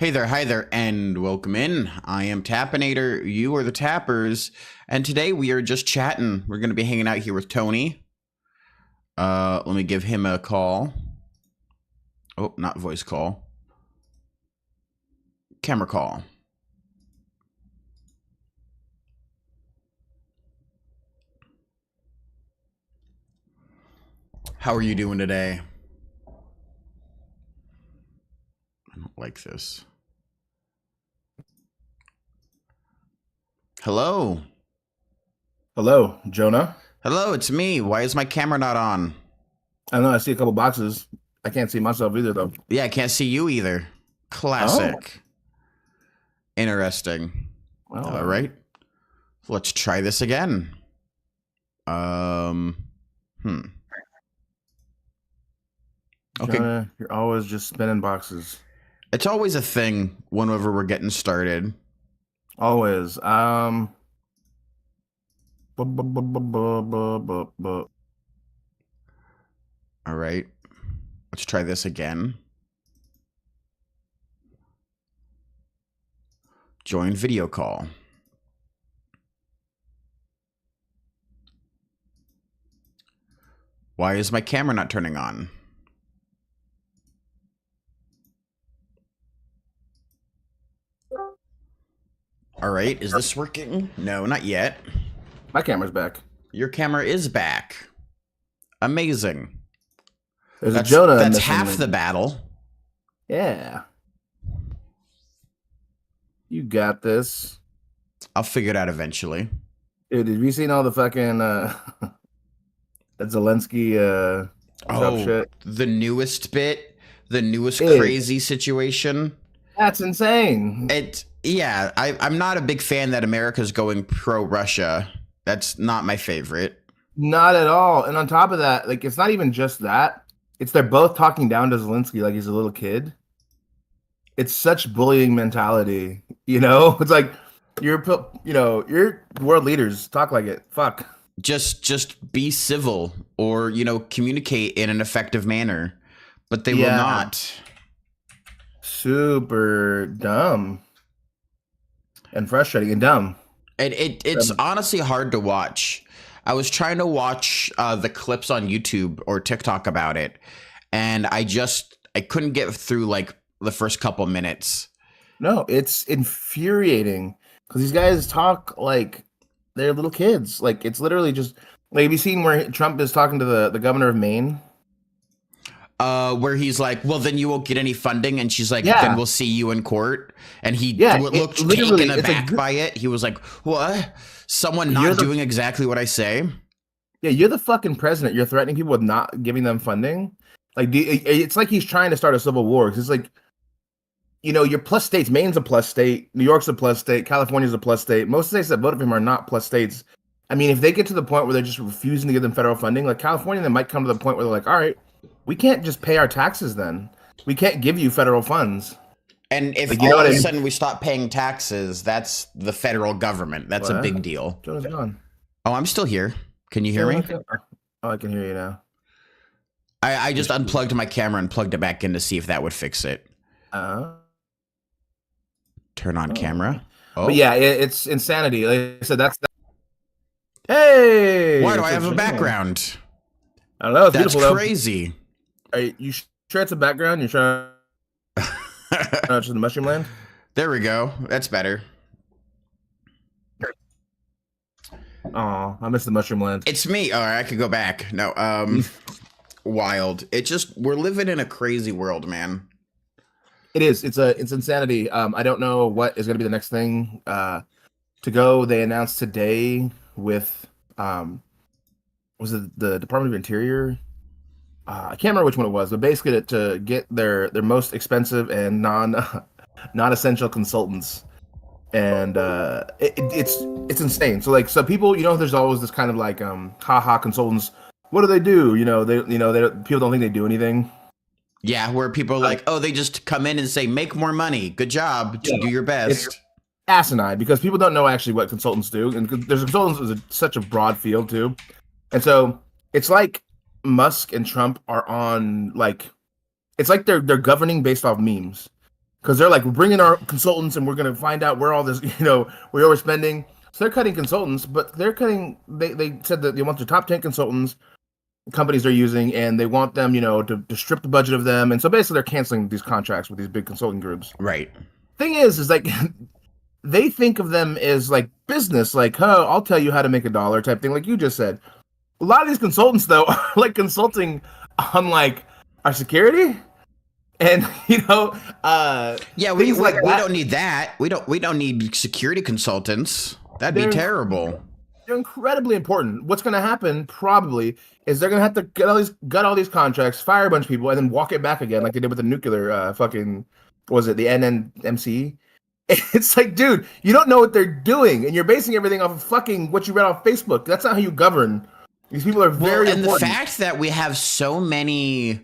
Hi there, and welcome in. I am Tappinator. You are the Tappers, and today we are just chatting. We're going to be hanging out here with Tony. Let me give him a call. Oh, not voice call. Camera call. How are you doing today? I don't like this. Hello. Hello, Jonah. Hello, it's me. Why is my camera not on? I know I see a couple boxes. I can't see myself either, though. Yeah, I can't see you either. Oh, Classic. Interesting. well, All right. Let's try this again. Hmm. Okay. Jonah, you're always just spinning boxes. It's always a thing whenever we're getting started. Always. Bu- bu- bu- bu- bu- bu- bu- bu- All right. Let's try this again. Join video call. Why is my camera not turning on? All right. Is this working? No, not yet. My camera's back. Your camera is back. Amazing. There's That's a Jonah. that's missing half link. the battle. Yeah. You got this. I'll figure it out eventually. Dude, have you seen all the fucking that Zelensky Trump Oh, shit? the newest bit, the newest Dude. crazy situation. That's insane. I'm not a big fan that America's going pro-Russia. That's not my favorite. Not at all. And on top of that, like it's not even just that. It's they're both talking down to Zelensky like he's a little kid. It's such bullying mentality, you know? It's like you're world leaders talk like it. Fuck. Just be civil or, communicate in an effective manner. But they will Yeah. not. Super dumb and frustrating and dumb. It's honestly hard to watch. I was trying to watch the clips on YouTube or TikTok about it, and I couldn't get through like the first couple minutes. No, it's infuriating because these guys talk like they're little kids. Like it's literally just like have you seen where Trump is talking to the governor of Maine? Where he's like, well, then you won't get any funding. And she's like, Yeah. then we'll see you in court. And he Yeah, looked it literally- taken it's a aback good- by it. He was like, what? Someone You're not the- doing exactly what I say? Yeah, you're the fucking president. You're threatening people with not giving them funding. Like, it's like he's trying to start a civil war. 'Cause it's like, you're plus states. Maine's a plus state. New York's a plus state. California's a plus state. Most states that voted for him are not plus states. I mean, if they get to the point where they're just refusing to give them federal funding, like California, they might come to the point where they're like, all right, we can't just pay our taxes then. We can't give you federal funds. And if Like, you know all of what a I mean? sudden we stop paying taxes, that's the federal government. That's a What? big deal. Jonah's gone. Oh, I'm still here. Can you hear me? Oh, I can hear you now. I just unplugged my camera and plugged it back in to see if that would fix it. Uh, Turn on camera. Oh, But yeah, it's insanity. Like I said, that's Hey! Why do I it's have a Jonah. background? I don't know. It's That's beautiful, crazy. though. Are you sure it's a background? You're sure it's in the mushroom land? There we go. That's better. Oh, I missed the mushroom land. It's me. All right, I could go back. No, wild. We're living in a crazy world, man. It is. It's insanity. I don't know what is going to be the next thing to go. They announced today with was it the Department of Interior? I can't remember which one it was, but basically to get their most expensive and non-essential consultants, and it's insane. So people, there's always this kind of like haha consultants. What do they do? People don't think they do anything. Yeah, where people are like, oh, they just come in and say, make more money. Good job. Yeah. Do your best. Asinine because people don't know actually what consultants do, and there's consultants is such a broad field too, and so it's like Musk and Trump are on like, it's like they're governing based off memes. because they're like, we're bringing our consultants and we're going to find out where all this, we're overspending. So they're cutting consultants, but they're cutting. They said that they want the top 10 consultants companies they're using, and they want them, to strip the budget of them. And so basically, they're canceling these contracts with these big consulting groups. Right. Thing is like they think of them as like business, like, oh, I'll tell you how to make $1 type thing, like you just said. A lot of these consultants, though, are like consulting on like our security. And we don't need that. We don't need security consultants. That'd be terrible. They're incredibly important. What's going to happen probably is they're going to have to gut all these contracts, fire a bunch of people, and then walk it back again, like they did with the nuclear the NNMC. It's like, dude, you don't know what they're doing, and you're basing everything off of fucking what you read off Facebook. That's not how you govern. These people are very important. The fact that we have so many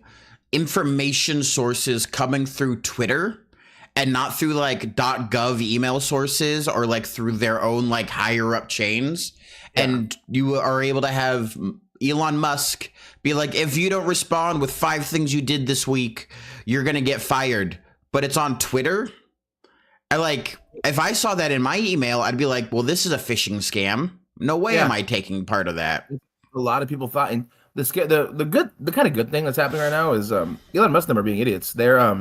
information sources coming through Twitter and not through like .gov email sources or like through their own like higher up chains. Yeah. And you are able to have Elon Musk be like, if you don't respond with 5 things you did this week, you're going to get fired. But it's on Twitter. If I saw that in my email, I'd be like, well, this is a phishing scam. No way am I taking part of that. A lot of people thought, and the kind of good thing that's happening right now is Elon Musk and them are being idiots. They're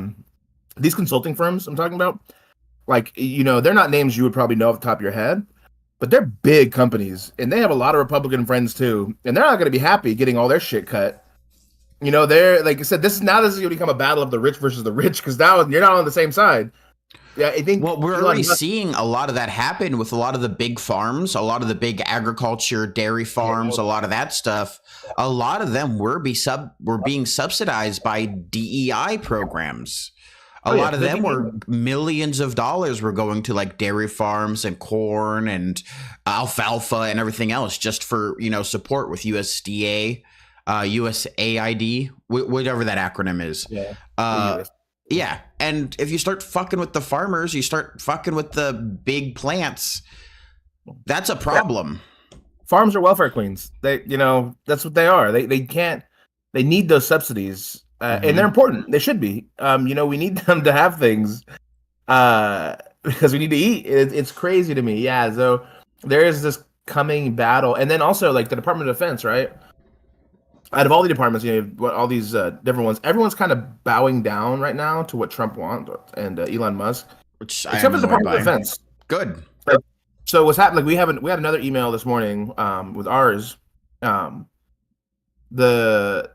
these consulting firms I'm talking about, like, they're not names you would probably know off the top of your head, but they're big companies, and they have a lot of Republican friends too, and they're not going to be happy getting all their shit cut. They're, like I said, this is going to become a battle of the rich versus the rich, because now you're not on the same side. Yeah, I think. Well, we're already seeing a lot of that happen with a lot of the big farms, a lot of the big agriculture, dairy farms, a lot of that stuff. A lot of them were being subsidized by DEI programs. A lot of them were millions of dollars were going to like dairy farms and corn and alfalfa and everything else just for, support with USDA, USAID, whatever that acronym is. Yeah. Yeah, and if you start fucking with the farmers, you start fucking with the big plants. That's a problem. Yeah. Farms are welfare queens. They, that's what they are. They need those subsidies, and they're important. They should be. We need them to have things, because we need to eat. It's crazy to me. Yeah. So there is this coming battle, and then also like the Department of Defense, right? Out of all the departments, all these different ones, everyone's kind of bowing down right now to what Trump wants and Elon Musk, except for the Department of Defense. Good. So what's happening? We had another email this morning with ours. The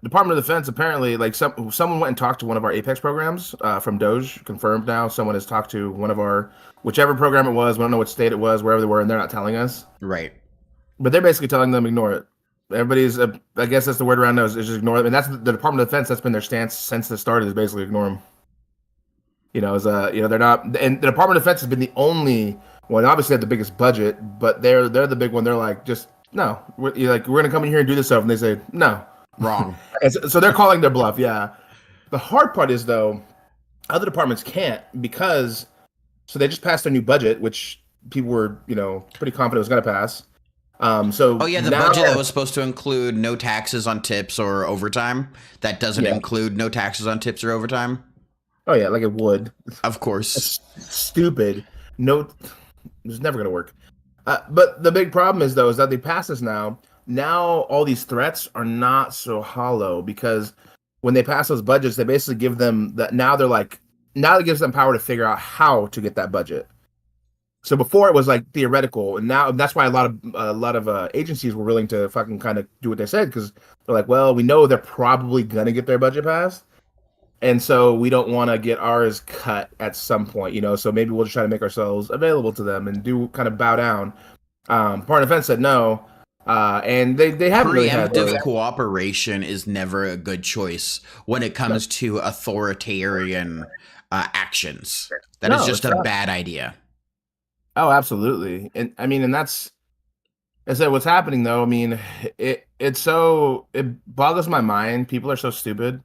Department of Defense apparently, like, someone went and talked to one of our Apex programs from Doge. Confirmed now. Someone has talked to one of our whichever program it was. We don't know what state it was, wherever they were, and they're not telling us. Right. But they're basically telling them ignore it. Everybody's, I guess that's the word around now, is just ignore them. And that's the Department of Defense. That's been their stance since it started, is basically ignore them. They're not, and the Department of Defense has been the only one. Obviously, they have the biggest budget, but they're the big one. They're like, just no. We're going to come in here and do this stuff, and they say no, wrong. And so they're calling their bluff. Yeah. The hard part is, though, other departments can't, because they just passed a new budget, which people were pretty confident was going to pass. The budget that was supposed to include no taxes on tips or overtime, that doesn't include no taxes on tips or overtime. Oh yeah, like it would. Of course. That's stupid. No, it's never gonna work. But the big problem is that they pass this now. Now all these threats are not so hollow, because when they pass those budgets, they basically give them that. Now it gives them power to figure out how to get that budget. So before it was like theoretical, and now that's why a lot of agencies were willing to fucking kind of do what they said, because they're like, well, we know they're probably gonna get their budget passed, and so we don't want to get ours cut at some point, So maybe we'll just try to make ourselves available to them and do kind of bow down. Department of Defense said no, and they haven't really had preemptive cooperation is never a good choice when it comes to authoritarian actions. That is just a bad idea. Oh, absolutely. And I mean, and that's, I said, what's happening though. I mean, it boggles my mind. People are so stupid.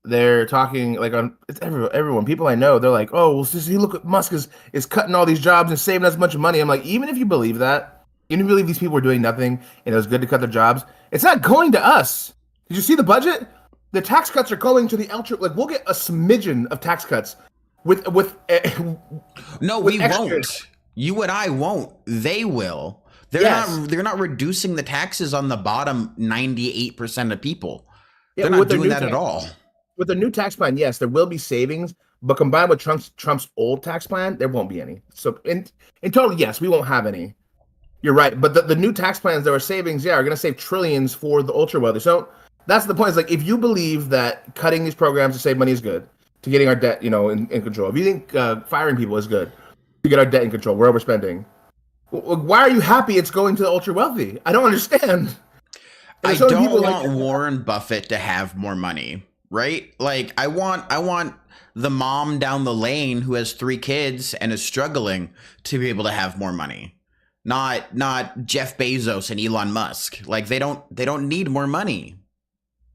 They're talking like it's everyone, people I know, they're like, oh, well, see, look at Musk is cutting all these jobs and saving us a bunch of money. I'm like, even if you believe that, even if you believe these people were doing nothing and it was good to cut their jobs, it's not going to us. Did you see the budget? The tax cuts are going to the ultra, like, we'll get a smidgen of tax cuts with No, with we extra. won't. You and I won't. They will. They're Yes, not they're not reducing the taxes on the bottom 98% of people. yeah, They're not doing that at all. with the new tax plan, yes, there will be savings, but combined with Trump's old tax plan, there won't be any. So in total, yes, we won't have any. You're right, but the new tax plans that are savings, yeah, are going to save trillions for the ultra wealthy. So that's the point. Is like if you believe that cutting these programs to save money is good to getting our debt, in control. If you think firing people is good to get our debt in control, we're overspending. Why are you happy it's going to the ultra wealthy? I don't understand. And I there's so many don't people want like Warren Buffett to have more money, right? Like I want the mom down the lane who has 3 kids and is struggling to be able to have more money. Not Jeff Bezos and Elon Musk. Like they don't need more money.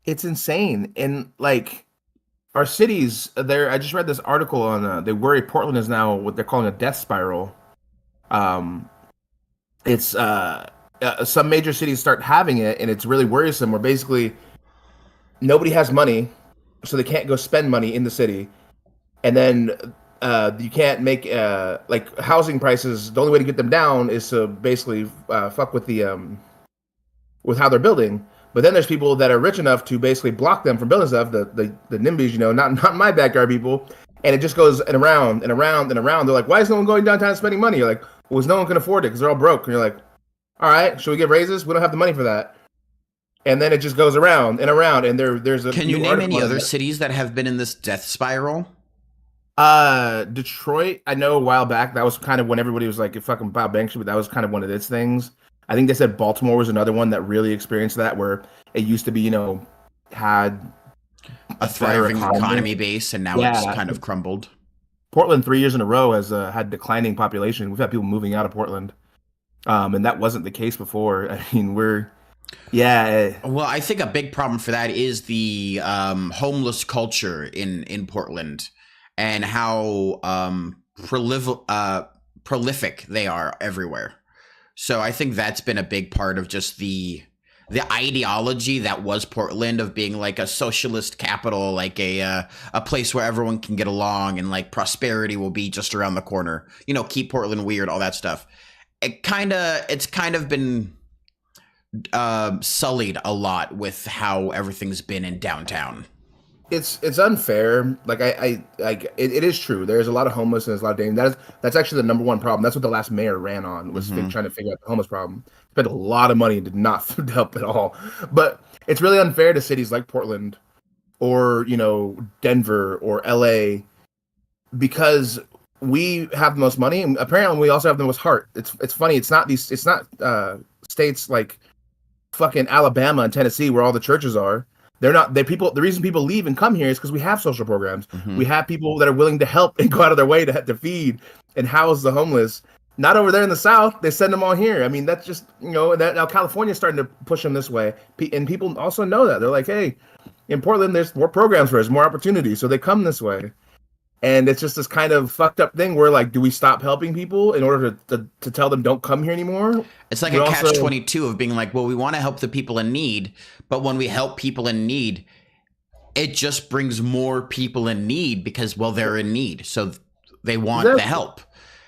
it's insane. And like our cities, there. I just read this article on. They worry Portland is now what they're calling a death spiral. Um, it's some major cities start having it, and it's really worrisome. Where basically nobody has money, so they can't go spend money in the city, and then you can't make like housing prices. The only way to get them down is to basically fuck with the with how they're building. But then there's people that are rich enough to basically block them from building stuff. The NIMBYs, not my backyard people, and it just goes and around and around and around. They're like, why is no one going downtown and spending money? You're like, well, no one can afford it because they're all broke. And you're like, all right, should we give raises? We don't have the money for that. And then it just goes around and around. And there's a Can you new name article any on other that. cities that have been in this death spiral? Detroit, I know a while back that was kind of when everybody was like, fucking Bob Banks, but that was kind of one of its things. I think they said Baltimore was another one that really experienced that, where it used to be, had A better thriving economy base, and now it's Yeah. kind of crumbled. Portland 3 years in a row has had declining population. We've had people moving out of Portland, and that wasn't the case before. I mean, yeah, Well, I think a big problem for that is the homeless culture in Portland, and how prolific they are everywhere. So I think that's been a big part of just the ideology that was Portland, of being like a socialist capital, like a place where everyone can get along, and like prosperity will be just around the corner. Keep Portland weird, all that stuff. It's kind of been sullied a lot with how everything's been in downtown. it's unfair. Like it is true. There's a lot of homelessness, a lot of danger. That's actually the number one problem. That's what the last mayor ran on, was Mhm. trying to figure out the homeless problem. Spent a lot of money and did not help at all. But it's really unfair to cities like Portland or Denver or LA, because we have the most money, and apparently we also have the most heart. It's funny. It's not states like fucking Alabama and Tennessee where all the churches are. They're people. The reason people leave and come here is because we have social programs. Mhm. We have people that are willing to help and go out of their way to feed and house the homeless. Not over there in the South. They send them all here. I mean, that's just that now California's starting to push them this way, and people also know that. They're like, hey, in Portland, there's more programs for us, more opportunities, so they come this way. And it's just this kind of fucked up thing where, like, do we stop helping people in order to tell them don't come here anymore? It's like But a also- catch-22 of being like, well, we want to help the people in need, but when we help people in need, it just brings more people in need because, well, they're in need, so they want the Exactly. help.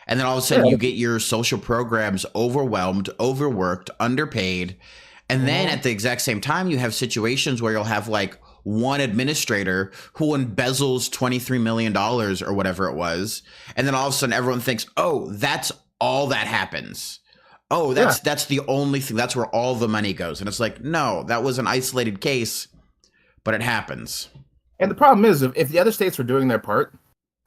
And then all of a sudden Yeah. you get your social programs overwhelmed, overworked, underpaid. And then Mhm. at the exact same time, you have situations where you'll have like one administrator who embezzles $23 million or whatever it was. And then all of a sudden everyone thinks, oh, that's all that happens. Oh, that's the only thing. That's where all the money goes. And it's like, no, that was an isolated case, but it happens. And the problem is, if the other states were doing their part,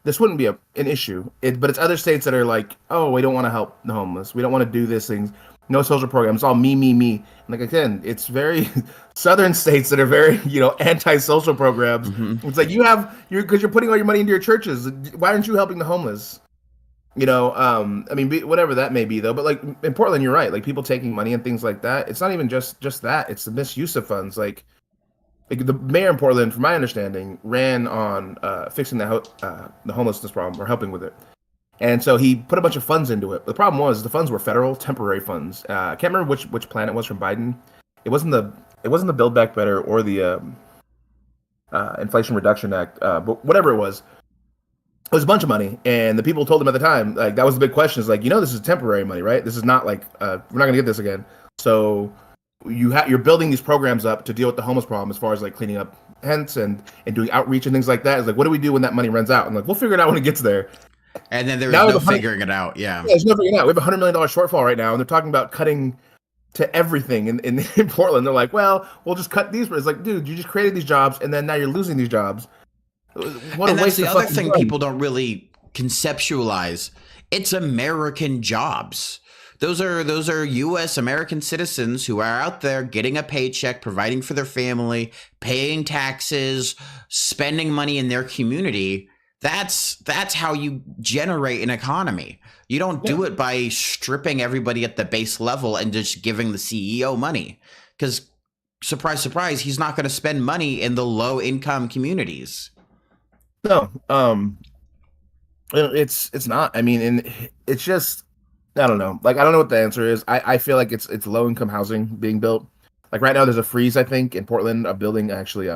this wouldn't be an issue. But it's other states that are like, oh, we don't want to help the homeless. We don't want to do these things. No social programs. It's all me, me, me. And like, again, it's very southern states that are very, anti-social programs. Mhm. It's like because you're putting all your money into your churches. Why aren't you helping the homeless? I mean, whatever that may be, though. But like in Portland, you're right. Like people taking money and things like that. It's not even just that. It's the misuse of funds. Like the mayor in Portland, from my understanding, ran on fixing the homelessness problem or helping with it, and so he put a bunch of funds into it. The problem was the funds were federal temporary funds. I can't remember which plan it was from Biden. It wasn't the Build Back Better or the Inflation Reduction Act, but whatever it was. It was a bunch of money, and the people told him at the time, like that was the big question: is like, this is temporary money, right? This is not like we're not gonna get this again. So you're building these programs up to deal with the homeless problem, as far as like cleaning up hence and doing outreach and things like that. It's like, what do we do when that money runs out? And like, we'll figure it out when it gets there. And then there was no figuring it out. Yeah, there's no figuring it out. We have $100 million shortfall right now, and they're talking about cutting to everything in Portland. They're like, well, we'll just cut these. It's like, dude, you just created these jobs, and then now you're losing these jobs. What and that's the other thing people don't really conceptualize. It's American jobs. Those are U.S. American citizens who are out there getting a paycheck, providing for their family, paying taxes, spending money in their community. That's how you generate an economy. You don't do it by stripping everybody at the base level and just giving the CEO money. Because surprise, surprise, he's not going to spend money in the low income communities. No, it's not. I mean, and it's just, I don't know. Like, I don't know what the answer is. I feel like it's low income housing being built. Like right now, there's a freeze, I think, in Portland, a building actually,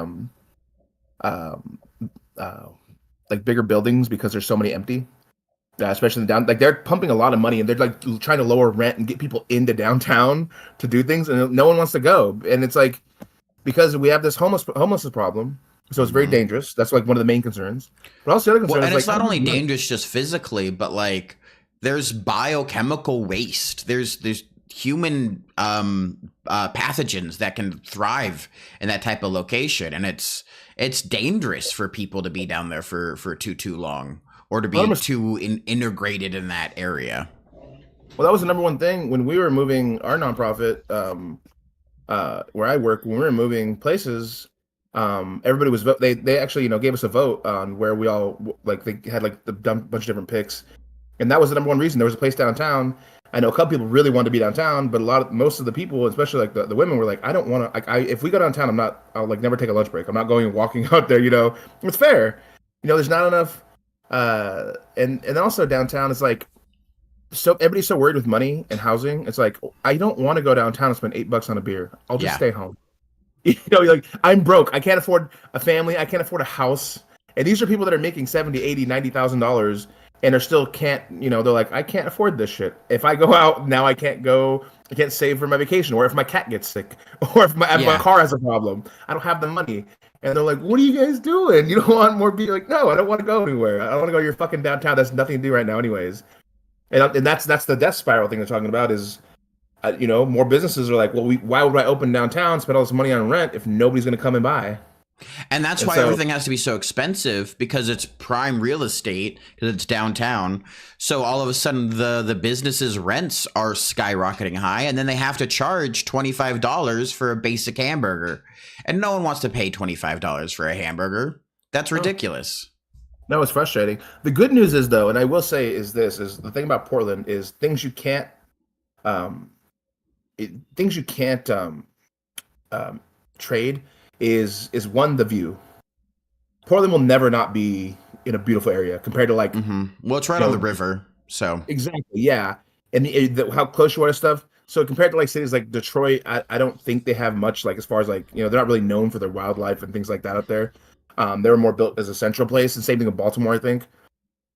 like bigger buildings because there's so many empty. Especially in the down, like they're pumping a lot of money and they're like trying to lower rent and get people into downtown to do things, and no one wants to go. And it's like because we have this homelessness problem. So it's very dangerous. That's like one of the main concerns. But also the other concern and is it's not only dangerous just physically, but like there's biochemical waste. There's human pathogens that can thrive in that type of location, and it's dangerous for people to be down there for too long or to be too integrated in that area. Well, that was the number one thing when we were moving our nonprofit where I work. When we were moving places. Everybody was they actually gave us a vote on where we all like they had like the bunch of different picks, and that was the number one reason. There was a place downtown. I know a couple people really wanted to be downtown, but most of the people, especially like the women, were like, I don't want to. If we go downtown, I'll like never take a lunch break. I'm not going and walking out there. It's fair. There's not enough. And then also downtown is like so everybody's so worried with money and housing. It's like I don't want to go downtown and spend $8 on a beer. I'll just stay home. Like I'm broke. I can't afford a family. I can't afford a house. And these are people that are making $70, $80, $90,000 and are still can't, they're like, I can't afford this shit. If I go out now, I can't save for my vacation, or if my cat gets sick, or if my car has a problem, I don't have the money. And they're like, what are you guys doing? You don't want more be like, no, I don't want to go anywhere. I don't want to go to your fucking downtown. That's nothing to do right now anyways. And that's the death spiral thing they're talking about is, more businesses are like, well, why would I open downtown, spend all this money on rent if nobody's going to come and buy? And that's why everything has to be so expensive, because it's prime real estate, because it's downtown. So all of a sudden the businesses' rents are skyrocketing high, and then they have to charge $25 for a basic hamburger. And no one wants to pay $25 for a hamburger. That's ridiculous. No, it's frustrating. The good news is, though, and I will say is the thing about Portland is things you can't trade is one, the view. Portland will never not be in a beautiful area compared to like well, it's right on the river, so exactly, yeah. And how close you are to stuff. So compared to like cities like Detroit, I don't think they have much, like as far as like they're not really known for their wildlife and things like that out there. They were more built as a central place, and same thing with Baltimore, I think.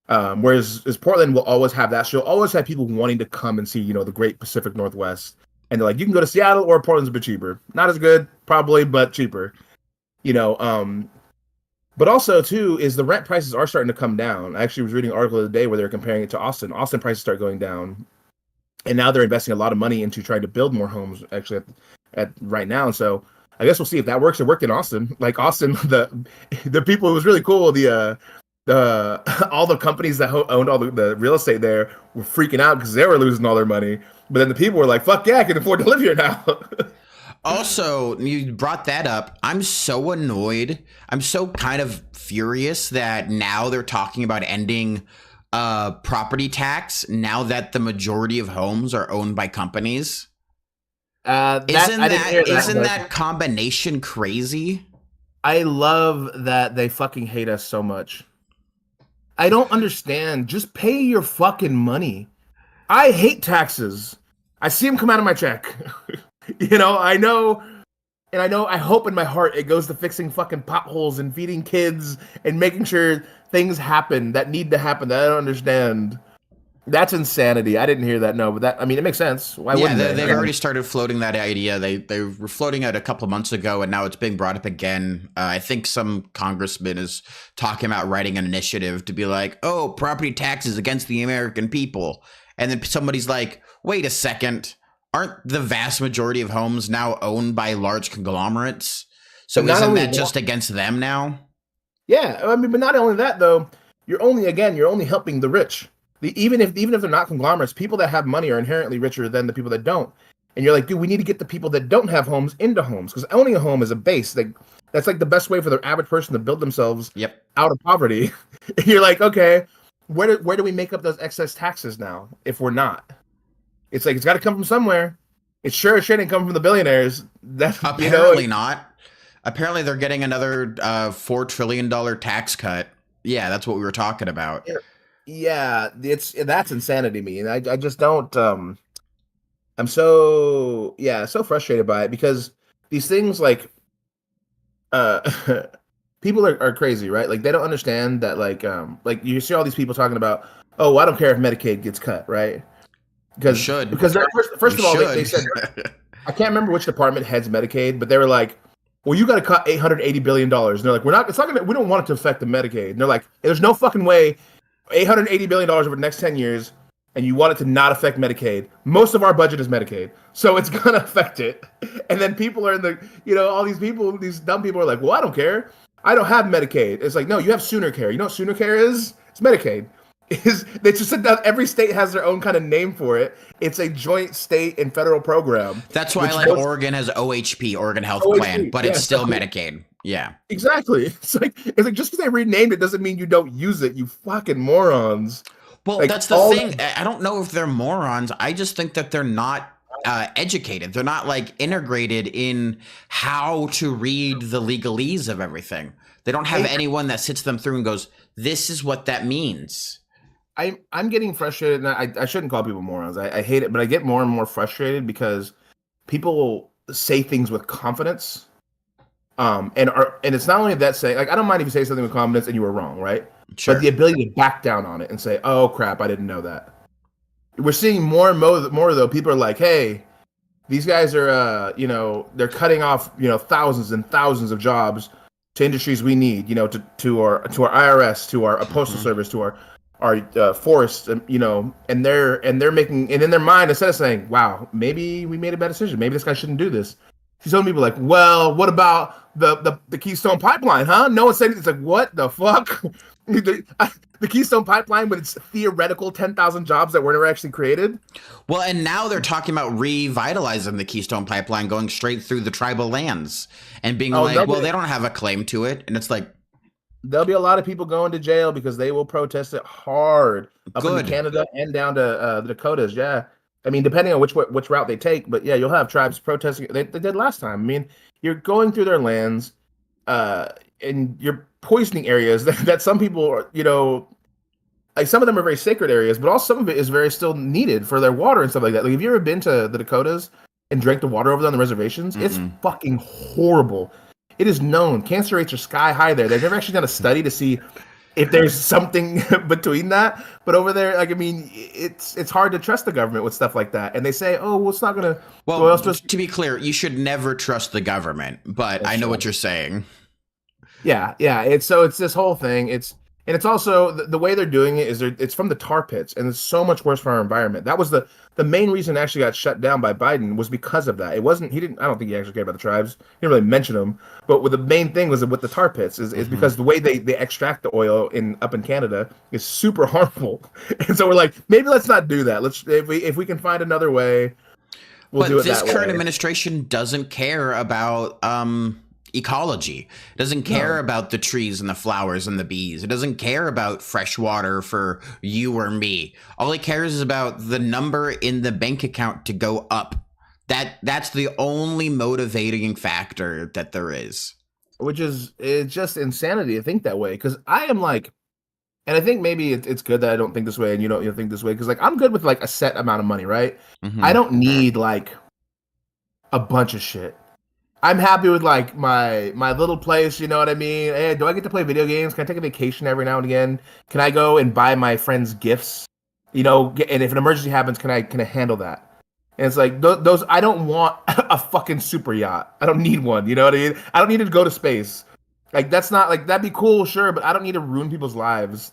Whereas Portland will always have that. So you'll always have people wanting to come and see, the great Pacific Northwest. And they're like, you can go to Seattle, or Portland's a bit cheaper. Not as good, probably, but cheaper. But also, too, is the rent prices are starting to come down. I actually was reading an article the other day where they're comparing it to Austin. Austin prices start going down. And now they're investing a lot of money into trying to build more homes, actually, at right now. And so I guess we'll see if that works. It worked in Austin. Like, Austin, the people, it was really cool. All the companies that owned all the real estate there were freaking out because they were losing all their money. But then the people were like, fuck yeah, I can afford to live here now. Also, you brought that up. I'm so annoyed. I'm so kind of furious that now they're talking about ending property tax now that the majority of homes are owned by companies. Isn't that combination crazy? I love that they fucking hate us so much. I don't understand. Just pay your fucking money. I hate taxes. I see them come out of my check. I know And I hope in my heart it goes to fixing fucking potholes and feeding kids and making sure things happen that need to happen that I don't understand. That's insanity. I didn't hear that. No, but I mean, it makes sense. Why Yeah, wouldn't they? they've already started floating that idea. They were floating it a couple months ago, and now it's being brought up again. I think some congressman is talking about writing an initiative to be like, oh, property taxes against the American people. And then somebody's like, wait a second. Aren't the vast majority of homes now owned by large conglomerates? So isn't that just against them now? Yeah, I mean, but not only that though. You're only helping the rich. Even if they're not conglomerates, people that have money are inherently richer than the people that don't. And you're like, dude, we need to get the people that don't have homes into homes, because owning a home is a base. That's like the best way for the average person to build themselves out of poverty. And you're like, okay, where do we make up those excess taxes now if we're not? It's like it's got to come from somewhere. It sure as shit ain't come from the billionaires. That's apparently not. Apparently they're getting another $4 trillion tax cut. Yeah, that's what we were talking about. Yeah, that's insanity to me. And I just don't I'm so frustrated by it, because these things like people are crazy, right? Like they don't understand that like you see all these people talking about, oh, I don't care if Medicaid gets cut, right? Because first of all they said, I can't remember which department heads Medicaid, but they were like, well, you got to cut $880 billion. And they're like, we don't want it to affect the Medicaid. And they're like, there's no fucking way $880 billion over the next 10 years, and you want it to not affect Medicaid. Most of our budget is Medicaid, so it's going to affect it. And then people are all these people, these dumb people are like, well, I don't care. I don't have Medicaid. It's like, no, you have Sooner Care. You know what Sooner Care is? It's Medicaid. They just said that every state has their own kind of name for it. It's a joint state and federal program. That's why Oregon has OHP, Oregon Health Plan, but it's still Medicaid. Yeah, exactly. It's like just because they renamed it doesn't mean you don't use it. You fucking morons. Well, that's the thing. I don't know if they're morons. I just think that they're not educated. They're not like integrated in how to read the legalese of everything. They don't have anyone that sits them through and goes, "This is what that means." I'm getting frustrated. And I shouldn't call people morons. I hate it, but I get more and more frustrated because people will say things with confidence. And it's not only that saying, like, I don't mind if you say something with confidence and you were wrong, right? Sure. But the ability to back down on it and say, oh crap, I didn't know that. We're seeing more and more though. People are like, hey, these guys are they're cutting off thousands and thousands of jobs to industries we need, to our IRS, to our postal service, to our forests, and they're making, and in their mind, instead of saying, wow, maybe we made a bad decision, maybe this guy shouldn't do this, he's telling people like, well, what about the Keystone Pipeline, huh? No one said anything. It's like, what the fuck? The Keystone Pipeline, but it's theoretical 10,000 jobs that were never actually created. Well, and now they're talking about revitalizing the Keystone Pipeline, going straight through the tribal lands and being they don't have a claim to it. And it's like, there'll be a lot of people going to jail because they will protest it hard up in Canada and down to the Dakotas. Yeah. I mean, depending on which route they take, but yeah, you'll have tribes protesting. They did last time. I mean, you're going through their lands, and you're poisoning areas that some people are, like some of them are very sacred areas, but also some of it is very still needed for their water and stuff like that. Like, have you ever been to the Dakotas and drank the water over there on the reservations? Mm-hmm. It's fucking horrible. It is known. Cancer rates are sky high there. They've never actually done a study to see if there's something between that. But over there, like, I mean, it's hard to trust the government with stuff like that. And they say, oh, well, it's not going to... Well, to be clear, you should never trust the government. But I know what you're saying. Yeah. It's this whole thing. It's also the way they're doing it is it's from the tar pits, and it's so much worse for our environment. That was the main reason it actually got shut down by Biden, was because of that. It wasn't, I don't think he actually cared about the tribes. He didn't really mention them. But the main thing was with the tar pits is because the way they extract the oil up in Canada is super harmful. And so we're like, maybe let's not do that. Let's, if we can find another way, we'll do it that way. But this current administration doesn't care about ecology. It doesn't care about the trees and the flowers and the bees. It doesn't care about fresh water for you or me. All it cares is about the number in the bank account to go up. That's the only motivating factor that there is. Which is, it's just insanity to think that way. Because I am like, and I think maybe it's good that I don't think this way and you don't think this way. Because like, I'm good with like a set amount of money, right? Mm-hmm. I don't need like a bunch of shit. I'm happy with like my little place. You know what I mean? Hey, do I get to play video games? Can I take a vacation every now and again? Can I go and buy my friends gifts? You know, and if an emergency happens, can I handle that? And it's like those. I don't want a fucking super yacht. I don't need one. You know what I mean? I don't need to go to space. Like that's not like that'd be cool, sure, but I don't need to ruin people's lives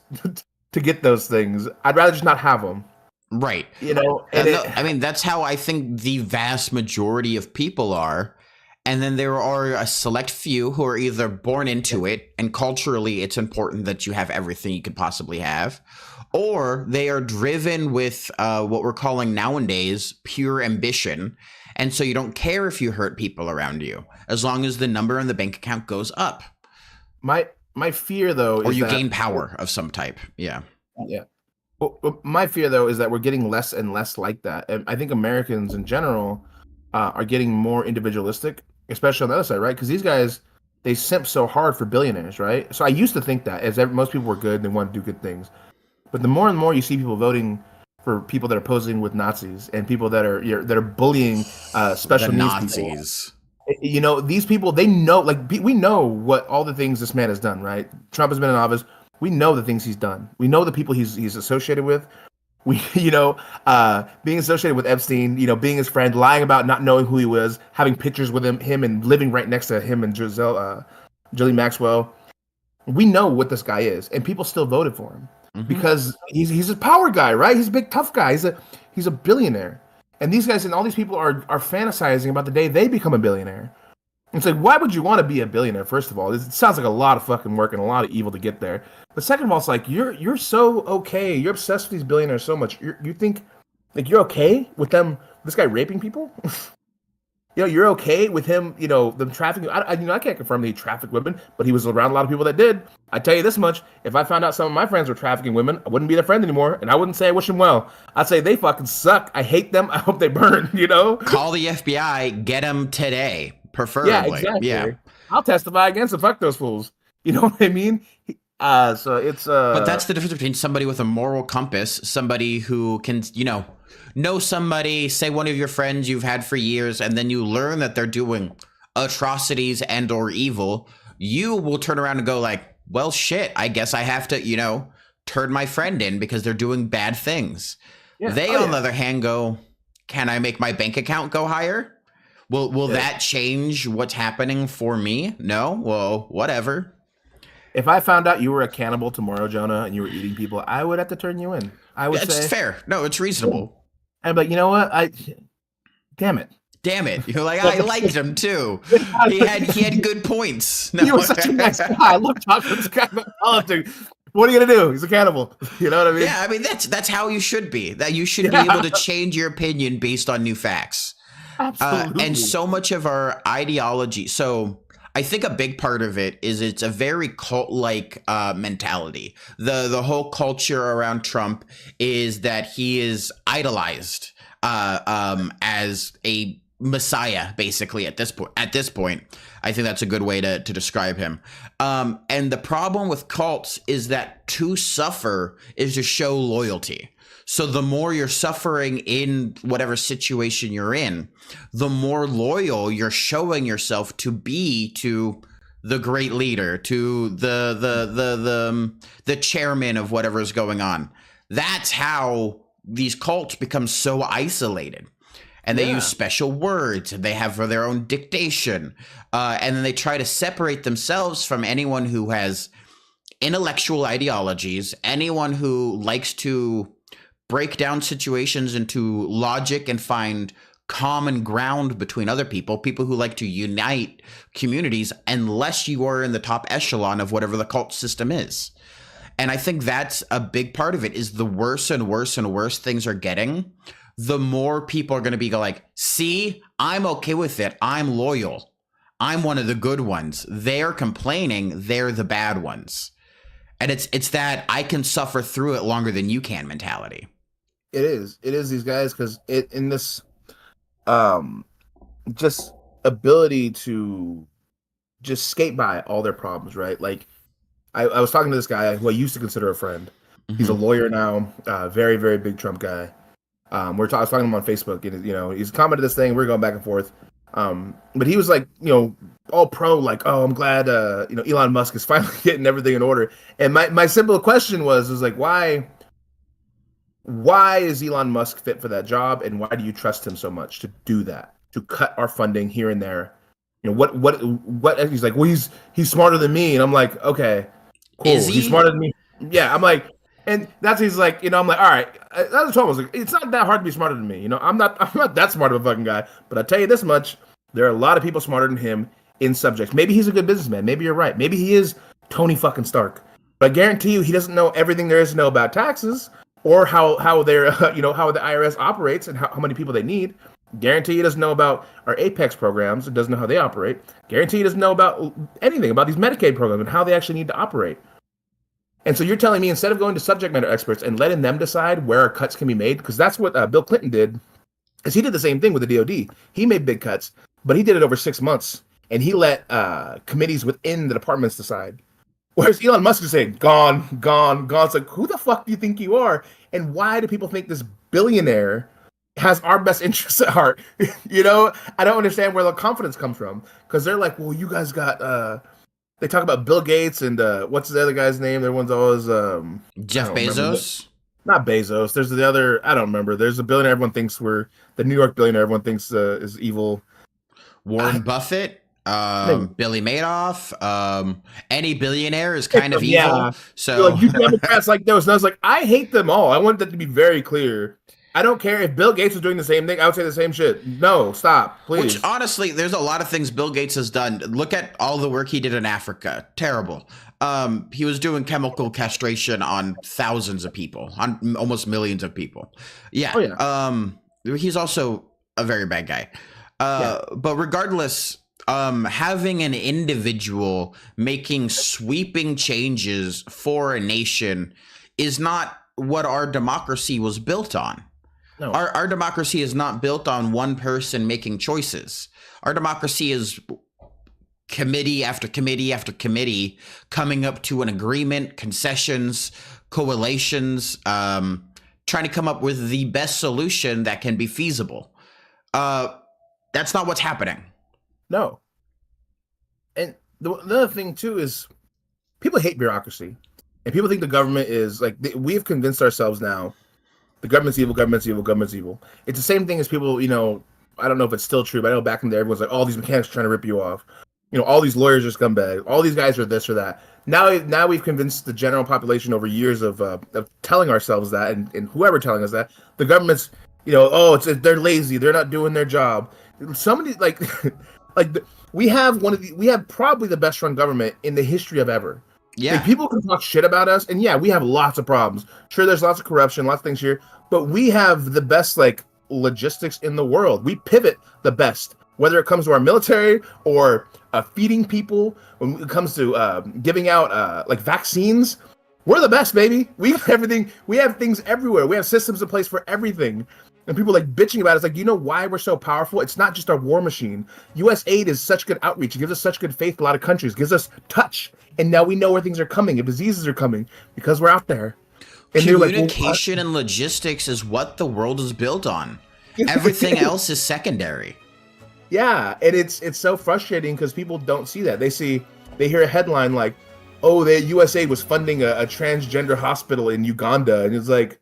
to get those things. I'd rather just not have them. Right. You know, I mean, that's how I think the vast majority of people are. And then there are a select few who are either born into it, and culturally it's important that you have everything you could possibly have, or they are driven with what we're calling nowadays pure ambition. And so you don't care if you hurt people around you, as long as the number in the bank account goes up. My fear though or is you that gain power of some type. Yeah. yeah. Well, my fear though is that we're getting less and less like that. And I think Americans in general are getting more individualistic, especially on the other side, right? Because these guys they simp so hard for billionaires, right? So I used to think that most people were good and they want to do good things, but the more and more you see people voting for people that are posing with Nazis and people that are bullying special The needs people. Nazis. You know, these people, they know, like, we know what all the things this man has done, right? Trump has been in office. We know the things he's done. We know the people he's associated with. We, being associated with Epstein, being his friend, lying about not knowing who he was, having pictures with him and living right next to him and Ghislaine Maxwell. We know what this guy is, and people still voted for him because he's a power guy, right? He's a big tough guy. He's a billionaire. And these guys and all these people are fantasizing about the day they become a billionaire. It's like, why would you want to be a billionaire? First of all, it sounds like a lot of fucking work and a lot of evil to get there. But second of all, it's like you're so okay. You're obsessed with these billionaires so much. You think like you're okay with them? This guy raping people? You're okay with him? Them trafficking. I can't confirm that he trafficked women, but he was around a lot of people that did. I tell you this much: if I found out some of my friends were trafficking women, I wouldn't be their friend anymore, and I wouldn't say I wish them well. I'd say they fucking suck. I hate them. I hope they burn. Call the FBI. Get them today. Preferably. Yeah, exactly. Yeah. I'll testify against them. Fuck those fools. You know what I mean? So it's But that's the difference between somebody with a moral compass, somebody who can, know somebody, say one of your friends you've had for years, and then you learn that they're doing atrocities and or evil. You will turn around and go like, well, shit, I guess I have to, turn my friend in because they're doing bad things. Yeah. They, on the other hand, go, can I make my bank account go higher? Will that change what's happening for me? No? Well, whatever. If I found out you were a cannibal tomorrow, Jonah, and you were eating people, I would have to turn you in. I would say. It's fair. No, it's reasonable. I'm like, you know what? Damn it. You're like, I liked him too. He had good points. No. He was such a nice guy. I love talking to this guy. What are you gonna do? He's a cannibal. You know what I mean? Yeah, I mean that's how you should be. That you should be able to change your opinion based on new facts. Absolutely. And so much of our ideology. So I think a big part of it is it's a very cult-like mentality. The whole culture around Trump is that he is idolized as a messiah, basically. At this point, I think that's a good way to describe him. And the problem with cults is that to suffer is to show loyalty. So the more you're suffering in whatever situation you're in, the more loyal you're showing yourself to be to the great leader, to the chairman of whatever is going on. That's how these cults become so isolated. And they use special words, and they have for their own dictation. And then they try to separate themselves from anyone who has intellectual ideologies, anyone who likes to break down situations into logic and find common ground between other people who like to unite communities, unless you are in the top echelon of whatever the cult system is. And I think that's a big part of it, is the worse and worse and worse things are getting, the more people are going to be like, see, I'm okay with it. I'm loyal. I'm one of the good ones. They're complaining. They're the bad ones. And it's that I can suffer through it longer than you can mentality. It is these guys, because in this just ability to just skate by all their problems, right? Like I was talking to this guy who I used to consider a friend. He's a lawyer now, very, very big Trump guy. I was talking to him on Facebook, and he's commented this thing. We're going back and forth. But he was like, all pro, like, oh, I'm glad, Elon Musk is finally getting everything in order. And my simple question was like, why is Elon Musk fit for that job, and why do you trust him so much to do that, to cut our funding here and there? What he's like, well, he's smarter than me, and I'm like, okay, cool, Is he? He's smarter than me. Yeah, I'm like, and that's he's like, I'm like, all right, that's what I was like, it's not that hard to be smarter than me, I'm not that smart of a fucking guy, but I tell you this much, there are a lot of people smarter than him in subjects. Maybe he's a good businessman, maybe you're right, maybe he is Tony fucking Stark, but I guarantee you he doesn't know everything there is to know about taxes, or how their how the IRS operates and how many people they need. Guarantee he doesn't know about our Apex programs and doesn't know how they operate. Guarantee he doesn't know about anything about these Medicaid programs and how they actually need to operate. And so you're telling me, instead of going to subject matter experts and letting them decide where our cuts can be made, because that's what Bill Clinton did, because he did the same thing with the DoD. He made big cuts, but he did it over 6 months, and he let committees within the departments decide. Whereas Elon Musk is saying, gone. It's like, who the fuck do you think you are? And why do people think this billionaire has our best interests at heart? I don't understand where the confidence comes from. Because they're like, well, you guys got, they talk about Bill Gates and what's the other guy's name? Everyone's always, Jeff Bezos? Not Bezos. There's the other, I don't remember. There's a billionaire everyone thinks the New York billionaire everyone thinks is evil. Warren Buffett? Billy Madoff, any billionaire is kind of evil. Yeah. So you Democrats like those. And I was like, I hate them all. I want that to be very clear. I don't care if Bill Gates was doing the same thing. I would say the same shit. No, stop, please. Which honestly, there's a lot of things Bill Gates has done. Look at all the work he did in Africa. Terrible. He was doing chemical castration on thousands of people, on almost millions of people. Yeah. Oh, yeah. He's also a very bad guy. But regardless, having an individual making sweeping changes for a nation is not what our democracy was built on. No. Our democracy is not built on one person making choices. Our democracy is committee after committee after committee coming up to an agreement, concessions, coalitions, trying to come up with the best solution that can be feasible. That's not what's happening. No. And the other thing, too, is people hate bureaucracy. And people think the government is, like, we've convinced ourselves now, the government's evil, government's evil, government's evil. It's the same thing as people, I don't know if it's still true, but I know back in there, everyone's like, all these mechanics are trying to rip you off. All these lawyers are scumbags. All these guys are this or that. Now we've convinced the general population over years of telling ourselves that, and whoever telling us that, the government's, they're lazy, they're not doing their job. Somebody we have probably the best run government in the history of ever. Yeah. Like, people can talk shit about us, and yeah, we have lots of problems. Sure, there's lots of corruption, lots of things here, but we have the best logistics in the world. We pivot the best, whether it comes to our military or feeding people. When it comes to giving out vaccines, we're the best, baby. We have everything. We have things everywhere. We have systems in place for everything. And people bitching about it. It's like, why we're so powerful? It's not just our war machine. U.S. aid is such good outreach. It gives us such good faith in a lot of countries. It gives us touch. And now we know where things are coming, if diseases are coming, because we're out there. And communication and logistics is what the world is built on. Everything else is secondary. Yeah, and it's so frustrating because people don't see that. They hear a headline like, oh, the USA was funding a transgender hospital in Uganda. And it's like,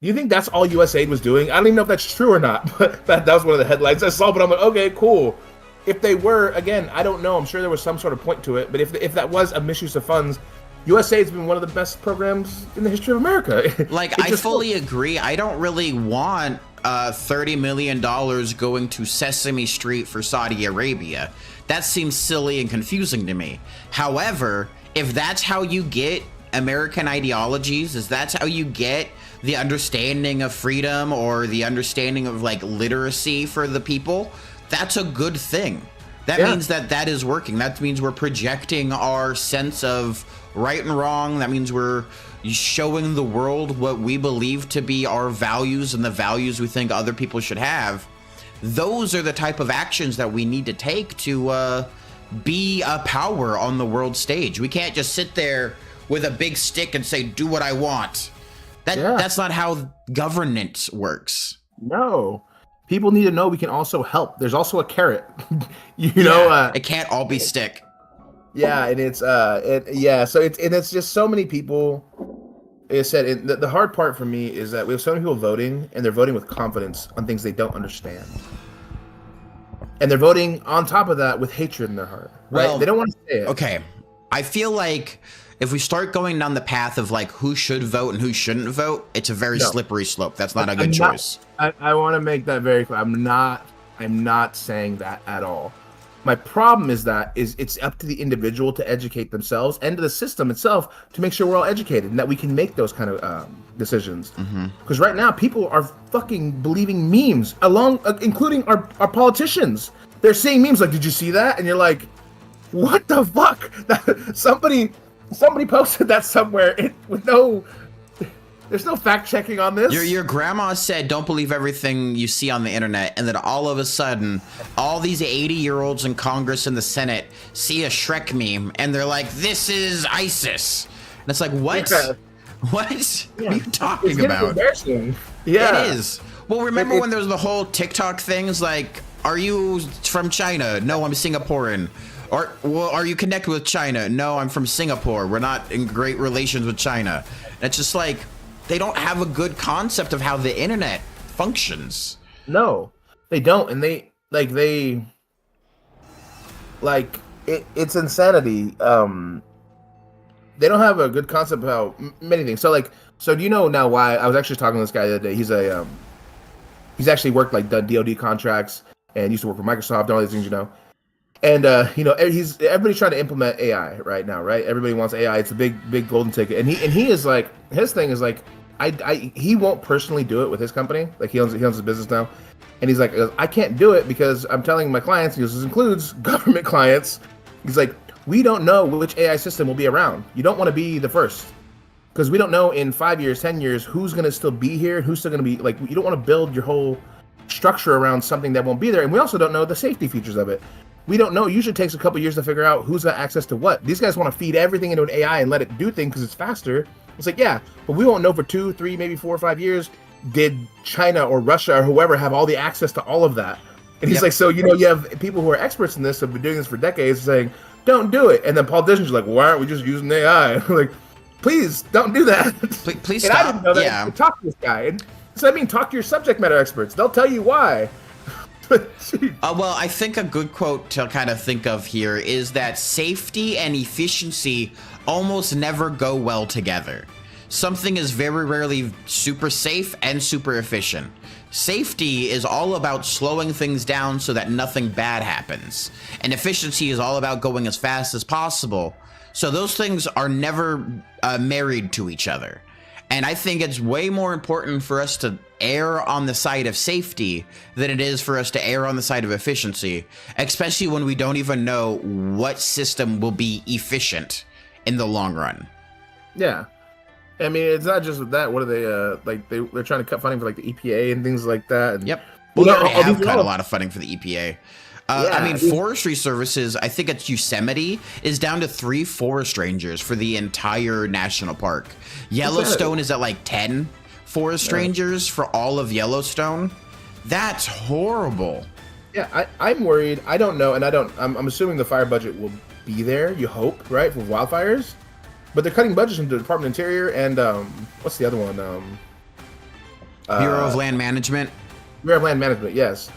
do you think that's all USAID was doing? I don't even know if that's true or not, but that was one of the headlines I saw, but I'm like, okay, cool. If they were, again, I don't know. I'm sure there was some sort of point to it, but if that was a misuse of funds, USAID's been one of the best programs in the history of America. I fully agree. I don't really want $30 million going to Sesame Street for Saudi Arabia. That seems silly and confusing to me. However, if that's how you get American ideologies, is that's how you get the understanding of freedom or the understanding of literacy for the people, that's a good thing. That means that is working. That means we're projecting our sense of right and wrong. That means we're showing the world what we believe to be our values and the values we think other people should have. Those are the type of actions that we need to take to be a power on the world stage. We can't just sit there with a big stick and say, do what I want. That's not how governance works. No. people need to know we can also help. There's also a carrot. It can't all be stick. Yeah, and it's so it's just so many people. Like I said, the hard part for me is that we have so many people voting, and they're voting with confidence on things they don't understand, and they're voting on top of that with hatred in their heart. Right? Well, they don't want to say it. Okay, I feel like if we start going down the path of like who should vote and who shouldn't vote, it's a very slippery slope. That's not a good choice. I want to make that very clear. I'm not saying that at all. My problem is it's up to the individual to educate themselves and to the system itself to make sure we're all educated and that we can make those kind of decisions. Because right now, people are fucking believing memes, including our politicians. They're seeing memes like, "Did you see that?" And you're like, "What the fuck?" Somebody posted that somewhere with no. There's no fact checking on this. Your grandma said, "Don't believe everything you see on the internet," and then all of a sudden, all these 80-year-olds in Congress and the Senate see a Shrek meme, and they're like, "This is ISIS," and it's like, "What? Yeah. What Yeah. are you talking It's about?" embarrassing. Yeah, It is. Well, remember when there was the whole TikTok things like, "Are you from China?" "No, I'm Singaporean." Or, "Well, are you connected with China?" "No, I'm from Singapore. We're not in great relations with China." And it's just like, they don't have a good concept of how the internet functions. No, they don't, and it's insanity. They don't have a good concept about many things. So do you know now why? I was actually talking to this guy the other day. He's actually worked like done DoD contracts and used to work for Microsoft and all these things, And everybody's trying to implement AI right now, right? Everybody wants AI. It's a big golden ticket. And he is like, his thing is like, he won't personally do it with his company. Like he owns his business now, and he's like, "I can't do it because I'm telling my clients." Because this includes government clients. He's like, "We don't know which AI system will be around. You don't want to be the first, because we don't know in 5 years, 10 years who's going to still be here, who's still going to be like. You don't want to build your whole structure around something that won't be there, and we also don't know the safety features of it. We don't know. It usually takes a couple years to figure out who's got access to what. These guys want to feed everything into an AI and let it do things because it's faster." It's like, yeah, but we won't know for 2, 3, maybe 4 or 5 years. Did China or Russia or whoever have all the access to all of that? And he's like, so, you have people who are experts in this, have been doing this for decades, saying, "Don't do it." And then politicians are like, "Why aren't we just using AI?" Like, please don't do that. Please and stop. I didn't know that. Yeah. Talk to this guy. And so I mean, talk to your subject matter experts. They'll tell you why. Well, I think a good quote to kind of think of here is that safety and efficiency almost never go well together. Something is very rarely super safe and super efficient. Safety is all about slowing things down so that nothing bad happens. And efficiency is all about going as fast as possible. So those things are never married to each other. And I think it's way more important for us to err on the side of safety than it is for us to err on the side of efficiency, especially when we don't even know what system will be efficient in the long run. Yeah. I mean, it's not just with that. What are they, they're trying to cut funding for like the EPA and things like that. And, Yep. Well, they already have cut a lot of funding for the EPA. Yeah, I mean, forestry services, I think it's Yosemite, is down to 3 forest rangers for the entire national park. Yellowstone is at like 10 forest rangers for all of Yellowstone. That's horrible. Yeah, I'm worried. I don't know, and I'm assuming the fire budget will be there, you hope, right, for wildfires. But they're cutting budgets into the Department of Interior and what's the other one? Bureau of Land Management. Bureau of Land Management, yes.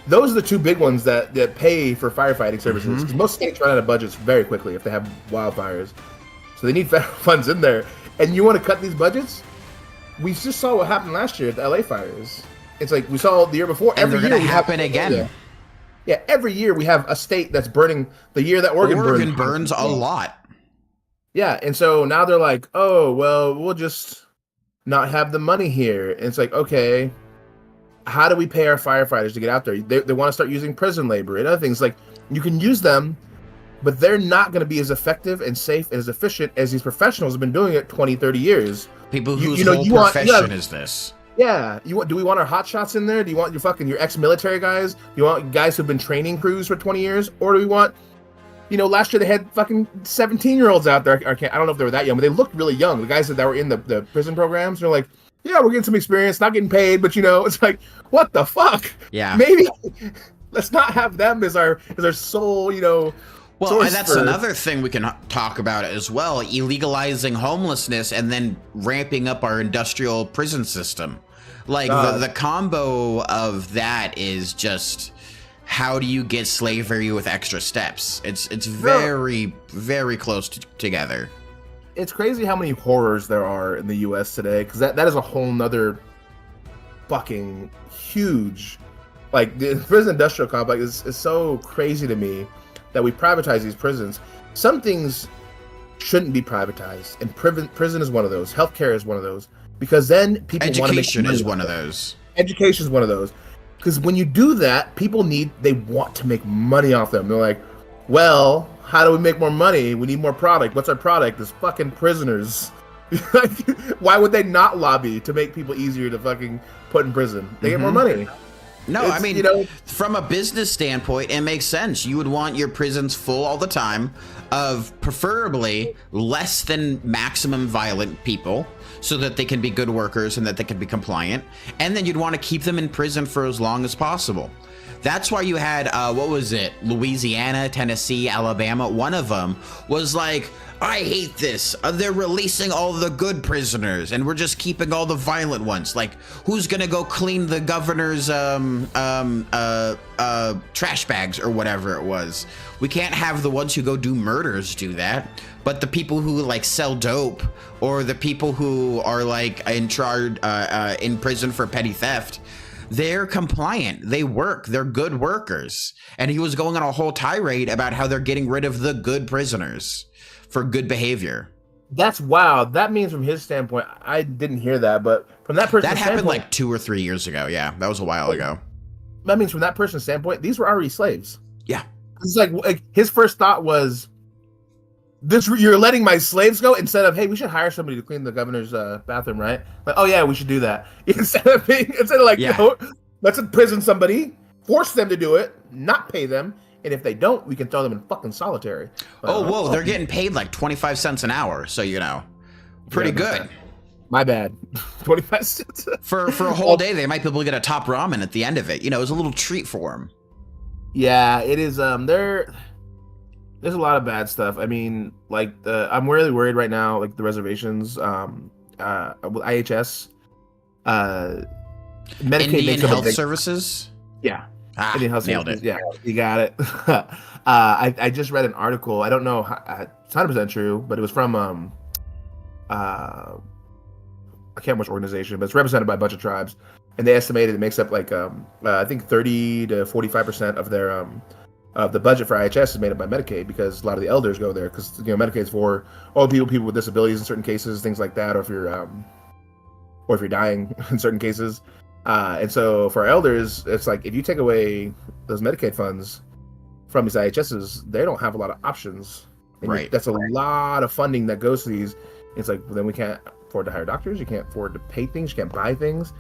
Those are the 2 big ones that pay for firefighting services. Because most states run out of budgets very quickly if they have wildfires. So they need federal funds in there. And you want to cut these budgets? We just saw what happened last year at the LA fires. It's like we saw the year before. And they're going to happen again. Yeah, every year we have a state that's burning. The year that Oregon burns a lot. Yeah, and so now they're like, "Oh, well, we'll just not have the money here." And it's like, okay, how do we pay our firefighters to get out there? They want to start using prison labor and other things. Like, you can use them, but they're not going to be as effective and safe and as efficient as these professionals have been doing it 20, 30 years. People whose whole profession is this. Yeah, do we want our hotshots in there? Do you want your ex-military guys? Do you want guys who've been training crews for 20 years? Or do we want, last year they had fucking 17-year-olds out there. I don't know if they were that young, but they looked really young. The guys that were in the prison programs, they're like, yeah, we're getting some experience, not getting paid, but it's like, what the fuck? Yeah. Maybe let's not have them as our sole, Well, and that's another thing we can talk about as well, illegalizing homelessness and then ramping up our industrial prison system. Like the combo of that is just, how do you get slavery with extra steps? It's very, very close together. It's crazy how many horrors there are in the U.S. today, because that is a whole nother fucking huge, like, the prison industrial complex is so crazy to me that we privatize these prisons. Some things shouldn't be privatized, and prison is one of those. Healthcare is one of those, because then people want to make Education is one of those. Education is one of those, because when you do that, they want to make money off them. They're like, well, how do we make more money? We need more product. What's our product? There's fucking prisoners. Why would they not lobby to make people easier to fucking put in prison? They get more money. No, I mean, from a business standpoint, it makes sense. You would want your prisons full all the time of preferably less than maximum violent people so that they can be good workers and that they can be compliant. And then you'd want to keep them in prison for as long as possible. That's why you had, what was it? Louisiana, Tennessee, Alabama. One of them was like, I hate this. They're releasing all the good prisoners and we're just keeping all the violent ones. Like, who's gonna go clean the governor's trash bags or whatever it was? We can't have the ones who go do murders do that. But the people who like sell dope or the people who are like in charge, in prison for petty theft, they're compliant. They work. They're good workers. And he was going on a whole tirade about how they're getting rid of the good prisoners for good behavior. That's wild. That means from his standpoint, I didn't hear that, but from that person's standpoint, that happened like 2 or 3 years ago. Yeah, that was a while ago. That means from that person's standpoint, these were already slaves. Yeah. It's like his first thought was, you're letting my slaves go, instead of, hey, we should hire somebody to clean the governor's bathroom, right? Like, oh yeah, we should do that. Instead of like, let's imprison somebody, force them to do it, not pay them, and if they don't, we can throw them in fucking solitary. Whoa, they're getting paid like 25 cents an hour, so pretty good. My bad. 25 cents for a whole day. They might be able to get a top ramen at the end of it. It was a little treat for them. Yeah, it is. There's a lot of bad stuff. I mean, like I'm really worried right now. Like the reservations, IHS, Medicaid, Indian Health Services. Yeah, Indian Health Services. Yeah, you got it. I just read an article. I don't know, it's 100% true, but it was from I can't remember which organization, but it's represented by a bunch of tribes, and they estimated it makes up like I think 30 to 45% of their the budget for IHS is made up by Medicaid, because a lot of the elders go there, because Medicaid is for all people with disabilities in certain cases, things like that, or if you're dying in certain cases, and so for our elders, it's like if you take away those Medicaid funds from these IHSs, they don't have a lot of options. And right. That's a lot of funding that goes to these. It's like, well, then we can't afford to hire doctors. You can't afford to pay things. You can't buy things.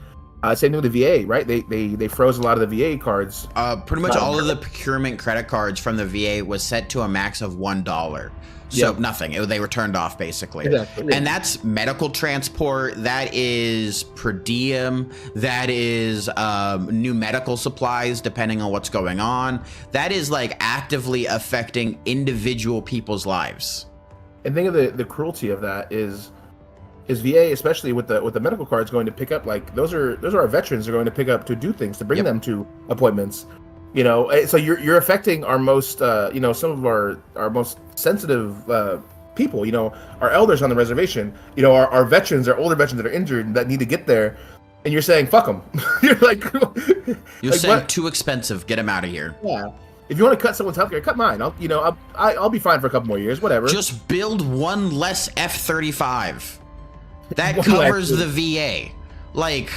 Same thing with the VA, right? They froze a lot of the VA cards. Pretty much all of the procurement credit cards from the VA was set to a max of $1. So nothing. They were turned off, basically. Exactly. And that's medical transport. That is per diem. That is new medical supplies, depending on what's going on. That is like actively affecting individual people's lives. And think of the cruelty of that is VA, especially with the medical cards, going to pick up, like, those are our veterans are going to pick up to do things, to bring them to appointments. So you're affecting our most some of our most sensitive people, our elders on the reservation, our veterans, our older veterans that are injured that need to get there, and you're saying fuck them. You're like, you're like, saying what? Too expensive, get them out of here. Yeah. If you want to cut someone's healthcare, cut mine. I'll be fine for a couple more years, whatever. Just build one less F-35. That covers the VA. Like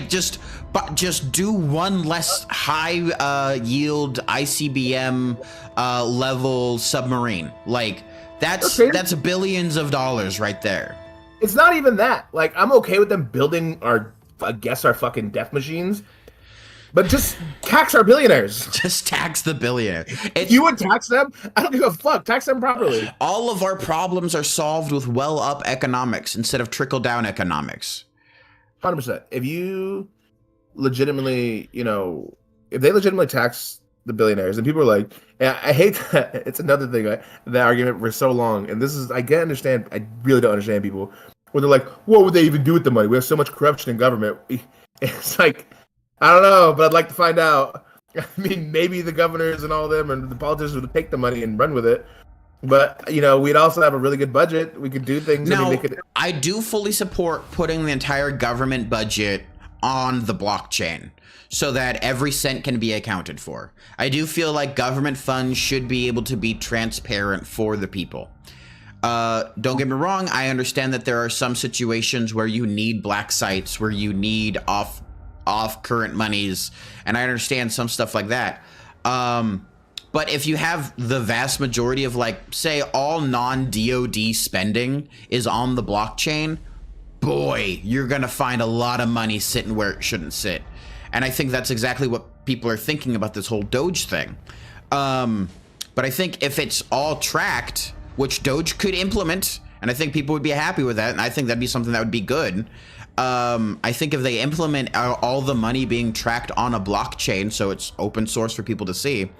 just do one less high yield ICBM level submarine. Like that's billions of dollars right there. It's not even that. Like, I'm okay with them building our fucking death machines, but just tax our billionaires. Just tax the billionaire. If you would tax them, I don't give a fuck. Tax them properly. All of our problems are solved with well-up economics instead of trickle-down economics. 100%. If you legitimately, if they legitimately tax the billionaires, and people are like, and I hate that. It's another thing, right? That argument for so long. And this is, I can't understand. I really don't understand people where they're like, what would they even do with the money? We have so much corruption in government. It's like, I don't know, but I'd like to find out. I mean, maybe the governors and all of them and the politicians would take the money and run with it. But, we'd also have a really good budget. We could do things. Now, they could... I do fully support putting the entire government budget on the blockchain so that every cent can be accounted for. I do feel like government funds should be able to be transparent for the people. Don't get me wrong. I understand that there are some situations where you need black sites, where you need off current monies, and I understand some stuff like that. But if you have the vast majority of, like, say, all non-DoD spending is on the blockchain, boy, you're going to find a lot of money sitting where it shouldn't sit. And I think that's exactly what people are thinking about this whole Doge thing. But I think if it's all tracked, which Doge could implement, and I think people would be happy with that, and I think that'd be something that would be good. I think if they implement all the money being tracked on a blockchain, so it's open source for people to see,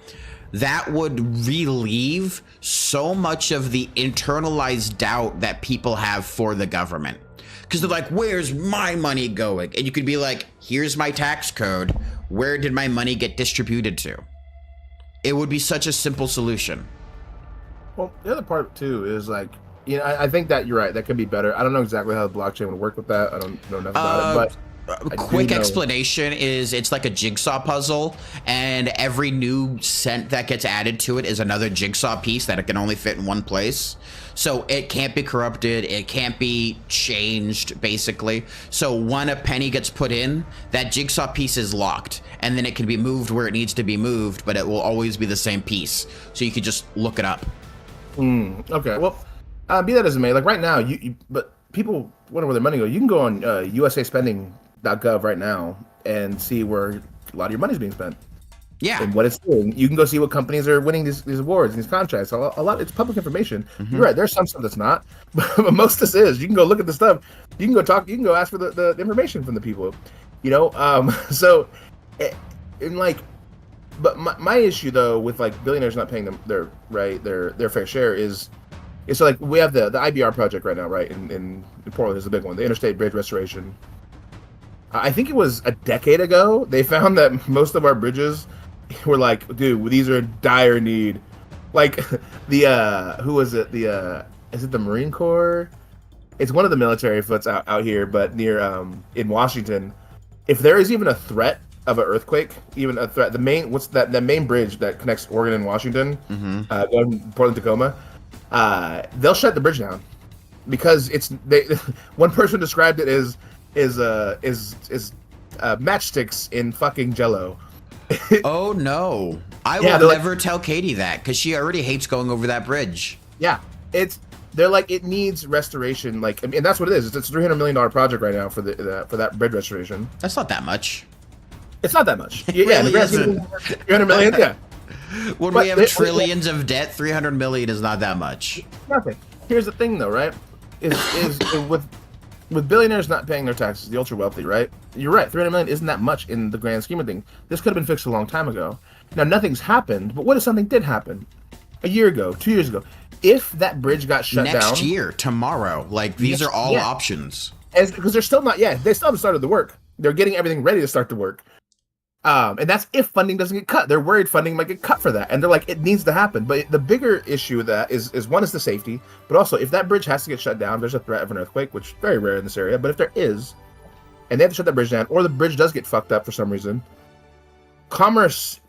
that would relieve so much of the internalized doubt that people have for the government. Because they're like, where's my money going? And you could be like, here's my tax code. Where did my money get distributed to? It would be such a simple solution. Well, the other part, too, is like, I think that you're right. That could be better. I don't know exactly how the blockchain would work with that. I don't know enough about it, but... A quick explanation is it's like a jigsaw puzzle, and every new cent that gets added to it is another jigsaw piece that it can only fit in one place. So it can't be corrupted. It can't be changed, basically. So when a penny gets put in, that jigsaw piece is locked, and then it can be moved where it needs to be moved, but it will always be the same piece. So you could just look it up. Okay. Well, be that as it may, like right now, but people wonder where their money goes. You can go on USAspending.gov right now and see where a lot of your money is being spent. Yeah. And what it's doing. You can go see what companies are winning these awards, these contracts. A lot. It's public information. Mm-hmm. You're right. There's some stuff that's not, but most of this is. You can go look at the stuff. You can go talk. You can go ask for the information from the people. So, but my issue though with like billionaires not paying them their fair share is so like we have the IBR project right now, right? In Portland is the big one, the Interstate Bridge Restoration. I think it was a decade ago they found that most of our bridges were like, dude, these are in dire need. Like who was it? Is it the Marine Corps? It's one of the military foots out here, but near in Washington. If there is even a threat of an earthquake, even a threat, the main bridge that connects Oregon and Washington, going Portland Tacoma, they'll shut the bridge down because one person described it as matchsticks in fucking Jello. Oh no! I will never tell Katie that because she already hates going over that bridge. Yeah, they're like it needs restoration, like, and that's what it is. It's a $300 million project right now for that bridge restoration. That's not that much. It's not that much. It really isn't. $300 million, yeah. When we have trillions of debt, 300 million is not that much. Nothing. Here's the thing, though, right? Is with billionaires not paying their taxes, the ultra wealthy, right? You're right. 300 million isn't that much in the grand scheme of things. This could have been fixed a long time ago. Now nothing's happened, but what if something did happen? A year ago, 2 years ago, if that bridge got shut down next year, tomorrow, like these are all options. Because they're still not. Yeah, they still haven't started the work. They're getting everything ready to start the work. And that's if funding doesn't get cut. They're worried funding might get cut for that. And they're like, it needs to happen. But the bigger issue with that is one is the safety, but also if that bridge has to get shut down, there's a threat of an earthquake, which is very rare in this area. But if there is, and they have to shut that bridge down, or the bridge does get fucked up for some reason, commerce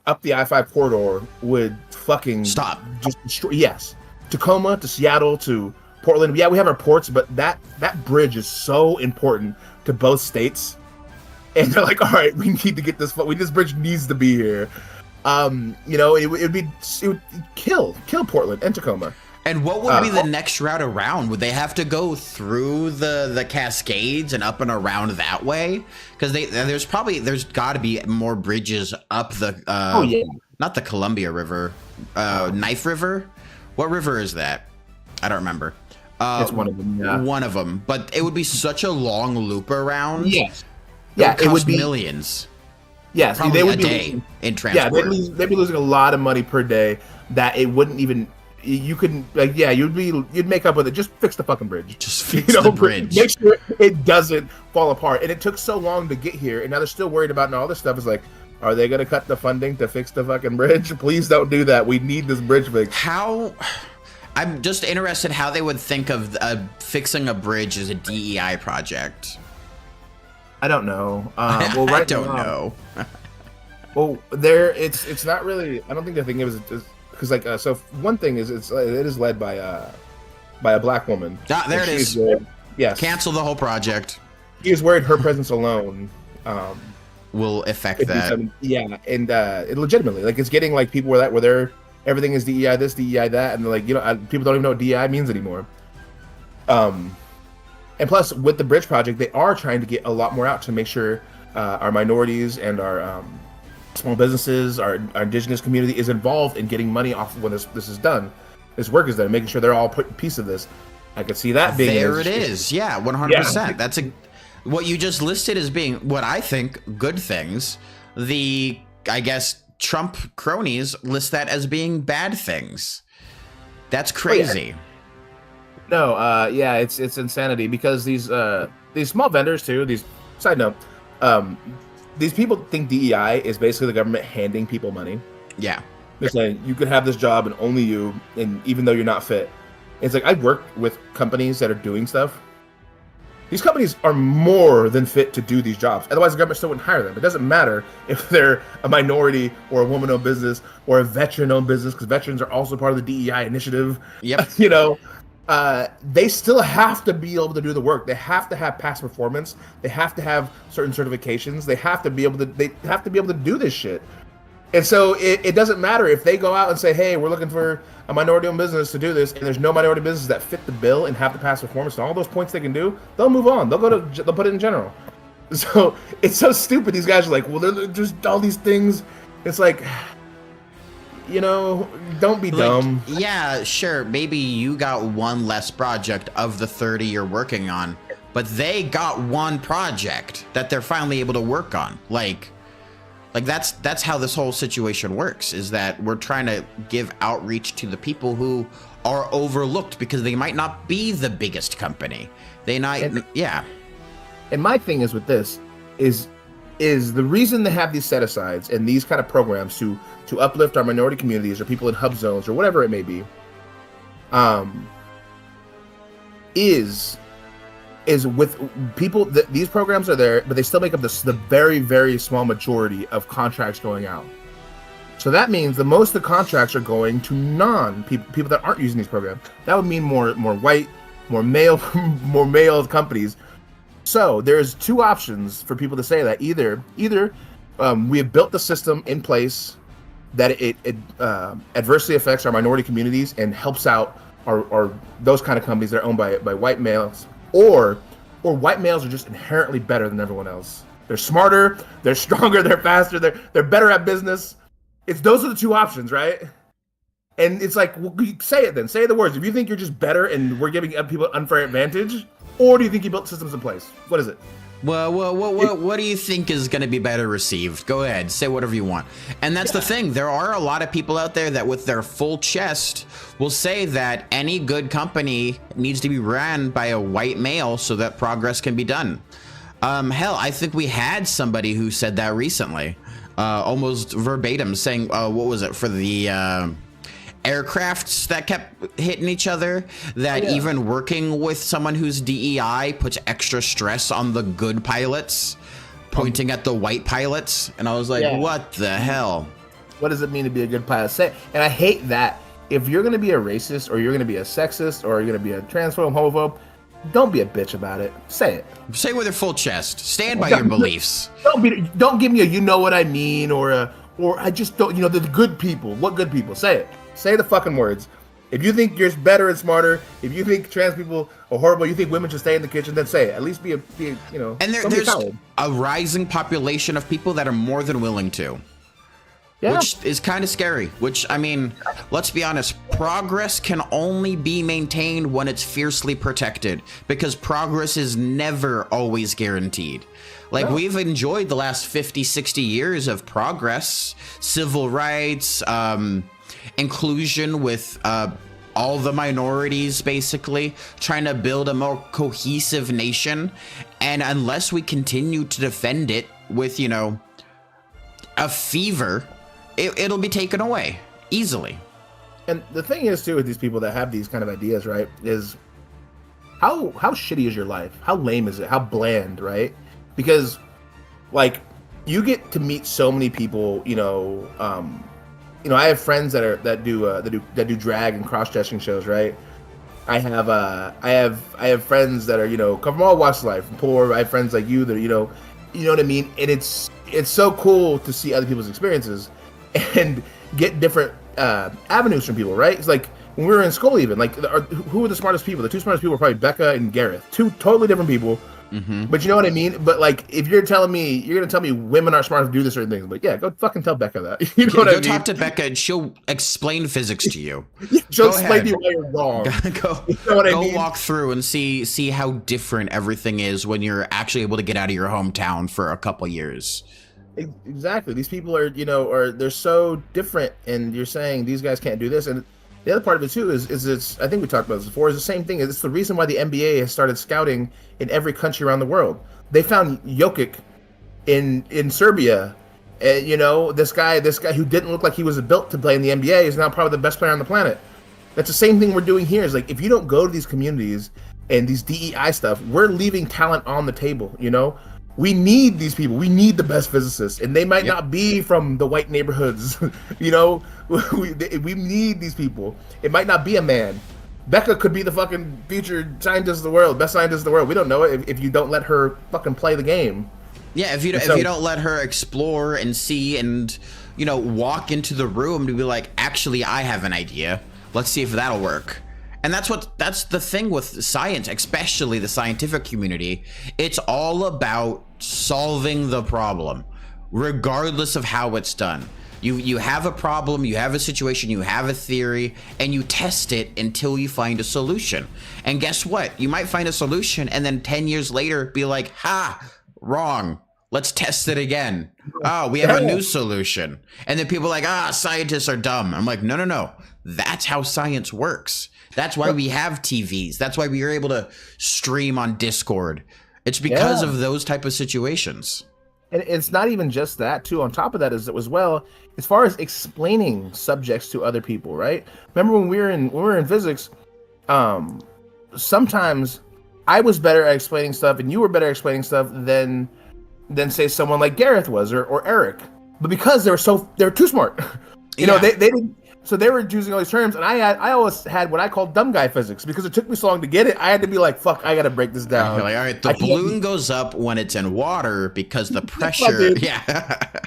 up the I-5 corridor would fucking stop. Just destroy. Yes. Tacoma to Seattle to Portland. Yeah, we have our ports, but that bridge is so important to both states. And they're like, all right, we need to get this. This bridge needs to be here. It would kill Portland and Tacoma. And what would be the next route around? Would they have to go through the Cascades and up and around that way? Because there's got to be more bridges up the not the Columbia River, Knife River. What river is that? I don't remember. It's one of them. Yeah. One of them, but it would be such a long loop around. Yes. Yeah, it would be millions. Yes, probably they would a day in transport. Yeah, they'd be losing a lot of money per day that it wouldn't even. You couldn't like. Yeah, you'd make up with it. Just fix the fucking bridge. Just fix the bridge. Make sure it doesn't fall apart. And it took so long to get here, and now they're still worried about all this stuff. It's like, are they going to cut the funding to fix the fucking bridge? Please don't do that. We need this bridge fixed. How? I'm just interested how they would think of fixing a bridge as a DEI project. I don't know. Well, right I don't know. Well, it's not really. I don't think they're thinking of it because so one thing is it is led by a black woman. Ah, there it is. Yes. Cancel the whole project. He is worried her presence alone will affect that. Yeah, and it legitimately it's getting like people where they're everything is DEI this, DEI that, and they're like, people don't even know what DEI means anymore. And plus, with the bridge project, they are trying to get a lot more out to make sure our minorities and our small businesses, our indigenous community is involved in getting money off when this is done. This work is done, making sure they're all put a piece of this. I could see that being there. It is, yeah, 100%. That's what you just listed as being what I think good things. I guess Trump cronies list that as being bad things. That's crazy. Oh, yeah. No, it's insanity because these small vendors too. Side note, these people think DEI is basically the government handing people money. Yeah, they're saying you could have this job and only you, and even though you're not fit. It's like I've worked with companies that are doing stuff. These companies are more than fit to do these jobs. Otherwise, the government still wouldn't hire them. It doesn't matter if they're a minority or a woman-owned business or a veteran-owned business, because veterans are also part of the DEI initiative. Yep. They still have to be able to do the work. They have to have past performance. They have to have certain certifications. They have to be able to do this shit. And so it doesn't matter if they go out and say, hey, we're looking for a minority-owned business to do this, and there's no minority businesses that fit the bill and have the past performance and all those points they can do, they'll move on. They'll put it in general. So it's so stupid. These guys are like, well, they're just all these things. It's like, don't be dumb. Yeah, sure. Maybe you got one less project of the 30 you're working on, but they got one project that they're finally able to work on. Like that's how this whole situation works, is that we're trying to give outreach to the people who are overlooked because they might not be the biggest company. Yeah. And my thing is with this is the reason they have these set-asides and these kind of programs to uplift our minority communities or people in hub zones or whatever it may be, is with people that these programs are there, but they still make up the very, very small majority of contracts going out. So that means the most of the contracts are going to people that aren't using these programs. That would mean more white, more male companies. So there's two options for people to say that either we have built the system in place that it adversely affects our minority communities and helps out our those kind of companies that are owned by white males. Or white males are just inherently better than everyone else. They're smarter, they're stronger, they're faster, they're better at business. Those are the two options, right? And it's like, well, say it then. Say the words. If you think you're just better and we're giving people an unfair advantage, or do you think you built systems in place? What is it? Well, what do you think is going to be better received? Go ahead, say whatever you want. And that's the thing. There are a lot of people out there that with their full chest will say that any good company needs to be ran by a white male so that progress can be done. Hell, I think we had somebody who said that recently, almost verbatim, saying, what was it, for the aircrafts that kept hitting each other, that even working with someone who's DEI puts extra stress on the good pilots, pointing at the white pilots. And I was like, what the hell? What does it mean to be a good pilot? And I hate that. If you're going to be a racist or you're going to be a sexist or you're going to be a transphobe, homophobe, don't be a bitch about it. Say it. Say it with your full chest. Stand by your beliefs. Don't give me a you know what I mean or I just don't, the good people. What good people? Say it. Say the fucking words. If you think you're better and smarter, if you think trans people are horrible, you think women should stay in the kitchen, then say it. At least be a. And there's a rising population of people that are more than willing to. Yeah. which is kind of scary. Which, I mean, let's be honest, progress can only be maintained when it's fiercely protected, because progress is never always guaranteed. Like, we've enjoyed the last 50, 60 years of progress, civil rights, inclusion with all the minorities, basically, trying to build a more cohesive nation. And unless we continue to defend it with, you know, a fever, it'll be taken away easily. And the thing is, too, with these people that have these kind of ideas, right, is how shitty is your life? How lame is it? How bland, right? Because, like, you get to meet so many people, you know, I have friends that do drag and cross-dressing shows, right? I have friends that are, you know, come from all walks of life, from poor. I have friends like you that, you know what I mean? And it's so cool to see other people's experiences and get different avenues from people, right? It's like when we were in school, even like who were the smartest people? The two smartest people were probably Becca and Gareth, two totally different people. Mm-hmm. But you know what I mean? But like, if you're gonna tell me women aren't smart to do this certain things, but yeah, go fucking tell Becca that. You know what I mean? Go talk to Becca and she'll explain physics to you. She'll explain to you why you're wrong. Go walk through and see how different everything is when you're actually able to get out of your hometown for a couple years. Exactly. These people are, you know, they're so different, and you're saying these guys can't do this. And the other part of it too is it's, I think we talked about this before, is the same thing. It's the reason why the NBA has started scouting in every country around the world. They found Jokic in Serbia. You know, this guy who didn't look like he was built to play in the NBA is now probably the best player on the planet. That's the same thing we're doing here. Is like, if you don't go to these communities and these DEI stuff, we're leaving talent on the table, you know? We need these people. We need the best physicists, and they might not be from the white neighborhoods. You know, we need these people. It might not be a man. Becca could be the fucking future scientist of the world, best scientist of the world. We don't know it if you don't let her fucking play the game. Yeah, if you don't let her explore and see and, you know, walk into the room to be like, actually, I have an idea. Let's see if that'll work. And that's the thing with science, especially the scientific community. It's all about solving the problem, regardless of how it's done. You have a problem, you have a situation, you have a theory, and you test it until you find a solution. And guess what? You might find a solution and then 10 years later be like, ha, wrong. Let's test it again. Oh, we have a new solution. And then people are like, scientists are dumb. I'm like, no. That's how science works. That's why we have TVs. That's why we are able to stream on Discord. It's because of those type of situations. And it's not even just that, too. On top of that, as well, as far as explaining subjects to other people, right? Remember when we were in physics, sometimes I was better at explaining stuff, and you were better at explaining stuff than say someone like Gareth was or Eric. But because they were too smart. You know, they didn't. So they were using all these terms, and I always had what I call dumb guy physics, because it took me so long to get it. I had to be like, fuck, I got to break this down. You're like, all right, the balloon goes up when it's in water because the pressure. Yeah,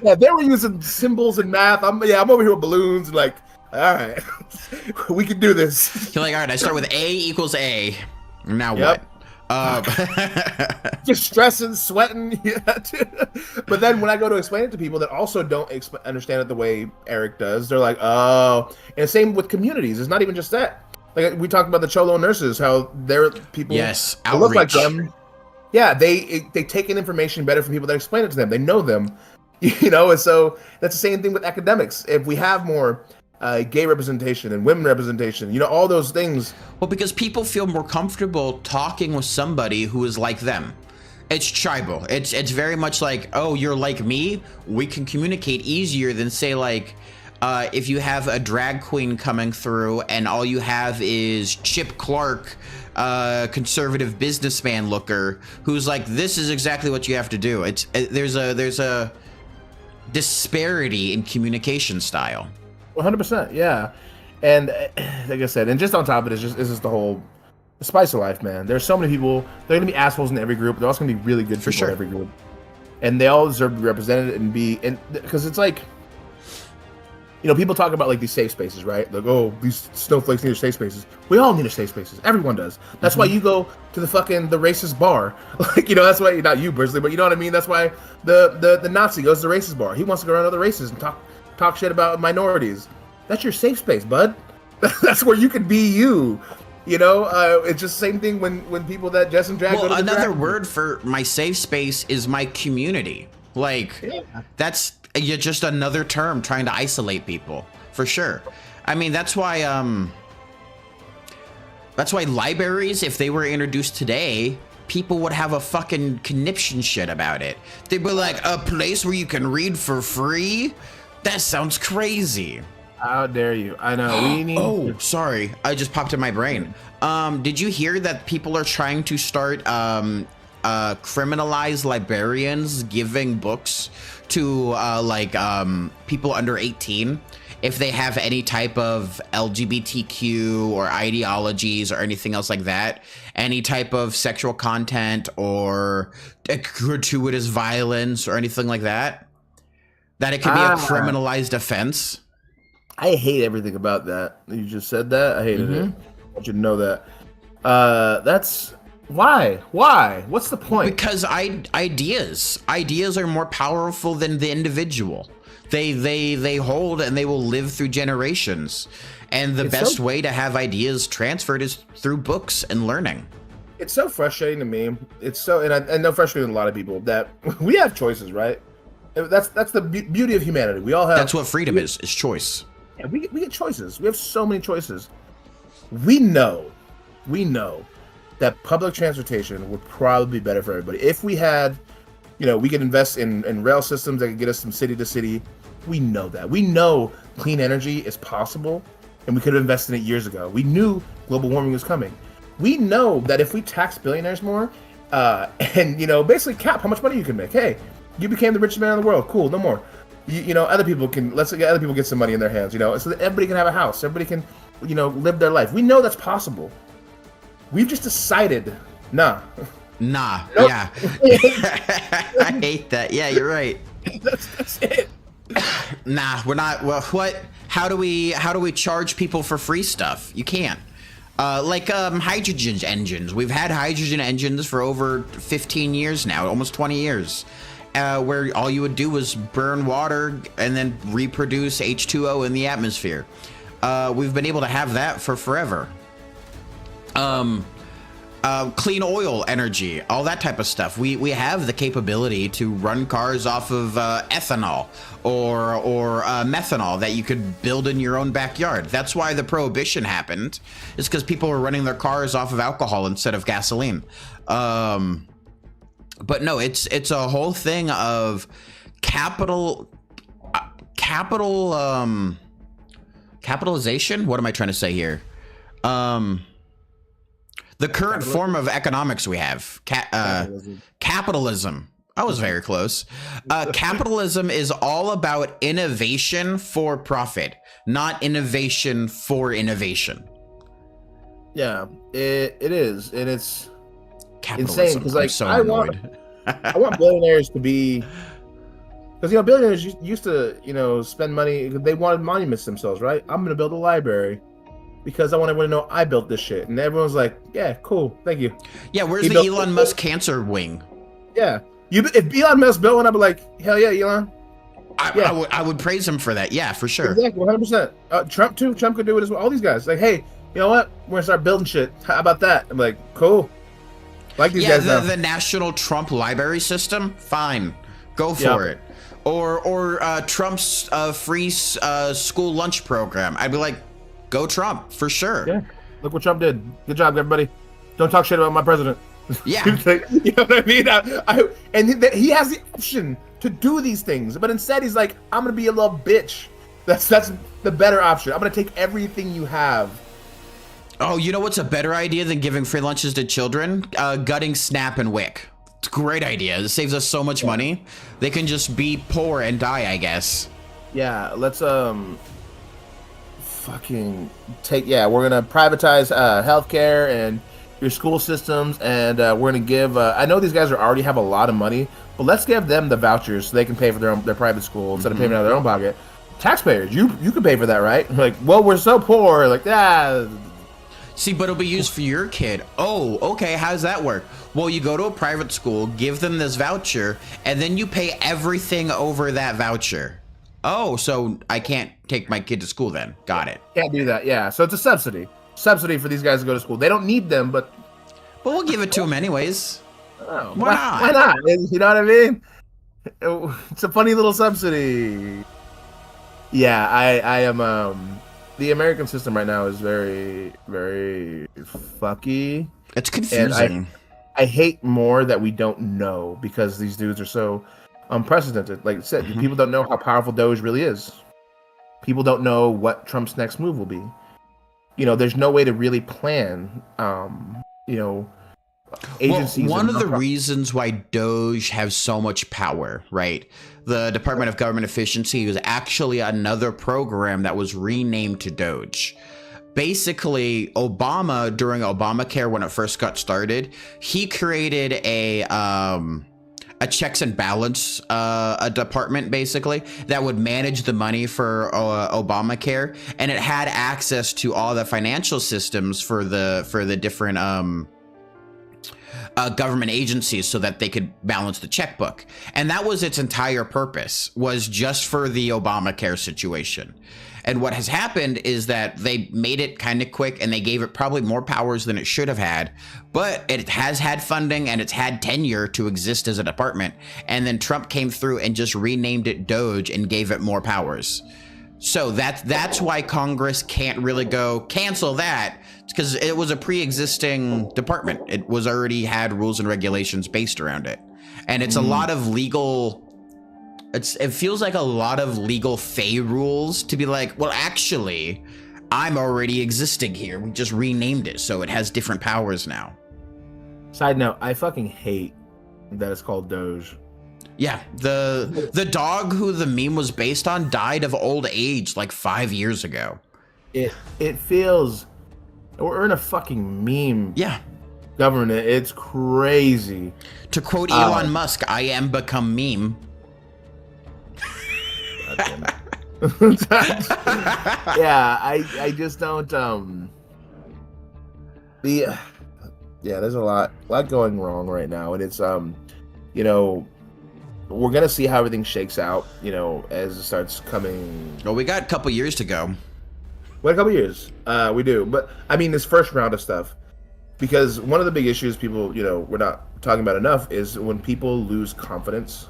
they were using symbols and math. I'm over here with balloons and like, all right, we can do this. You're like, all right, I start with A equals A. Now what? Just stressing, sweating. But then when I go to explain it to people that also don't understand it the way Eric does, they're like, oh. And the same with communities. It's not even just that. Like we talked about the Cholo nurses, how they're people who look like them. Yeah, they take in information better from people that explain it to them. They know them, you know. And so that's the same thing with academics. If we have more gay representation and women representation, you know, all those things. Well, because people feel more comfortable talking with somebody who is like them. It's tribal. It's very much like, oh, you're like me. We can communicate easier than, say, like, if you have a drag queen coming through and all you have is Chip Clark, conservative businessman looker, who's like, this is exactly what you have to do. There's a disparity in communication style. 100%, yeah. And like I said, and just on top of it, it's just the spice of life, man. There's so many people. There are gonna be assholes in every group. They're also gonna be really good people in every group, and they all deserve to be represented and because it's like, you know, people talk about like these safe spaces, right? Like, oh, these snowflakes need safe spaces. We all need safe spaces. Everyone does. That's why you go to the racist bar. Like, you know, that's why, not you personally, but you know what I mean. That's why the Nazi goes to the racist bar. He wants to go around other races and talk talk shit about minorities. That's your safe space, bud. That's where you can be you. You know, it's just the same thing when people that Jess and Jack go to the another draft. word for my safe space is my community. Like, that's just another term trying to isolate people, for sure. I mean, that's why libraries, if they were introduced today, people would have a fucking conniption shit about it. They'd be like, a place where you can read for free? That sounds crazy. How dare you? I know. We need. Oh, sorry. I just popped in my brain. Did you hear that people are trying to start criminalize librarians giving books to people under 18 if they have any type of LGBTQ or ideologies or anything else like that, any type of sexual content or gratuitous violence or anything like that, that it could be a criminalized offense? I hate everything about that. You just said that. I hated it. I want you to know that. That's why. What's the point? Because ideas are more powerful than the individual. They hold and they will live through generations. And the best way to have ideas transferred is through books and learning. It's so frustrating to me. It's so, and I know frustrating to a lot of people that we have choices, right? That's the beauty of humanity. We all have. That's what freedom is choice. Yeah, we get choices. We have so many choices. We know that public transportation would probably be better for everybody. If we had, we could invest in rail systems that could get us from city to city. We know that. We know clean energy is possible, and we could have invested in it years ago. We knew global warming was coming. We know that if we tax billionaires more, and, basically cap how much money you can make. Hey, you became the richest man in the world. Cool, no more. Other people can, let's get other people get some money in their hands, so that everybody can have a house. Everybody can, live their life. We know that's possible. We've just decided, nah. Nah, nope. Yeah. I hate that. Yeah, you're right. That's it. Nah, we're not. Well, what? How do we charge people for free stuff? You can't. Hydrogen engines. We've had hydrogen engines for over 15 years now, almost 20 years. Where all you would do was burn water and then reproduce H2O in the atmosphere. We've been able to have that for forever. Clean oil energy, all that type of stuff. We have the capability to run cars off of ethanol or methanol that you could build in your own backyard. That's why the prohibition happened. It's because people were running their cars off of alcohol instead of gasoline. But no, it's a whole thing of capitalization. What am I trying to say here? The current form of economics we have, capitalism. I was very close. Capitalism is all about innovation for profit, not innovation for innovation. Yeah, it is, and it's Capitalism. insane because, like, I'm so annoyed. I want billionaires to be, because billionaires used to spend money. They wanted monuments themselves, right? I'm gonna build a library because I want everyone to know I built this shit, and everyone's like, "Yeah, cool, thank you." Yeah, where's the Elon Musk cancer wing? Yeah, if Elon Musk built one, I'd be like, "Hell yeah, Elon." I would praise him for that. Yeah, for sure. Exactly, 100%. Trump too. Trump could do it as well. All these guys, like, hey, you know what? We're gonna start building shit. How about that? I'm like, cool. Like these guys now. The National Trump Library System, fine, go for it. Or Trump's free school lunch program. I'd be like, go Trump for sure. Yeah, look what Trump did. Good job, everybody. Don't talk shit about my president. Yeah, you know what I mean. And he has the option to do these things, but instead he's like, I'm gonna be a little bitch. That's the better option. I'm gonna take everything you have. Oh, you know what's a better idea than giving free lunches to children? Gutting Snap and WIC. It's a great idea. It saves us so much money. They can just be poor and die, I guess. Yeah, let's fucking take. Yeah, we're gonna privatize healthcare and your school systems, and we're gonna give. I know these guys already have a lot of money, but let's give them the vouchers so they can pay for their private school instead of paying out of their own pocket. Taxpayers, you can pay for that, right? Like, well, we're so poor. Like, See, but it'll be used for your kid. Oh, okay. How does that work? Well, you go to a private school, give them this voucher, and then you pay everything over that voucher. Oh, so I can't take my kid to school then. Got it. Can't do that. Yeah. So it's a subsidy for these guys to go to school. They don't need them, but But we'll give it to him anyways. oh, Why not? Why not? You know what I mean? It's a funny little subsidy. Yeah, I am. The American system right now is very, very fucky. It's confusing. I hate more that we don't know because these dudes are so unprecedented. Like I said, people don't know how powerful Doge really is. People don't know what Trump's next move will be. You know, there's no way to really plan. You know, agencies. Well, one of the reasons why Doge has so much power, right? The Department of Government Efficiency was actually another program that was renamed to Doge. Basically, Obama, during Obamacare, when it first got started, he created a checks and balance a department, basically, that would manage the money for Obamacare, and it had access to all the financial systems for the different government agencies so that they could balance the checkbook. And that was its entire purpose, was just for the Obamacare situation. And what has happened is that they made it kind of quick and they gave it probably more powers than it should have had, but it has had funding and it's had tenure to exist as a department. And then Trump came through and just renamed it Doge and gave it more powers. So that's why Congress can't really go cancel that. It's because it was a pre-existing department. It was already had rules and regulations based around it. And it's a lot of legal, it feels like a lot of legal fey rules to be like, well, actually, I'm already existing here. We just renamed it so it has different powers now. Side note, I fucking hate that it's called Doge. Yeah, the dog who the meme was based on died of old age like 5 years ago. It feels we're in a fucking meme. Yeah. Government, it's crazy. To quote Elon Musk, I am become meme. Yeah, I just don't yeah, there's a lot going wrong right now, and it's you know, we're gonna see how everything shakes out, you know, as it starts coming. Well, we got a couple years to go. What, a couple years? We do, but I mean, this first round of stuff, because one of the big issues people, you know, we're not talking about enough is when people lose confidence.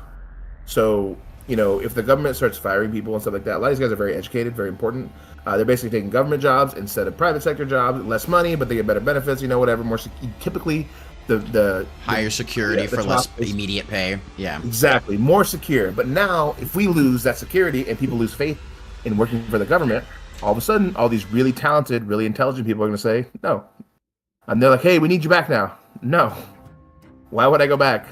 So, you know, if the government starts firing people and stuff like that, a lot of these guys are very educated, very important. They're basically taking government jobs instead of private sector jobs, less money, but they get better benefits, you know, whatever. More typically, the higher security for less immediate pay. Yeah, exactly, more secure. But now, if we lose that security and people lose faith in working for the government, all of a sudden, all these really talented, really intelligent people are going to say no, and they're like, "Hey, we need you back now." No, why would I go back?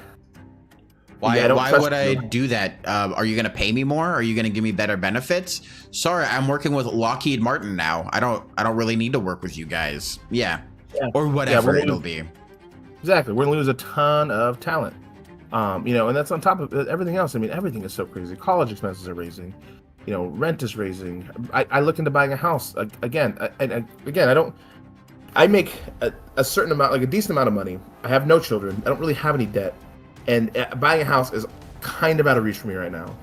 Why would I do that? Are you going to pay me more? Are you going to give me better benefits? Sorry, I'm working with Lockheed Martin now. I don't really need to work with you guys. Yeah. Or whatever it'll be. Exactly. We're going to lose a ton of talent. You know, and that's on top of everything else. I mean, everything is so crazy. College expenses are raising. You know, rent is raising. I look into buying a house again. I make a certain amount, like a decent amount of money. I have no children. I don't really have any debt. And buying a house is kind of out of reach for me right now.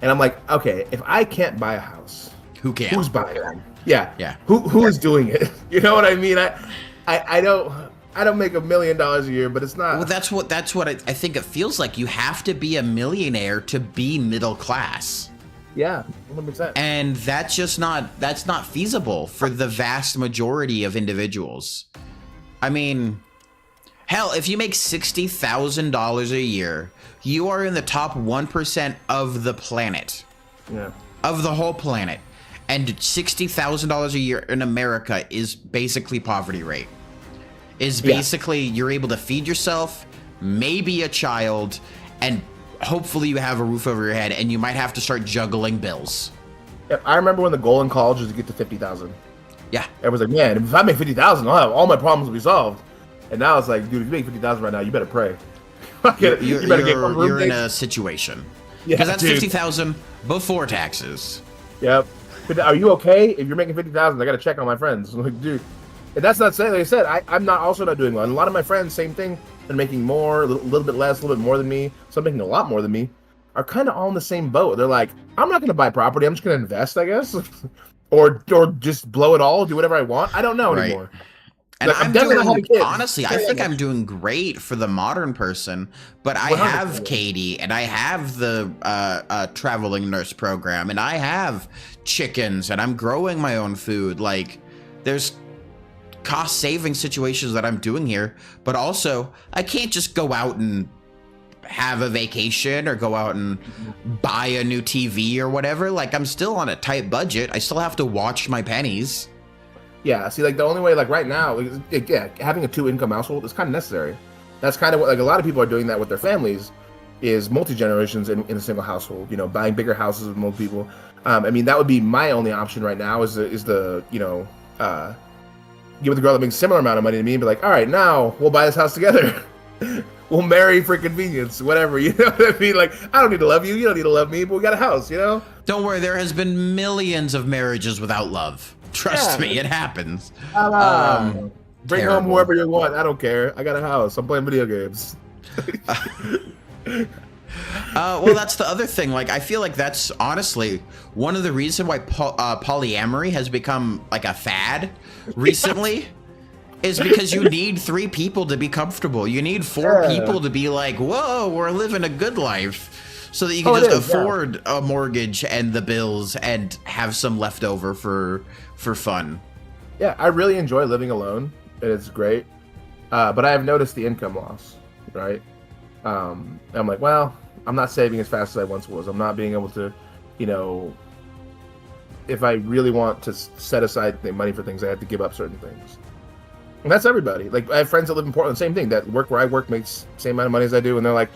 And I'm like, okay, if I can't buy a house, who can? Who's buying them? Yeah. Yeah. Who is doing it? You know what I mean? I don't make $1 million a year, but it's not. Well, that's what I think it feels like. You have to be a millionaire to be middle class. Yeah, 100%. And that's not feasible for the vast majority of individuals. I mean, hell, if you make $60,000 a year, you are in the top 1% of the planet. Yeah. Of the whole planet. And $60,000 a year in America is basically poverty rate. Is basically you're able to feed yourself, maybe a child, and hopefully you have a roof over your head, and you might have to start juggling bills. Yeah, I remember when the goal in college was to get to 50,000. Yeah. Everyone's like, man, if I make 50,000, I'll have all my problems will be solved. And now it's like, dude, if you make 50,000 right now, you better pray. You're in a situation. Yeah, because that's 50,000 before taxes. Yep. But are you okay? If you're making 50,000, I got to check on my friends. I'm like, dude. And that's not saying, like I said, I'm also not doing well. And a lot of my friends, same thing, they're making more, a little bit less, a little bit more than me. Some making a lot more than me are kind of all in the same boat. They're like, I'm not going to buy property. I'm just going to invest, I guess, or just blow it all, do whatever I want. I don't know anymore. And Like, I'm definitely not having doing, kids. honestly, I think I'm doing great for the modern person, but I have 100%. Katie, and I have the traveling nurse program, and I have chickens, and I'm growing my own food. Like, there's cost-saving situations that I'm doing here, but also, I can't just go out and have a vacation or go out and buy a new TV or whatever. Like, I'm still on a tight budget. I still have to watch my pennies. Yeah, see, like the only way, like right now, having a 2-income household is kind of necessary. That's kind of what, like, a lot of people are doing that with their families, is multi-generations in a single household. You know, buying bigger houses with multiple people. I mean, that would be my only option right now. Is the you know, give the girl that makes a similar amount of money to me and be like, all right, now we'll buy this house together. We'll marry for convenience, whatever. You know what I mean? Like, I don't need to love you. You don't need to love me. But we got a house. You know? Don't worry, there has been millions of marriages without love. Trust me, it happens. Bring terrible. home whoever you want. I don't care. I got a house. I'm playing video games. Well, that's the other thing. Like, I feel like that's honestly one of the reasons why polyamory has become like a fad recently. Is because you need 3 people to be comfortable. You need 4 people to be like, whoa, we're living a good life. So that you can just afford a mortgage and the bills and have some leftover for fun. Yeah, I really enjoy living alone. And it's great. But I have noticed the income loss, right? I'm like, well, I'm not saving as fast as I once was. I'm not being able to, you know, if I really want to set aside the money for things, I have to give up certain things. And that's everybody. Like, I have friends that live in Portland, same thing. That work where I work makes the same amount of money as I do, and they're like,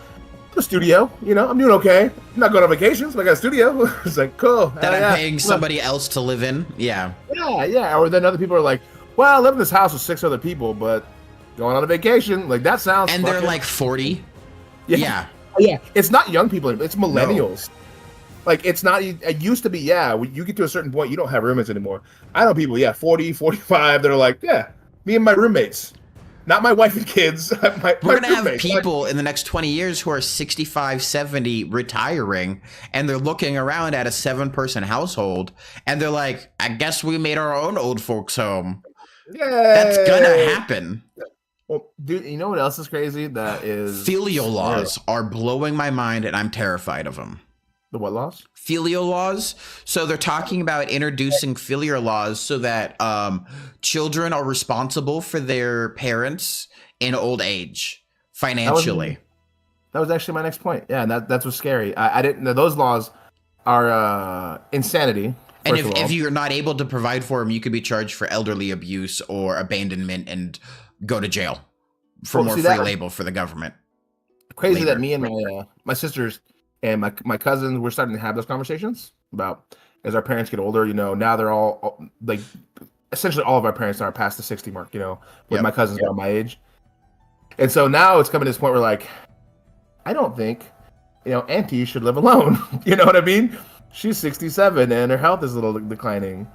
"The studio, you know, I'm doing okay. I'm not going on vacations, but I got a studio." It's like, cool. That I'm paying somebody else to live in. Yeah. Yeah. Or then other people are like, "Well, I live in this house with 6 other people, but going on a vacation, like that sounds." And they're like 40. Yeah. It's not young people; it's millennials. No. Like, it's not. It used to be. Yeah, when you get to a certain point, you don't have roommates anymore. I know people. Yeah, 40, 45. They're like, yeah. Me and my roommates, not my wife and kids. We're going to have people in the next 20 years who are 65, 70 retiring, and they're looking around at a 7-person household, and they're like, I guess we made our own old folks home. Yeah. That's going to happen. Well, dude, you know what else is crazy? That is... Filial laws are blowing my mind, and I'm terrified of them. The what laws? Filial laws. So they're talking about introducing filial laws so that children are responsible for their parents in old age financially. That was actually my next point. Yeah, and that's what's scary. I didn't know those laws are insanity. And if you're not able to provide for them, you could be charged for elderly abuse or abandonment and go to jail for more free labor for the government. Crazy that me and my sisters and my cousins, we're starting to have those conversations about, as our parents get older, you know, now they're all like, essentially all of our parents are past the 60 mark, you know, with my cousins around my age. And so now it's coming to this point where, like, I don't think, you know, Auntie should live alone. You know what I mean? She's 67 and her health is a little declining.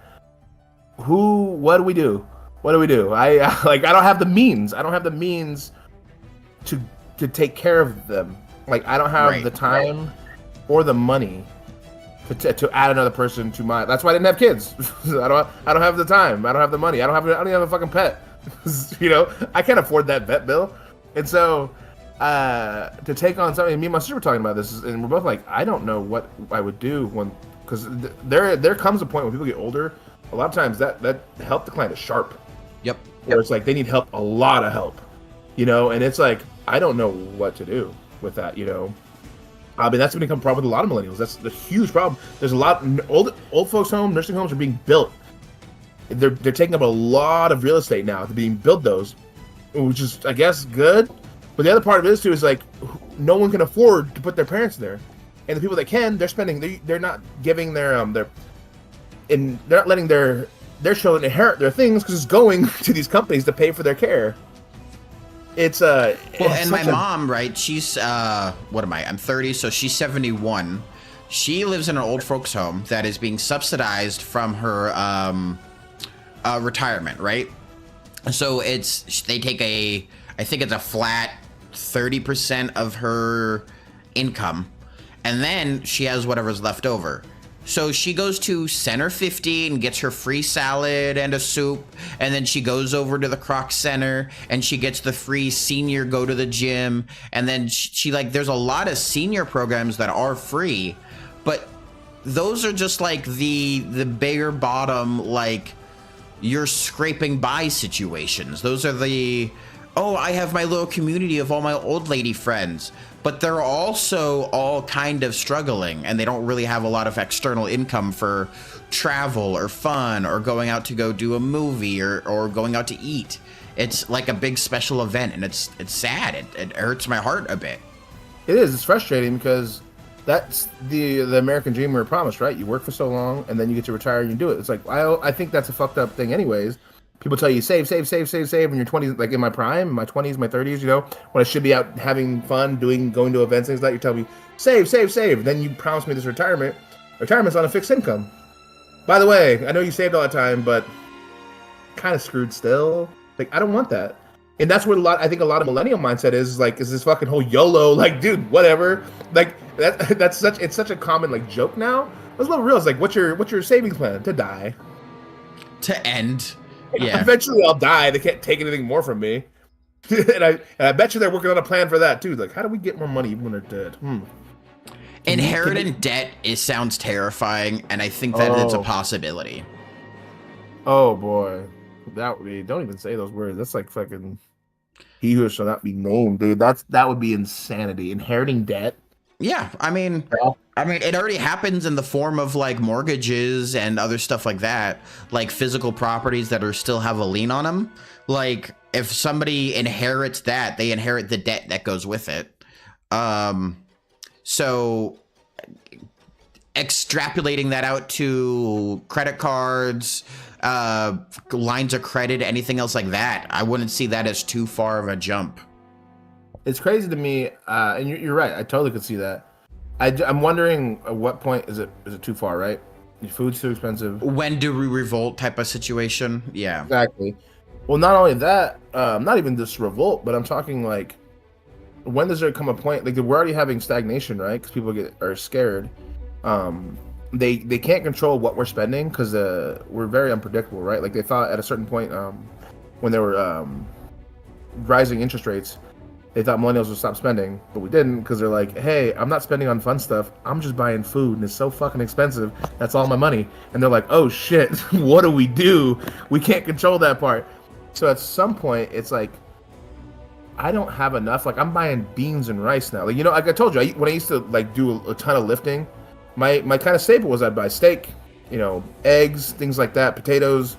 What do we do? What do we do? I don't have the means. I don't have the means to take care of them. Like, I don't have the time or the money to add another person to my. That's why I didn't have kids. I don't have the time. I don't have the money. I don't even have a fucking pet. You know, I can't afford that vet bill. And so to take on something, me and my sister were talking about this, and we're both like, I don't know what I would do because there comes a point when people get older. A lot of times that health decline is sharp. Yep. Where it's like they need help, a lot of help. You know, and it's like, I don't know what to do with that, you know. I mean, that's going to become a problem with a lot of millennials. That's a huge problem. There's a lot old folks' home, nursing homes are being built. They're taking up a lot of real estate now to being built those, which is, I guess, good. But the other part of it is too is like, no one can afford to put their parents there, and the people that can, they're spending. They're not giving they're not letting their children inherit their things because it's going to these companies to pay for their care. It's and my mom, right? She's what am I? I'm 30, so she's 71. She lives in an old folks home that is being subsidized from her retirement, right? So they take I think it's a flat 30% of her income, and then she has whatever's left over. So she goes to Center 50 and gets her free salad and a soup, and then she goes over to the Croc Center and she gets the free senior go to the gym, and then she like, there's a lot of senior programs that are free, but those are just like the bare bottom, like you're scraping by situations. Those are the, oh, I have my little community of all my old lady friends, but they're also all kind of struggling and they don't really have a lot of external income for travel or fun or going out to go do a movie or going out to eat. It's like a big special event, and it's sad. It hurts my heart a bit. It is. It's frustrating because that's the American dream we were promised, right? You work for so long and then you get to retire and you do it. It's like, I think that's a fucked up thing anyways. People tell you save in your 20s, like in my prime, my 20s, my 30s, you know, when I should be out having fun, going to events, things like that. You tell me, save. Then you promise me this retirement. Retirement's on a fixed income. By the way, I know you saved all the time, but kind of screwed still. Like, I don't want that. And that's where I think a lot of millennial mindset is like, is this fucking whole YOLO, like, dude, whatever. Like it's such a common like joke now. It's a little real. It's like, what's your savings plan? To die. To end. Yeah. Eventually I'll die. They can't take anything more from me. and I bet you they're working on a plan for that too. Like, how do we get more money even when they're dead? Inheriting debt sounds terrifying, and I think that it's a possibility. Oh boy. That would be, don't even say those words. That's like fucking he who shall not be named, dude. That would be insanity. Inheriting debt. Yeah, I mean, it already happens in the form of like mortgages and other stuff like that, like physical properties that still have a lien on them. Like, if somebody inherits that, they inherit the debt that goes with it. So extrapolating that out to credit cards, lines of credit, anything else like that, I wouldn't see that as too far of a jump. It's crazy to me, and you're right. I totally could see that. I'm wondering at what point is it too far, right? Your food's too expensive. When do we revolt type of situation? Yeah. Exactly. Well, not only that, not even just revolt, but I'm talking like, when does there come a point, like we're already having stagnation, right? Because people are scared. They can't control what we're spending because we're very unpredictable, right? Like they thought at a certain point, when there were rising interest rates, they thought millennials would stop spending, but we didn't, because they're like, hey, I'm not spending on fun stuff. I'm just buying food, and it's so fucking expensive. That's all my money. And they're like, oh shit, what do? We can't control that part. So at some point, it's like, I don't have enough. Like, I'm buying beans and rice now. Like, you know, like I told you, when I used to like do a ton of lifting, my kind of staple was I'd buy steak, you know, eggs, things like that, potatoes.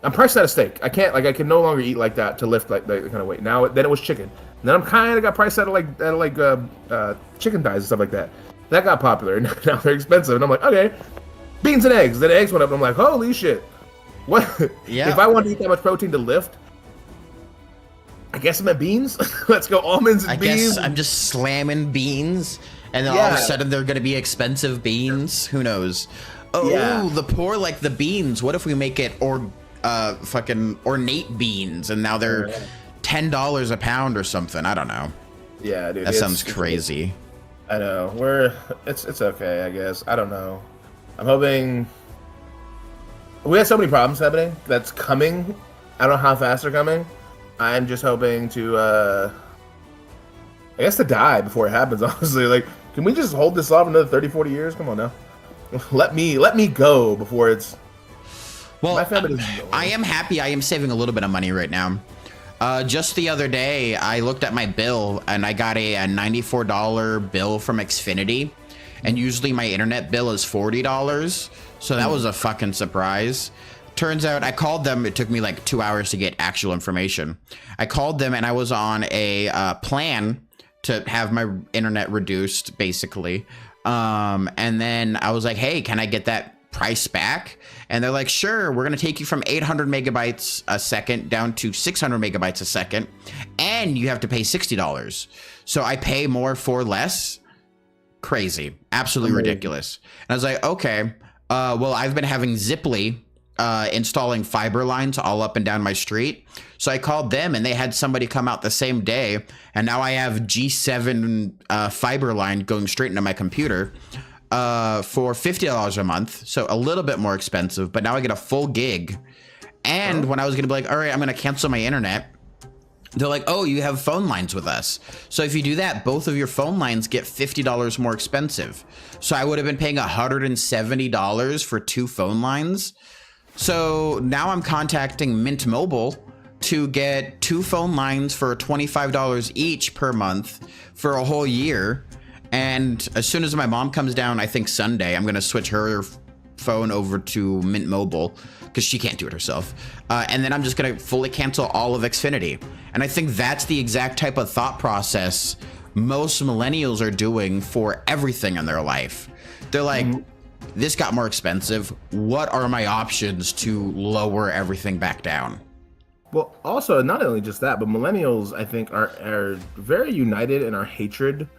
I'm priced out of steak. I can no longer eat like that to lift like that kind of weight. Then it was chicken. And then I'm kind of got priced out of chicken thighs and stuff like that. That got popular. Now they're expensive, and I'm like, okay, beans and eggs. Then eggs went up, and I'm like, holy shit, what? Yeah. If I want to eat that much protein to lift, I guess I'm at beans. Let's go almonds and beans. I guess I'm just slamming beans, and then all of a sudden they're gonna be expensive beans. Who knows? Oh, the poor like the beans. What if we make it fucking ornate beans, and now they're $10 a pound or something? I don't know. Yeah, dude. That sounds crazy. I know. It's okay, I guess. I don't know. I'm hoping. We have so many problems happening that's coming. I don't know how fast they're coming. I'm just hoping to, I guess, to die before it happens, honestly. Like, can we just hold this off another 30, 40 years? Come on now. Let me go before it's... Well, I am happy. I am saving a little bit of money right now. Just the other day, I looked at my bill, and I got a $94 bill from Xfinity. And usually my internet bill is $40. So that was a fucking surprise. Turns out I called them. It took me like 2 hours to get actual information. I called them, and I was on a plan to have my internet reduced, basically. And then I was like, hey, can I get that price back? And they're like, sure, we're going to take you from 800 megabytes a second down to 600 megabytes a second. And you have to pay $60. So I pay more for less. Crazy. Absolutely ridiculous. And I was like, okay, well, I've been having Ziply installing fiber lines all up and down my street. So I called them and they had somebody come out the same day. And now I have G7 fiber line going straight into my computer for $50 a month. So a little bit more expensive, but now I get a full gig. And when I was going to be like, all right, I'm going to cancel my internet, they're like, oh, you have phone lines with us. So if you do that, both of your phone lines get $50 more expensive. So I would have been paying $170 for 2 phone lines. So now I'm contacting Mint Mobile to get 2 phone lines for $25 each per month for a whole year. And as soon as my mom comes down, I think Sunday, I'm going to switch her phone over to Mint Mobile because she can't do it herself. And then I'm just going to fully cancel all of Xfinity. And I think that's the exact type of thought process most millennials are doing for everything in their life. They're like, this got more expensive. What are my options to lower everything back down? Well, also, not only just that, but millennials, I think, are very united in our hatred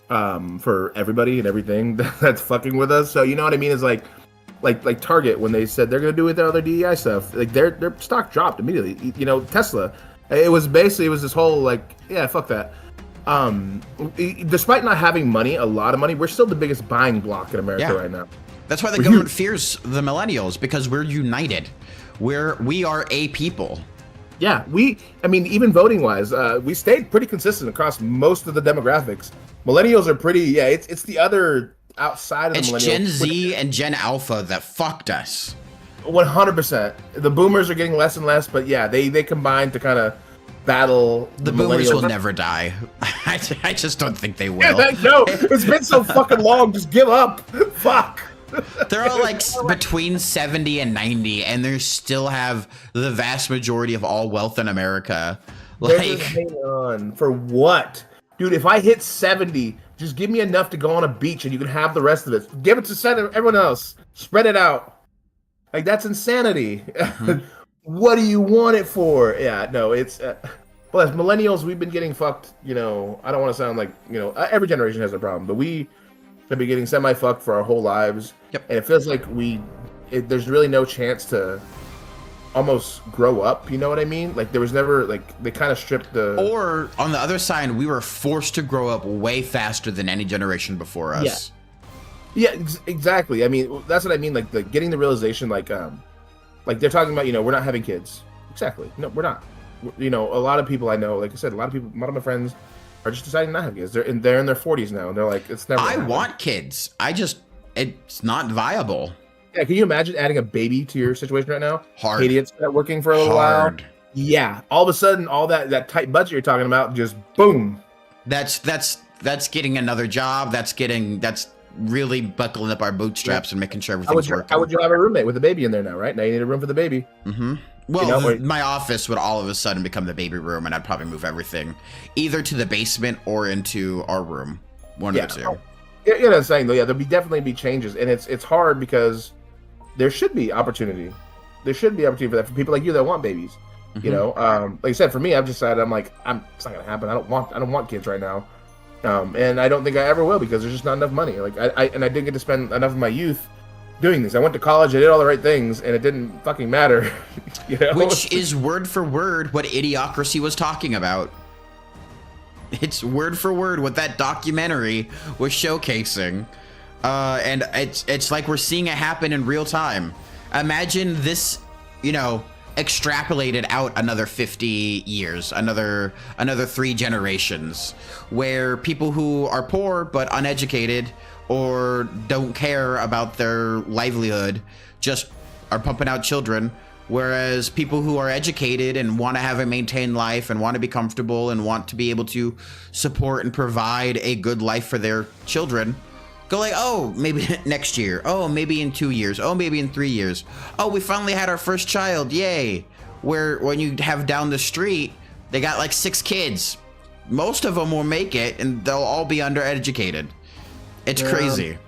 for everybody and everything that's fucking with us. So, you know what I mean? It's like Target, when they said they're going to do with their other DEI stuff, like their stock dropped immediately. You know, Tesla, it was this whole like, yeah, fuck that. Despite not having money, a lot of money, we're still the biggest buying block in America right now. That's why the government fears the millennials, because we're united. We are a people. Yeah, I mean, even voting wise, we stayed pretty consistent across most of the demographics. Millennials are pretty, it's the other outside of the millennials. It's Gen Z and Gen Alpha that fucked us. 100%. The boomers are getting less and less, but yeah, they combine to kind of battle the boomers will never die. I just don't think they will. Yeah, no, it's been so fucking long. Just give up. Fuck. They're all like between 70 and 90, and they still have the vast majority of all wealth in America. Like, hang on. For what? Dude, if I hit 70, just give me enough to go on a beach and you can have the rest of it. Give it to everyone else. Spread it out. Like, that's insanity. Mm-hmm. What do you want it for? Yeah, no, it's... well, as millennials, we've been getting fucked, you know, I don't want to sound like, you know, every generation has a problem, but we have been getting semi-fucked for our whole lives. Yep. And it feels like there's really no chance to almost grow up, you know what I mean? Like, there was never, like, they kind of stripped the... Or, on the other side, we were forced to grow up way faster than any generation before us. Yeah, exactly. I mean, that's what I mean, like getting the realization, like they're talking about, you know, we're not having kids. Exactly. No, we're not. You know, a lot of people I know, like I said, a lot of my friends are just deciding not to have kids. They're in their 40s now, and they're like, it's never. I want kids. It's not viable. Yeah, can you imagine adding a baby to your situation right now? Hard. Idiots that working for a little while. Yeah, all of a sudden, all that tight budget you're talking about, just boom. That's getting another job. That's really buckling up our bootstraps and making sure everything's working. How would you have a roommate with a baby in there now, right? Now you need a room for the baby. Mm-hmm. Well, my office would all of a sudden become the baby room, and I'd probably move everything either to the basement or into our room. One of the two. You know what I'm saying, though? Yeah, there'll definitely be changes, and it's hard because there should be opportunity. There should be opportunity for that for people like you that want babies. Mm-hmm. You know, like I said, for me, I've decided it's not gonna happen. I don't want kids right now. And I don't think I ever will because there's just not enough money. Like I didn't get to spend enough of my youth doing this. I went to college, I did all the right things, and it didn't fucking matter. You know? Which is word for word what Idiocracy was talking about. It's word for word what that documentary was showcasing. And it's like we're seeing it happen in real time. Imagine this, you know, extrapolated out another 50 years, another 3 generations, where people who are poor but uneducated or don't care about their livelihood just are pumping out children, whereas people who are educated and want to have a maintained life and want to be comfortable and want to be able to support and provide a good life for their children go like, oh, maybe next year. Oh, maybe in 2 years. Oh, maybe in 3 years. Oh, we finally had our first child. Yay. Where when you have down the street, they got like 6 kids. Most of them will make it, and they'll all be undereducated. It's crazy.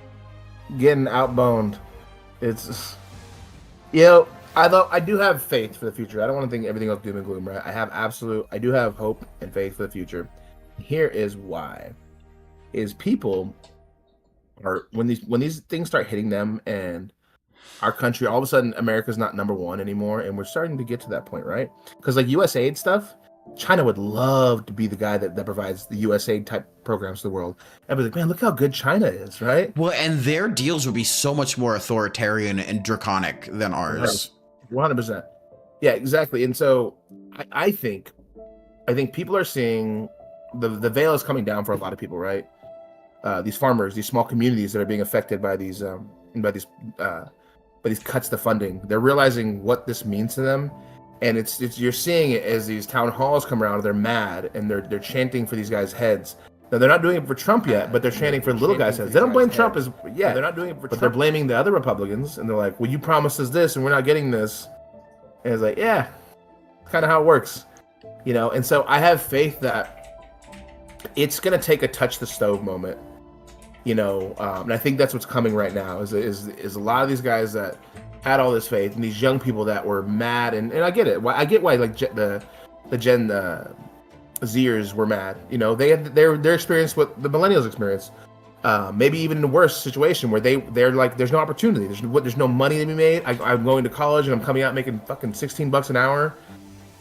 Getting outboned. It's, you know, I do have faith for the future. I don't want to think everything else doom and gloom, right? I do have hope and faith for the future. Here is why. Is people are when these things start hitting them and our country, all of a sudden America's not number one anymore, and we're starting to get to that point, right? Because like USAID stuff, China would love to be the guy that provides the USAID type programs to the world. Everybody's like, man, look how good China is, right? Well, and their deals would be so much more authoritarian and draconic than ours. 100%. Yeah, exactly. And so I think people are seeing the veil is coming down for a lot of people, right? These farmers, these small communities that are being affected by these cuts to funding. They're realizing what this means to them, and it's you're seeing it as these town halls come around. They're mad and they're chanting for these guys' heads. Now they're not doing it for Trump yet, but they're chanting for little guys' heads. They don't blame Trump as they're not doing it for Trump, but they're blaming the other Republicans, and they're like, "Well, you promised us this, and we're not getting this." And it's like, yeah, kind of how it works, you know. And so I have faith that it's gonna take a touch the stove moment, you know. And I think that's what's coming right now. Is a lot of these guys that had all this faith, and these young people that were mad, and I get it. I get why like the Gen Zers were mad. You know, they had their experience what the millennials experienced. Maybe even in a worse situation where they're like, there's no opportunity, there's no money to be made. I'm going to college and I'm coming out making fucking $16 an hour,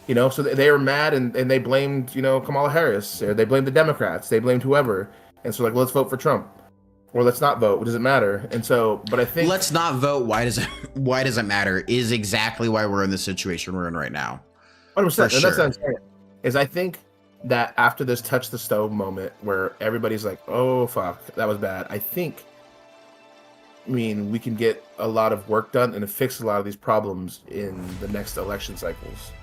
you know. So they were mad and they blamed, you know, Kamala Harris, or they blamed the Democrats, they blamed whoever, and so like, let's vote for Trump, or let's not vote. What does it matter? And so, but I think let's not vote. Why does it matter? Is exactly why we're in the situation we're in right now. 100%. And that's what I'm saying. Is I think that after this touch the stove moment where everybody's like, oh fuck, that was bad, we can get a lot of work done and fix a lot of these problems in the next election cycles.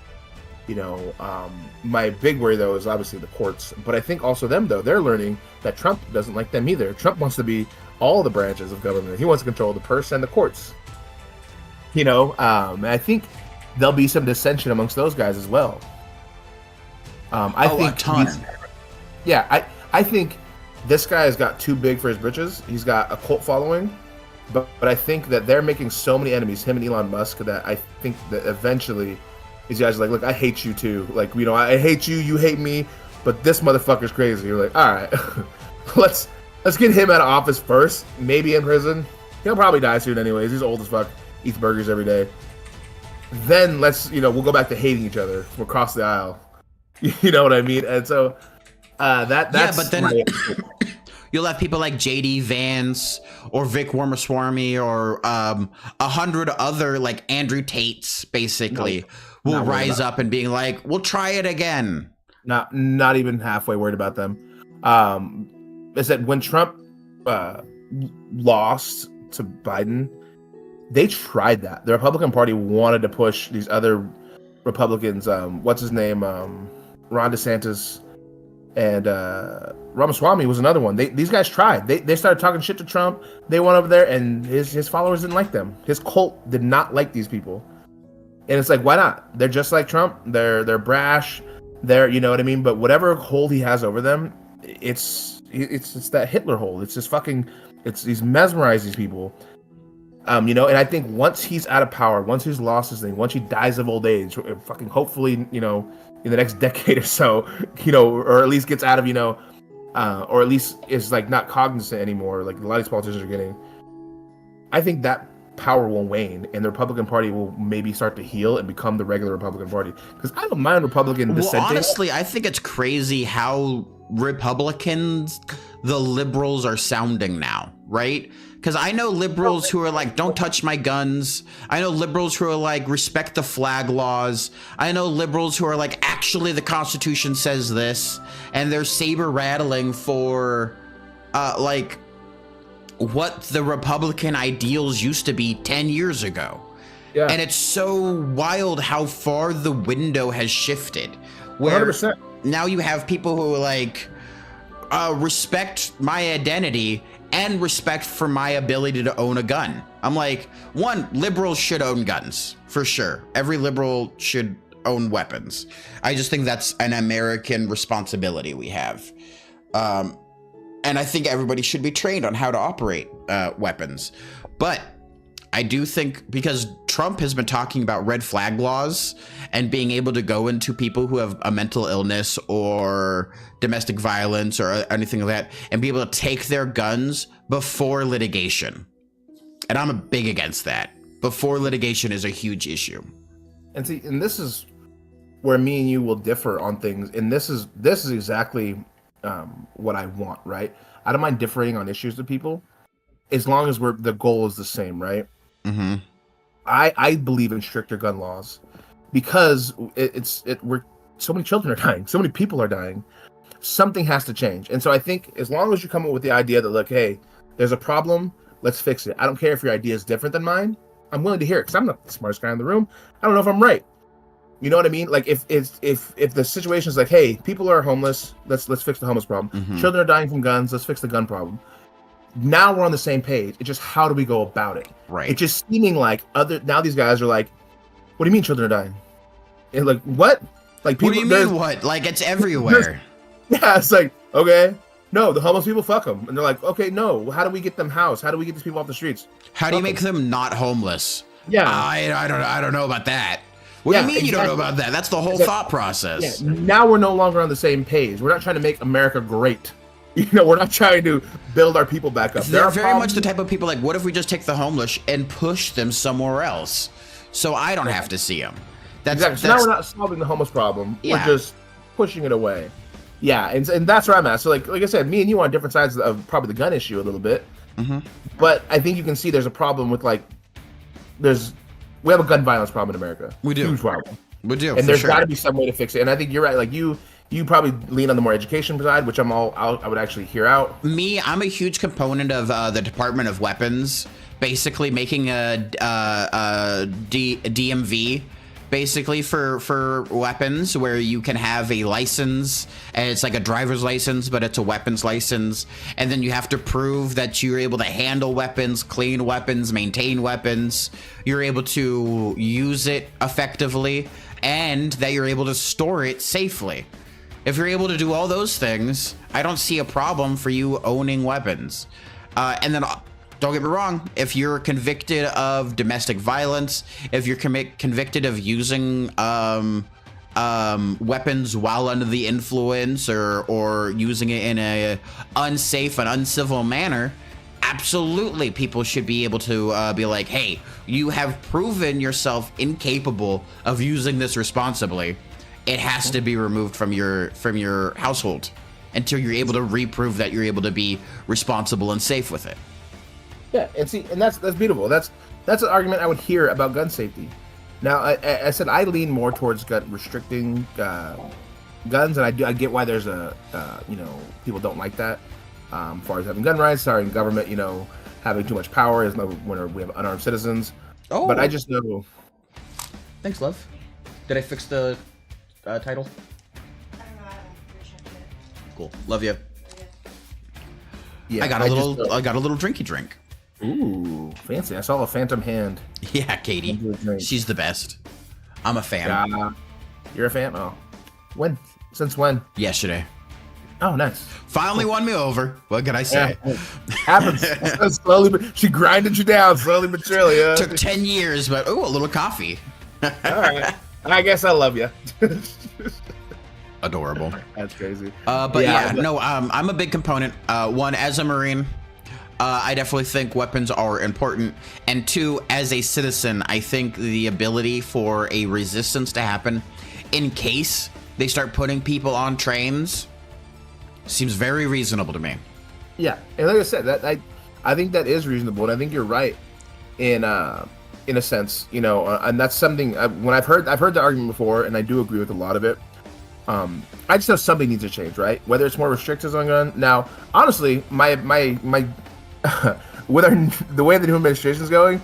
You know, my big worry though is obviously the courts, but I think also them though, they're learning that Trump doesn't like them either. Trump wants to be all the branches of government. He wants to control the purse and the courts. You know, and I think there'll be some dissension amongst those guys as well. I think a ton. I think this guy has got too big for his britches. He's got a cult following, but I think that they're making so many enemies, him and Elon Musk, that I think that eventually these guys are like, look, I hate you too. Like, you know, I hate you, you hate me, but this motherfucker's crazy. You're like, all right, let's get him out of office first, maybe in prison. He'll probably die soon anyways. He's old as fuck, eats burgers every day. Then we'll go back to hating each other. We'll cross the aisle. You know what I mean? And so that's yeah, but then you'll have people like JD Vance or Vic Ramaswamy or 100 other like Andrew Tates basically will rise up and being like, we'll try it again. Not even halfway worried about them. I said when Trump lost to Biden, they tried that. The Republican Party wanted to push these other Republicans. What's his name? Ron DeSantis and Ramaswamy was another one. These guys tried. They started talking shit to Trump. They went over there, and his followers didn't like them. His cult did not like these people. And it's like, why not? They're just like Trump. They're brash. They're, you know what I mean? But whatever hold he has over them, it's that Hitler hold. It's just fucking. He's mesmerized these people. You know, and I think once he's out of power, once he's lost his thing, once he dies of old age, fucking hopefully, you know, in the next decade or so, you know, or at least gets out of, you know, or at least is like not cognizant anymore, like a lot of these politicians are getting. I think that power will wane, and the Republican Party will maybe start to heal and become the regular Republican Party. Because I don't mind Republican dissenting. Well, honestly, I think it's crazy how Republicans, the liberals, are sounding now, right? Because I know liberals who are like, don't touch my guns. I know liberals who are like, respect the flag laws. I know liberals who are like, actually, the Constitution says this. And they're saber rattling for like what the Republican ideals used to be 10 years ago. Yeah. And it's so wild how far the window has shifted. Where 100%. Now you have people who are like, respect my identity and respect for my ability to own a gun. I'm like, one, liberals should own guns, for sure. Every liberal should own weapons. I just think that's an American responsibility we have. And I think everybody should be trained on how to operate weapons. But I do think, because Trump has been talking about red flag laws and being able to go into people who have a mental illness or domestic violence or anything like that and be able to take their guns before litigation. And I'm big against that. before litigation is a huge issue. And see, and this is where me and you will differ on things. And this is exactly what I want, right? I don't mind differing on issues with people, as long as the goal is the same, right? Mm-hmm. I believe in stricter gun laws because we're so many children are dying, so many people are dying. Something has to change, and so I think as long as you come up with the idea that, look, hey, there's a problem, let's fix it. I don't care if your idea is different than mine. I'm willing to hear it because I'm not the smartest guy in the room. I don't know if I'm right. You know what I mean? Like if the situation is like, hey, people are homeless, let's fix the homeless problem. Mm-hmm. Children are dying from guns, let's fix the gun problem. Now we're on the same page. It's just how do we go about it? Right. It's just seeming like now these guys are like, what do you mean children are dying? And like what? Like people. What do you mean what? Like it's everywhere. Yeah, it's like, okay, no, the homeless people, fuck them, and they're like, okay, no, how do we get them housed? How do we get these people off the streets? How do you make them not homeless? Yeah, I don't know about that. What do you mean you don't know about that? That's the whole thought process. Yeah, now we're no longer on the same page. We're not trying to make America great. You know, we're not trying to build our people back up. They're very much the type of people like, what if we just take the homeless and push them somewhere else so I don't have to see them? Exactly. So now we're not solving the homeless problem. Yeah. We're just pushing it away. Yeah, and that's where I'm at. So like I said, me and you are on different sides of probably the gun issue a little bit. Mm-hmm. But I think you can see there's a problem with we have a gun violence problem in America. We do. Huge problem. We do. And there's got to be some way to fix it. And I think you're right. Like you probably lean on the more education side, which I would actually hear out. Me, I'm a huge component of the Department of Weapons, basically making a DMV, basically for weapons, where you can have a license, and it's like a driver's license, but it's a weapons license, and then you have to prove that you're able to handle weapons, clean weapons, maintain weapons, you're able to use it effectively, and that you're able to store it safely. If you're able to do all those things, I don't see a problem for you owning weapons. And then, don't get me wrong, if you're convicted of domestic violence, if you're convicted of using weapons while under the influence or using it in a unsafe and uncivil manner, absolutely people should be able to be like, hey, you have proven yourself incapable of using this responsibly. It has to be removed from your household until you're able to reprove that you're able to be responsible and safe with it. Yeah, and see, and that's beautiful. That's an argument I would hear about gun safety. Now, I said I lean more towards restricting guns, and I get why there's people don't like that. As far as having gun rights, sorry, government, having too much power is when we have unarmed citizens. Oh, but I just know. Thanks, love. Did I fix the title? I don't know. I haven't checked it. Cool. Love you. Yeah, I got a little drinky drink. Ooh, fancy! I saw a phantom hand. Yeah, Katie. She's the best. I'm a fan. You're a fan? Oh, when? Since when? Yesterday. Oh, nice. Finally won me over. What can I say? Yeah, happens. Slowly, but she grinded you down slowly but surely. Took 10 years, but a little coffee. All right. I guess I love you. Adorable. That's crazy. I'm a big component. One, as a Marine, I definitely think weapons are important. And two, as a citizen, I think the ability for a resistance to happen in case they start putting people on trains seems very reasonable to me. Yeah, and like I said, I think that is reasonable, and I think you're right in a sense, and that's something when I've heard the argument before, and I do agree with a lot of it. I just know something needs to change, right? Whether it's more restrictions on gun. Now, honestly, my with the way the new administration is going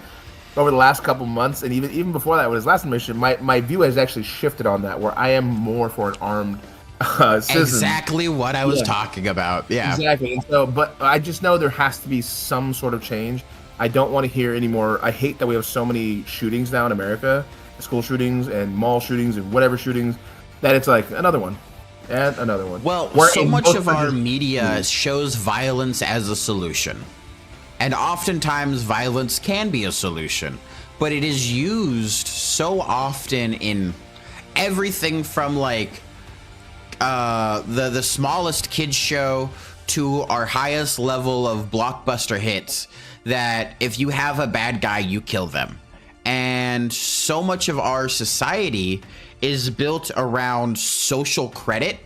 over the last couple months, and even before that, with his last administration, my view has actually shifted on that, where I am more for an armed citizen. Exactly what I was talking about. Yeah, exactly. And so, but I just know there has to be some sort of change. I don't want to hear anymore. I hate that we have so many shootings now in America, school shootings and mall shootings and whatever shootings, that it's like another one and another one. Well, so much of our media shows violence as a solution. And oftentimes violence can be a solution, but it is used so often in everything from like the smallest kids show to our highest level of blockbuster hits, that if you have a bad guy, you kill them. And so much of our society is built around social credit.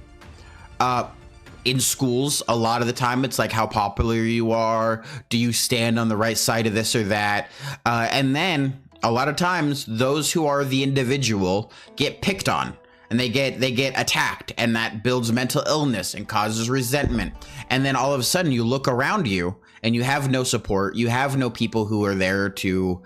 In schools, a lot of the time, it's like how popular you are. Do you stand on the right side of this or that? And then a lot of times, those who are the individual get picked on. And they get attacked, and that builds mental illness and causes resentment. And then all of a sudden you look around you and you have no support. You have no people who are there to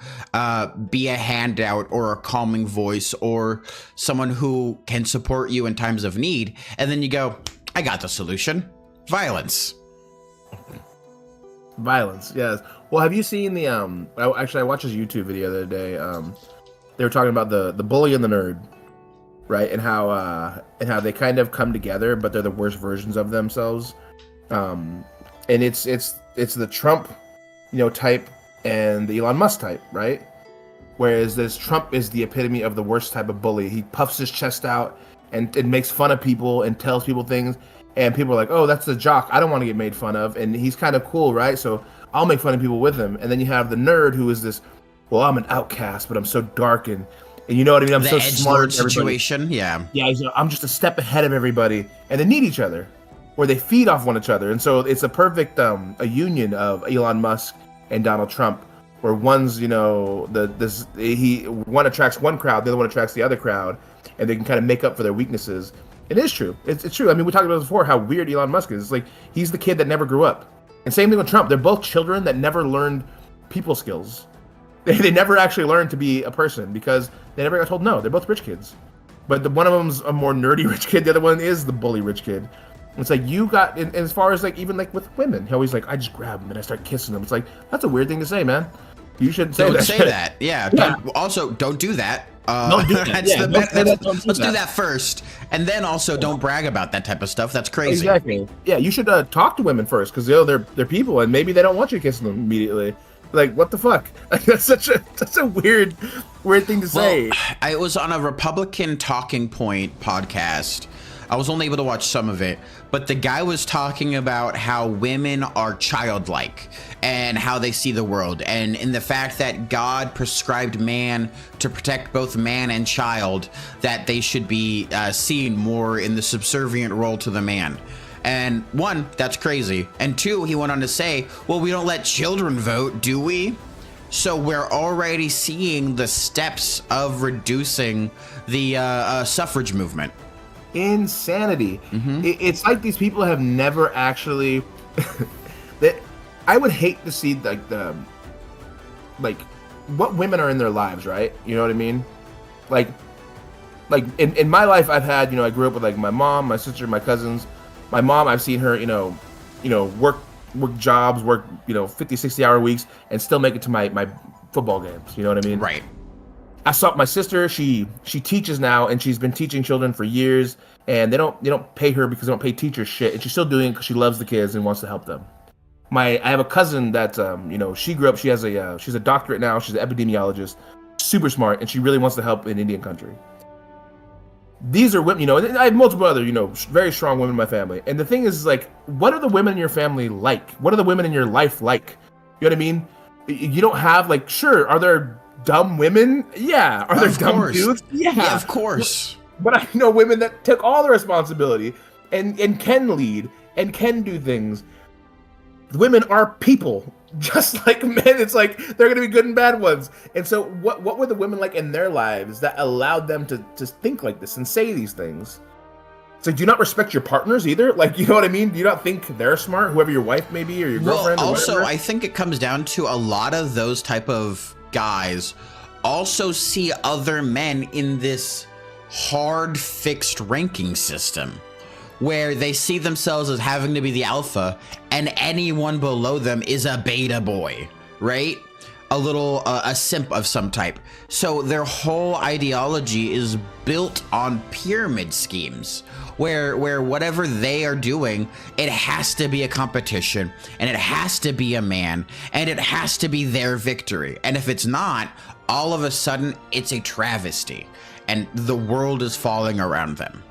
be a handout or a calming voice or someone who can support you in times of need. And then you go, I got the solution. Violence. Violence, yes. Well, have you seen the I watched this YouTube video the other day. They were talking about the bully and the nerd. Right, and how they kind of come together, but they're the worst versions of themselves. And it's the Trump, type and the Elon Musk type, right? Whereas this Trump is the epitome of the worst type of bully. He puffs his chest out and makes fun of people and tells people things, and people are like, "Oh, that's the jock. I don't want to get made fun of." And he's kind of cool, right? So I'll make fun of people with him. And then you have the nerd who is this, well, I'm an outcast, but I'm so dark and you know what I mean? I'm the so edgelord smart. Situation, yeah. Yeah, I'm just a step ahead of everybody, and they need each other, where they feed off one another, and so it's a perfect a union of Elon Musk and Donald Trump, where one's one attracts one crowd, the other one attracts the other crowd, and they can kind of make up for their weaknesses. It is true. It's true. I mean, we talked about this before, how weird Elon Musk is. It's like he's the kid that never grew up, and same thing with Trump. They're both children that never learned people skills. They never actually learned to be a person because they never got told no. They're both rich kids. But one of them's a more nerdy rich kid. The other one is the bully rich kid. It's like you got, and as far as like even like with women, he always like, I just grab them and I start kissing them. It's like, that's a weird thing to say, man. You shouldn't say Don't that. say that. Yeah. Don't do that. Don't do that. Let's do that first. And then also don't brag about that type of stuff. That's crazy. Exactly. Yeah, you should talk to women first because they're people and maybe they don't want you kissing them immediately. Like, what the fuck? That's such a weird thing to say. Well, I was on a Republican Talking Point podcast. I was only able to watch some of it, but the guy was talking about how women are childlike and how they see the world, and in the fact that God prescribed man to protect both man and child, that they should be seen more in the subservient role to the man. And one, that's crazy. And two, he went on to say, well, we don't let children vote, do we? So we're already seeing the steps of reducing the suffrage movement. Insanity. It's like these people have never actually that I would hate to see like what women are in their lives, right? You know what I mean? Like in my life, I've had, I grew up with like my mom, my sister, my cousins. My mom, I've seen her, work jobs, work, 50, 60-hour weeks and still make it to my football games. You know what I mean? Right. I saw my sister, she teaches now and she's been teaching children for years and they don't pay her because they don't pay teachers shit. And she's still doing it because she loves the kids and wants to help them. I have a cousin that, she grew up, she's a doctorate now. She's an epidemiologist, super smart. And she really wants to help in Indian country. These are women, and I have multiple other, very strong women in my family. And the thing is, like, what are the women in your family like? What are the women in your life like? You know what I mean? You don't have, like, sure, are there dumb women? Yeah. Are there dumb dudes? Yeah, of course. But I know women that took all the responsibility and can lead and can do things. Women are people. Just like men, it's like they're gonna be good and bad ones. And so what were the women like in their lives that allowed them to think like this and say these things? It's like, do you not respect your partners either? Like, you know what I mean? Do you not think they're smart, whoever your wife may be or your girlfriend? Well, also, or whatever? I think it comes down to a lot of those type of guys also see other men in this hard fixed ranking system, where they see themselves as having to be the alpha and anyone below them is a beta boy, right? A simp of some type. So their whole ideology is built on pyramid schemes where whatever they are doing, it has to be a competition and it has to be a man and it has to be their victory. And if it's not, all of a sudden it's a travesty and the world is falling around them.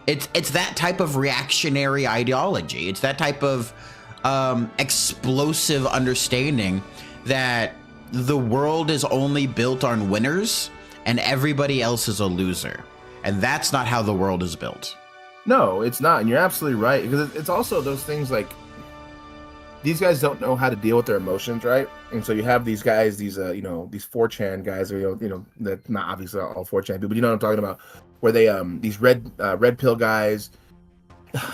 It's that type of reactionary ideology. It's that type of explosive understanding that the world is only built on winners and everybody else is a loser. And that's not how the world is built. No, it's not, and you're absolutely right, because it's also those things like these guys don't know how to deal with their emotions, right? And so you have these guys, these these 4chan guys, or that's not obviously all 4chan people, but you know what I'm talking about, where they these red pill guys.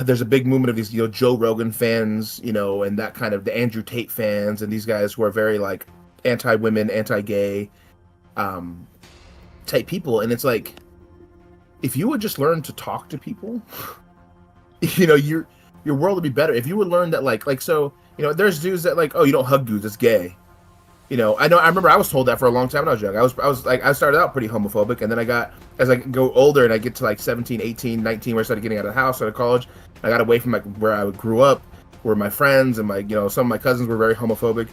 There's a big movement of these Joe Rogan fans, and that kind of the Andrew Tate fans, and these guys who are very like anti-women, anti-gay, type people, and it's like, if you would just learn to talk to people, your world would be better. If you would learn that, like so, there's dudes that like, oh, you don't hug dudes, it's gay. I remember I was told that for a long time when I was young. I was like, I started out pretty homophobic, and then as I go older and I get to like 17, 18, 19, where I started getting out of the house, out of college, I got away from like where I grew up, where my friends and some of my cousins were very homophobic.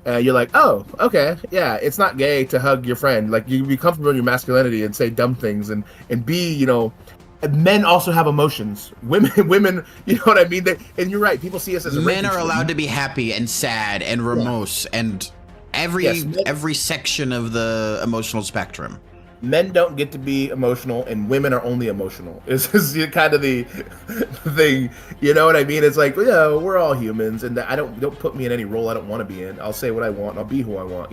You're like, oh, okay, yeah, it's not gay to hug your friend. Like, you be comfortable in your masculinity and say dumb things, and be, men also have emotions. Women, you know what I mean? And you're right. People see us as men are allowed to be happy and sad and remorse and every section of the emotional spectrum. Men don't get to be emotional, and women are only emotional. Is kind of the thing. You know what I mean? It's like, we're all humans, and don't put me in any role I don't want to be in. I'll say what I want. And I'll be who I want.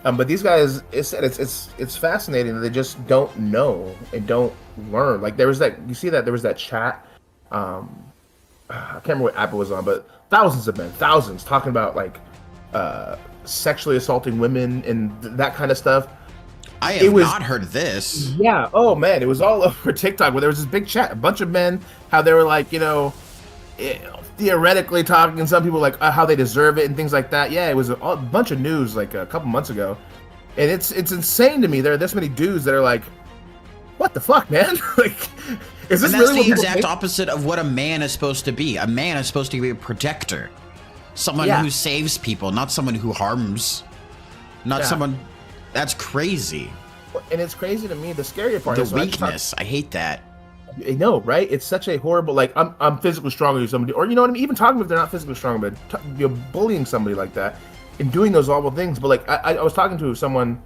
But these guys, it's fascinating that they just don't know and don't learn. Like there was that chat. I can't remember what app it was on, but thousands of men, talking about like sexually assaulting women and that kind of stuff. I have not heard this. Yeah. Oh man, it was all over TikTok where there was this big chat, a bunch of men, how they were like, theoretically talking, and some people like how they deserve it and things like that. Yeah, it was a bunch of news like a couple months ago, and it's insane to me. There are this many dudes that are like, what the fuck, man? Like, is this really the exact opposite of what a man is supposed to be? A man is supposed to be a protector, someone who saves people, not someone who harms, not someone. That's crazy. And it's crazy to me. The scarier part is weakness. I hate that. I know, right? It's such a horrible, like, I'm physically stronger than somebody, or you know what I mean? Even talking if they're not physically strong, but bullying somebody like that and doing those awful things. But like, I was talking to someone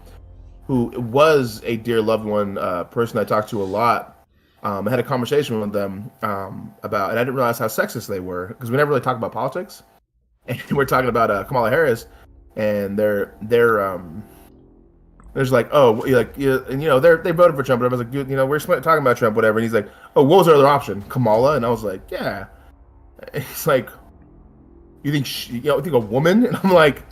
who was a dear loved one, person I talked to a lot. I had a conversation with them about, and I didn't realize how sexist they were, because we never really talk about politics. And we're talking about Kamala Harris, and there's like, oh, like, and they voted for Trump, and I was like, we're talking about Trump, whatever. And he's like, oh, what was our other option? Kamala? And I was like, yeah. And he's like, you think you think a woman? And I'm like,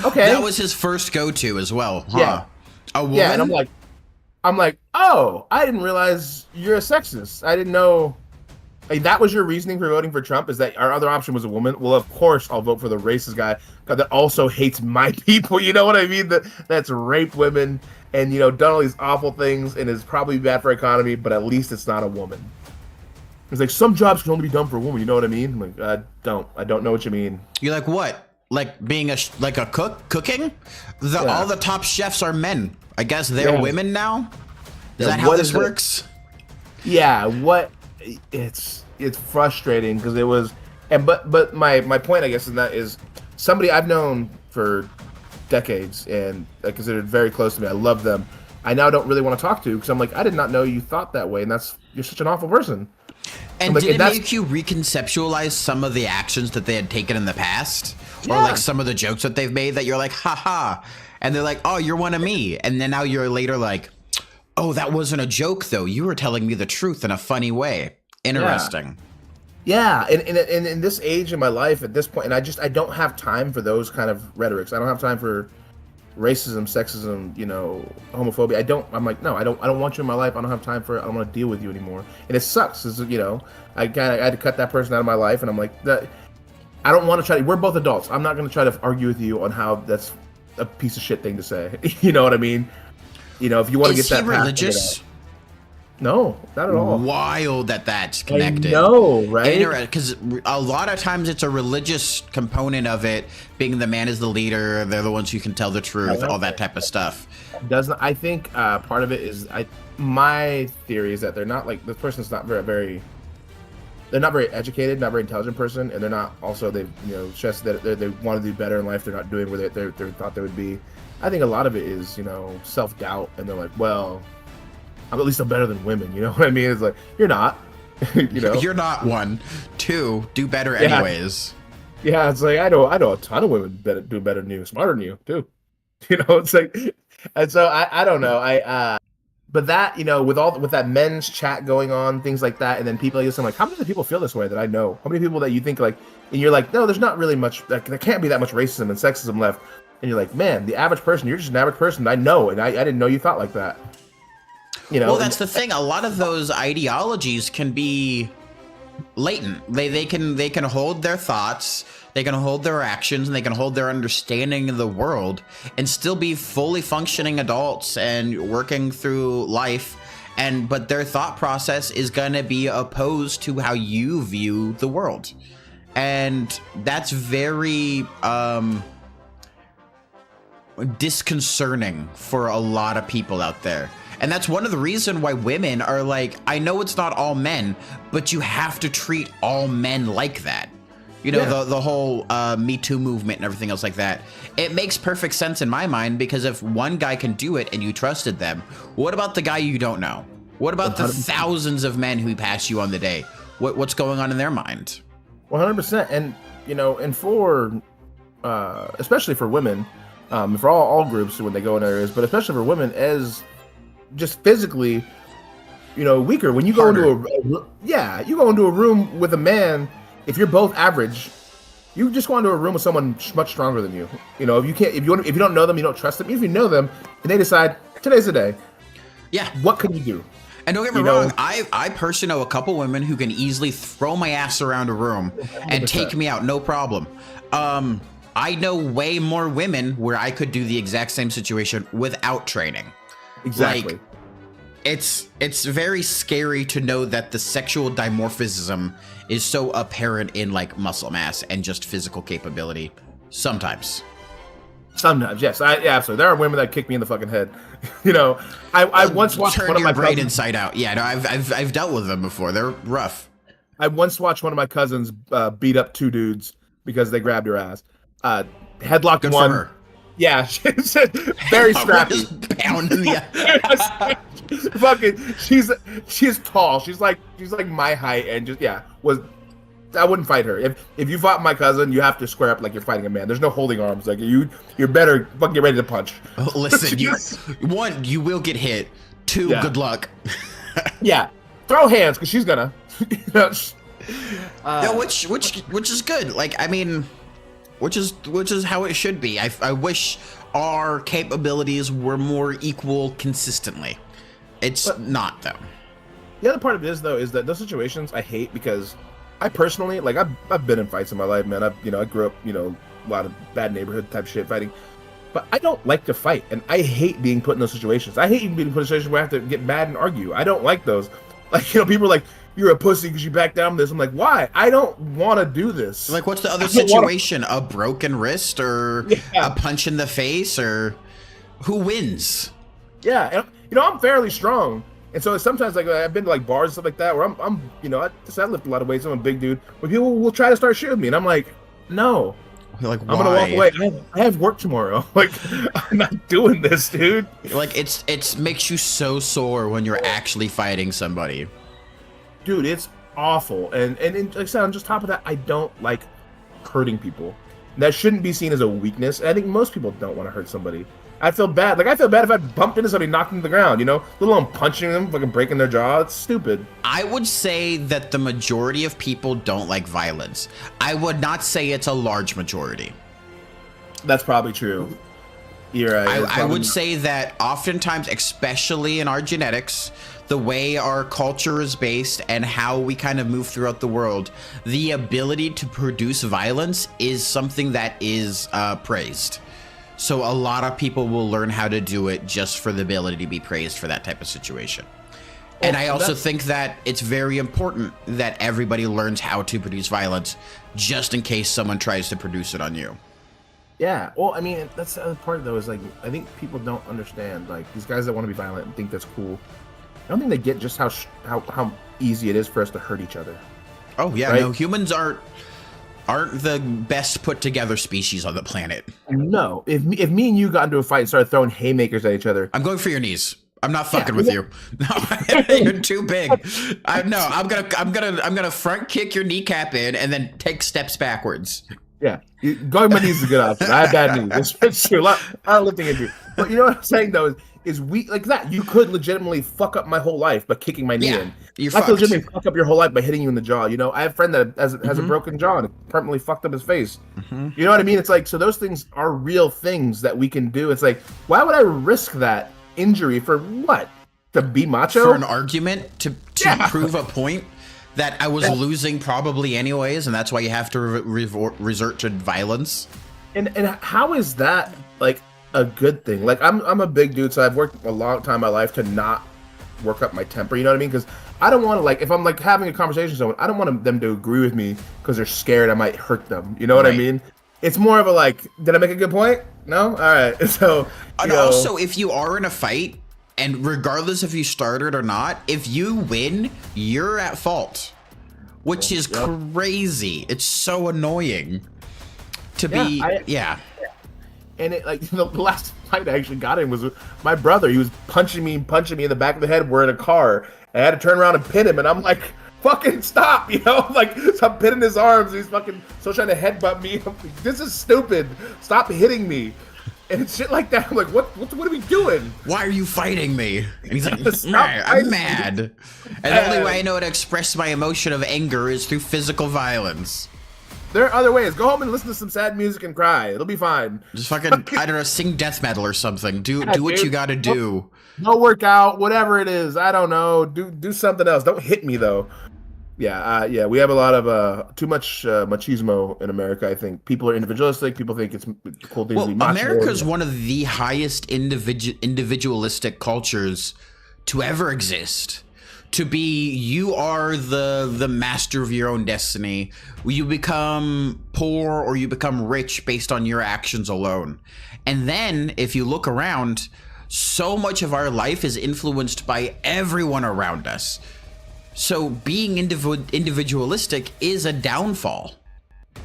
okay. That was his first go-to as well, huh? Yeah. A woman? Yeah, and I'm like, oh, I didn't realize you're a sexist. I didn't know. Like, that was your reasoning for voting for Trump, is that our other option was a woman? Well, of course I'll vote for the racist guy that also hates my people. You know what I mean? That's raped women and, done all these awful things and is probably bad for our economy, but at least it's not a woman. It's like, some jobs can only be done for a woman. You know what I mean? I'm like, I don't know what you mean. You're like, what? Like being a cooking? All the top chefs are men. I guess they're women now? Is that how this works? Yeah, it's frustrating, because it was, but my point, I guess, in that is somebody I've known for decades and I considered very close to me. I love them. I now don't really want to talk to, because I'm like, I did not know you thought that way, and you're such an awful person. And did it make you reconceptualize some of the actions that they had taken in the past, or like some of the jokes that they've made that you're like, haha, and they're like, oh, you're one of me, and then now you're later like, oh, that wasn't a joke, though. You were telling me the truth in a funny way. Interesting. Yeah, and in this age in my life at this point, and I don't have time for those kind of rhetorics. I don't have time for racism, sexism, homophobia. I'm like, no, I don't want you in my life. I don't have time for it. I don't want to deal with you anymore. And it sucks. I had to cut that person out of my life, and I'm like, I don't want to try. We're both adults. I'm not going to try to argue with you on how that's a piece of shit thing to say. You know what I mean? If you want to get that religious? No, not at all. Wild that's connected. No, right? Because a lot of times it's a religious component of it, being the man is the leader, they're the ones who can tell the truth, all that type of stuff. I think part of it is my theory is that they're not like, this person's not very they're not very educated, not very intelligent person, and they're not also they stressed that they want to do better in life. They're not doing where they thought they would be. I think a lot of it is self doubt, and they're like, well, I'm at least I'm better than women. You know what I mean? It's like you're not. You're not one. Two, do better anyways. Yeah, it's like I know a ton of women do better than you, smarter than you too. It's like, and so I don't know. But that with that men's chat going on, things like that, and then people like this, I'm like, how many people feel this way that I know? How many people that you think like, and you're like, no, there's not really much. There can't be that much racism and sexism left. And you're like, man, the average person, you're just an average person. I know, and I didn't know you thought like that. Well, that's the thing. A lot of those ideologies can be latent. They can hold their thoughts, they can hold their actions, and they can hold their understanding of the world and still be fully functioning adults and working through life. But their thought process is going to be opposed to how you view the world. And that's very disconcerting for a lot of people out there. And that's one of the reasons why women are like, I know it's not all men, but you have to treat all men like that. The whole Me Too movement and everything else like that. It makes perfect sense in my mind, because if one guy can do it and you trusted them, what about the guy you don't know? What about the thousands of men who pass you on the day? What's going on in their mind? 100%. And, and for, especially for women, for all groups when they go in areas, but especially for women as just physically, weaker. When you go you go into a room with a man, if you're both average, you just go into a room with someone much stronger than you. If you don't know them, you don't trust them. If you know them and they decide today's the day, what can you do? And don't get me wrong, I personally know a couple women who can easily throw my ass around a room 100%. And take me out, no problem. I know way more women where I could do the exact same situation without training. Exactly. Like, it's very scary to know that the sexual dimorphism is so apparent in like muscle mass and just physical capability. Sometimes, yes, absolutely. There are women that kick me in the fucking head. I once watched one of my brain inside out. Yeah, no, I've dealt with them before. They're rough. I once watched one of my cousins beat up two dudes because they grabbed her ass. Headlocked Good one. for her. Yeah, she's very scrappy. Just pounding the fucking, she's tall. She's like my height, and just I wouldn't fight her. If you fought my cousin, you have to square up like you're fighting a man. There's no holding arms. Like you're better fucking get ready to punch. Listen, you will get hit. Two, good luck. Yeah, throw hands because she's gonna. Which is good. Like, I mean, which is how it should be. I wish our capabilities were more equal consistently. It's not though. The other part of it is though is that those situations I hate because I personally like I've been in fights in my life, man. I grew up a lot of bad neighborhood type shit fighting, but I don't like to fight, and I hate being put in those situations. I hate even being put in situations where I have to get mad and argue. I don't like those. Like people are like, you're a pussy because you backed down this. I'm like, why? I don't want to do this. Like, what's the other situation? A broken wrist or a punch in the face, or who wins? Yeah, and I'm fairly strong, and so sometimes like I've been to like bars and stuff like that where I lift a lot of weights. I'm a big dude, but people will try to start shooting me, and I'm like, no. You're like, why? I'm gonna walk away. I have work tomorrow. Like, I'm not doing this, dude. Like, it makes you so sore when you're actually fighting somebody. Dude, it's awful. And like I said, on just top of that, I don't like hurting people. That shouldn't be seen as a weakness. I think most people don't want to hurt somebody. I feel bad. Like, I feel bad if I bumped into somebody, knocked them to the ground, let alone punching them, fucking breaking their jaw. It's stupid. I would say that the majority of people don't like violence. I would not say it's a large majority. That's probably true. You're right. I would say that oftentimes, especially in our genetics, the way our culture is based and how we kind of move throughout the world, the ability to produce violence is something that is praised. So a lot of people will learn how to do it just for the ability to be praised for that type of situation. And I also think that it's very important that everybody learns how to produce violence just in case someone tries to produce it on you. Yeah, well, I mean, that's the other part, though, is like, I think people don't understand, like, these guys that want to be violent and think that's cool. I don't think they get just how easy it is for us to hurt each other. Oh yeah, Right? no, humans aren't the best put together species on the planet. No, if me and you got into a fight and started throwing haymakers at each other, I'm going for your knees. I'm not fucking Yeah, with yeah. you. No, you're too big. I'm gonna front kick your kneecap in and then take steps backwards. yeah, going my knees is a good option. I have bad knees. It's true. A lot of lifting injury. But you know what I'm saying though is we like that. You could legitimately fuck up my whole life by kicking my knee Yeah, in. you're I could fucked. legitimately fuck up your whole life by hitting you in the jaw. You know, I have a friend that has a broken jaw and it permanently fucked up his face. You know what I mean? It's like, so those things are real things that we can do. It's like, why would I risk that injury for what? To be macho? For an argument to Yeah. prove a point that I was losing probably anyways, and that's why you have to resort to violence. And how is that like a good thing? Like I'm a big dude, so I've worked a long time in my life to not work up my temper. You know what I mean? Because I don't want to, like, if I'm like having a conversation with someone, I don't want them to agree with me because they're scared I might hurt them. You know what I Right. mean? It's more of a like, did I make a good point? No? All right. So, And you know, also, if you are in a fight, and regardless if you started or not, if you win, you're at fault, which is crazy. It's so annoying to be. I- and it like the last fight I actually got in was with my brother. He was punching me in the back of the head. We're in a car. I had to turn around and pin him, and I'm like, fucking stop, you know? Like, so I'm pinning his arms. He's fucking still trying to headbutt me. I'm like, this is stupid. Stop hitting me. And it's shit like that. I'm like, what are we doing? Why are you fighting me? And he's like, Stop "Nah, fighting I'm me." mad. And the only way I know how to express my emotion of anger is through physical violence. There are other ways. Go home and listen to some sad music and cry. It'll be fine. Just fucking, I don't know, sing death metal or something. Do what dude. you gotta do. Go work out, whatever it is. I don't know. Do something else. Don't hit me though. Yeah, we have a lot of too much machismo in America. I think people are individualistic. People think it's cool things Well, to be macho. America's one of the highest individualistic cultures to ever exist. To be, you are the master of your own destiny. You become poor or you become rich based on your actions alone. And then, if you look around, so much of our life is influenced by everyone around us. So being individualistic is a downfall.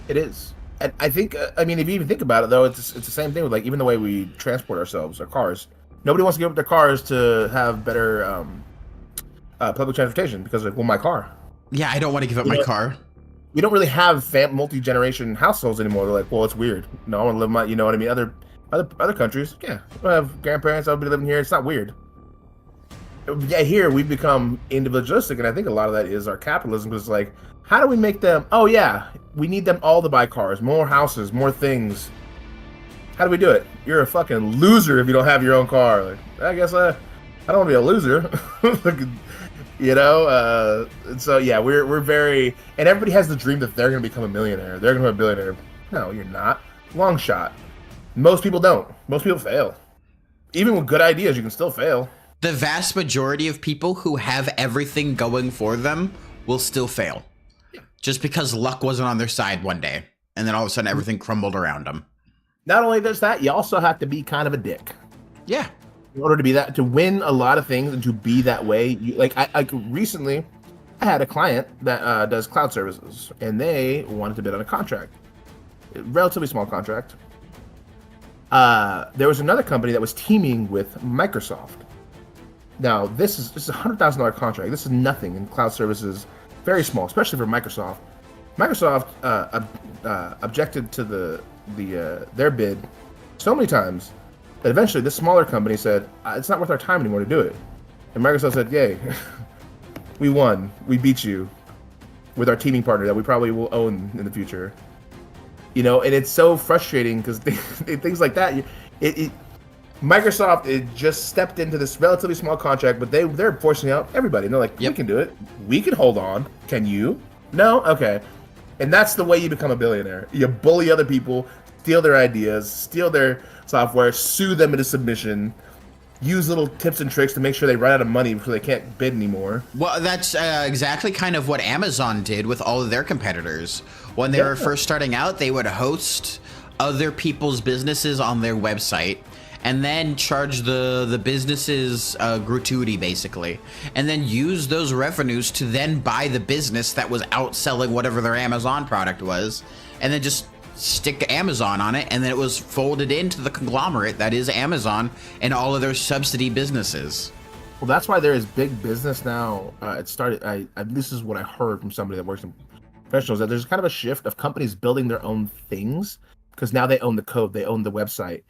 It is. And I think, I mean, if you even think about it, though, it's the same thing with, like, even the way we transport ourselves, our cars. Nobody wants to give up their cars to have better public transportation because, like, well, my car. Yeah, I don't want to give up my car. We don't really have multi-generation households anymore. They're like, well, it's weird. No, I want to live my, you know what I mean? Other countries, yeah. I have grandparents, I'll be living here. It's not weird. Yeah, here we've become individualistic, and I think a lot of that is our capitalism. Because, like, how do we make them? Oh yeah, we need them all to buy cars, more houses, more things. How do we do it? You're a fucking loser if you don't have your own car. Like, I guess I don't want to be a loser. You know. And so yeah, we're very, and everybody has the dream that they're gonna become a millionaire. They're gonna be a billionaire. No, you're not. Long shot. Most people don't. Most people fail. Even with good ideas, you can still fail. The vast majority of people who have everything going for them will still fail. Just because luck wasn't on their side one day. And then all of a sudden everything crumbled around them. Not only does that, you also have to be kind of a dick. Yeah. In order to be that, to win a lot of things and to be that way. I recently, I had a client that does cloud services, and they wanted to bid on a contract. A relatively small contract. There was another company that was teaming with Microsoft. Now, this is a $100,000 contract. This is nothing in cloud services, very small, especially for Microsoft. Microsoft objected to their bid so many times that eventually this smaller company said, it's not worth our time anymore to do it. And Microsoft said, yay, we won. We beat you with our teaming partner that we probably will own in the future. You know, and it's so frustrating because things like that, Microsoft just stepped into this relatively small contract, but they're forcing out everybody. And they're like, we can do it. We can hold on. Can you? No? Okay. And that's the way you become a billionaire. You bully other people, steal their ideas, steal their software, sue them into submission, use little tips and tricks to make sure they run out of money before they can't bid anymore. Well, that's exactly kind of what Amazon did with all of their competitors. When they were first starting out, they would host other people's businesses on their website. and then charge the businesses gratuity basically, and then use those revenues to then buy the business that was outselling whatever their Amazon product was, and then just stick Amazon on it, and then it was folded into the conglomerate that is Amazon and all of their subsidy businesses. Well, that's why there is big business now. It started. This is what I heard from somebody that works in professionals, that there's kind of a shift of companies building their own things because now they own the code, they own the website,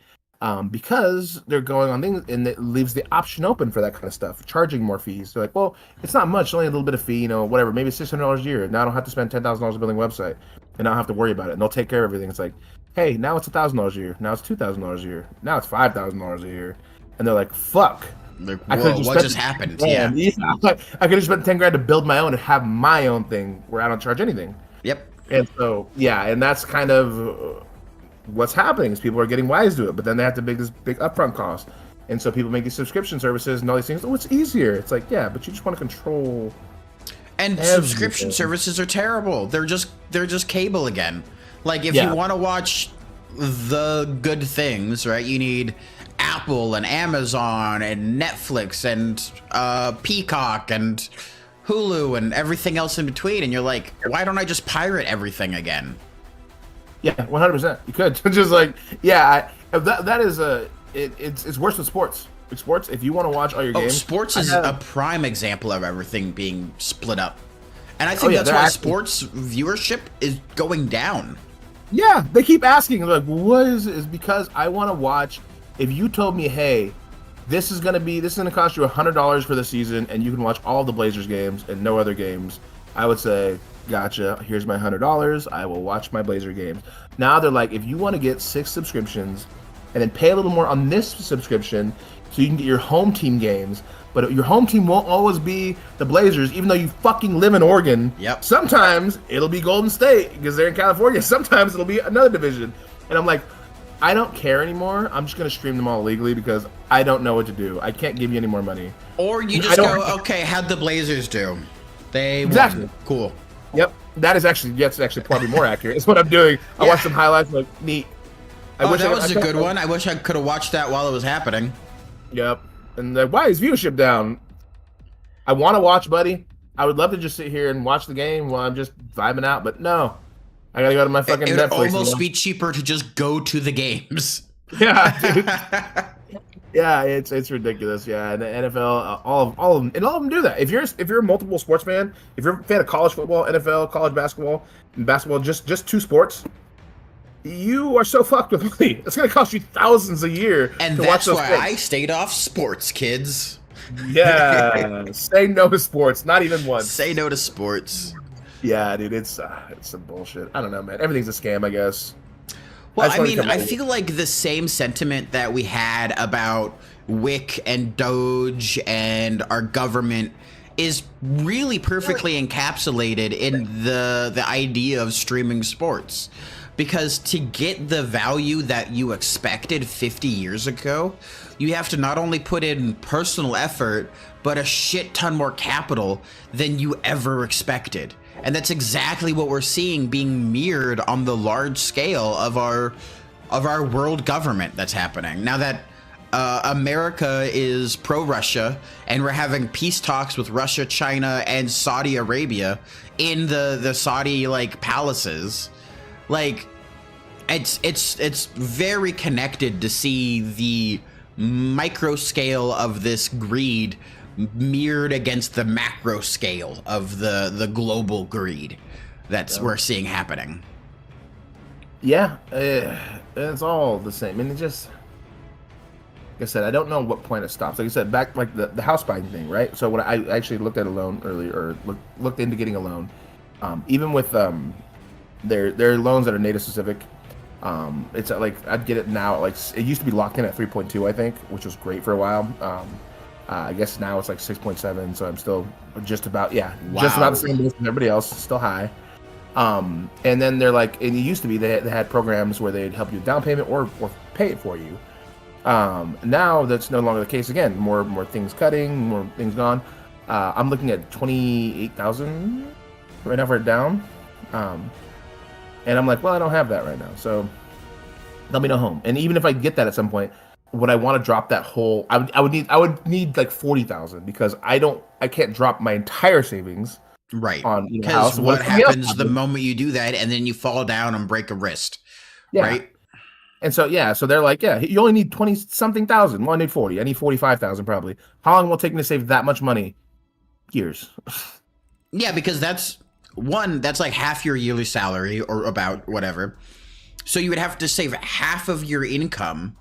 because they're going on things, and it leaves the option open for that kind of stuff, charging more fees. They're like, well, it's not much, only a little bit of fee, whatever, maybe $600 a year. Now I don't have to spend $10,000 building a website, and I don't have to worry about it, and they'll take care of everything. It's like, hey, now it's $1,000 a year, now it's $2,000 a year, now it's $5,000 a year, and they're like, fuck. Like, whoa, what just happened? Yeah. I could have spent 10 grand to build my own and have my own thing where I don't charge anything. Yep. And so, yeah, and that's kind of what's happening is people are getting wise to it, but then they have to make this big upfront cost. And so people make these subscription services and all these things. Oh, it's easier. It's like, yeah, but you just want to control. And everything. Subscription services are terrible. They're just cable again. Like, if you want to watch the good things, right, you need Apple and Amazon and Netflix and Peacock and Hulu and everything else in between, and you're like, why don't I just pirate everything again? Yeah, 100%. You could just like, yeah. That is it's worse with sports. With sports, if you want to watch all your games, sports is a prime example of everything being split up, and I think that's why sports viewership is going down. Yeah, they keep asking, like, what is because I want to watch. If you told me, hey, this is gonna cost you $100 for the season, and you can watch all the Blazers games and no other games, I would say, gotcha. Here's my $100. I will watch my Blazer games. Now they're like, if you want to get 6 subscriptions, and then pay a little more on this subscription, so you can get your home team games, but your home team won't always be the Blazers, even though you fucking live in Oregon. Yep. Sometimes it'll be Golden State because they're in California. Sometimes it'll be another division, and I'm like, I don't care anymore. I'm just going to stream them all legally because I don't know what to do. I can't give you any more money. Or you just go, okay, how'd the Blazers do? They exactly won. Cool. Yep. That's actually probably more accurate. It's what I'm doing. I watched some highlights, like, neat. That was a good one. I wish I could have watched that while it was happening. Yep. And why is viewership down? I want to watch, buddy. I would love to just sit here and watch the game while I'm just vibing out, but no. I gotta go to my fucking Netflix. It would almost be cheaper to just go to the games. Yeah, dude. Yeah, it's ridiculous. Yeah, and the NFL, all of them do that. If you're a multiple sports fan, if you're a fan of college football, NFL, college basketball, and basketball, just 2 sports, you are so fucked with money. It's gonna cost you thousands a year. And to that's watch why sports. I stayed off sports, kids. Yeah, say no to sports. Not even once. Say no to sports. Yeah, dude, it's some bullshit. I don't know, man. Everything's a scam, I guess. Well, I mean, I feel like the same sentiment that we had about WIC and Doge and our government is really perfectly encapsulated in the idea of streaming sports. Because to get the value that you expected 50 years ago, you have to not only put in personal effort, but a shit ton more capital than you ever expected. And that's exactly what we're seeing being mirrored on the large scale of our world government that's happening. Now that America is pro-Russia and we're having peace talks with Russia, China, and Saudi Arabia in the Saudi palaces, it's very connected to see the micro scale of this greed mirrored against the macro scale of the global greed we're seeing happening. Yeah, it's all the same. And it just, like I said, I don't know what point it stops. Like I said, back the house buying thing, right? So when I actually looked at a loan earlier, or looked into getting a loan, even with their loans that are native specific, it's I'd get it now. It used to be locked in at 3.2, I think, which was great for a while. I guess now it's 6.7, so I'm still just about the same as everybody else, still high. And then they're and it used to be they had programs where they'd help you with down payment or pay it for you. Now that's no longer the case. Again, more things cutting, more things gone. I'm looking at 28,000 right now for it down. And I'm like, well, I don't have that right now, so let me know home. And even if I get that at some point, would I want to drop that whole? I would need like 40,000 because I can't drop my entire savings Right. on the Because house. what if somebody else happens the moment you do that and then you fall down and break a wrist? Yeah. Right. And so so they're like, yeah, you only need 20 something thousand. Well, I need 40. I need 45,000 probably. How long will it take me to save that much money? Years. Yeah, because that's like half your yearly salary or about whatever. So you would have to save half of your income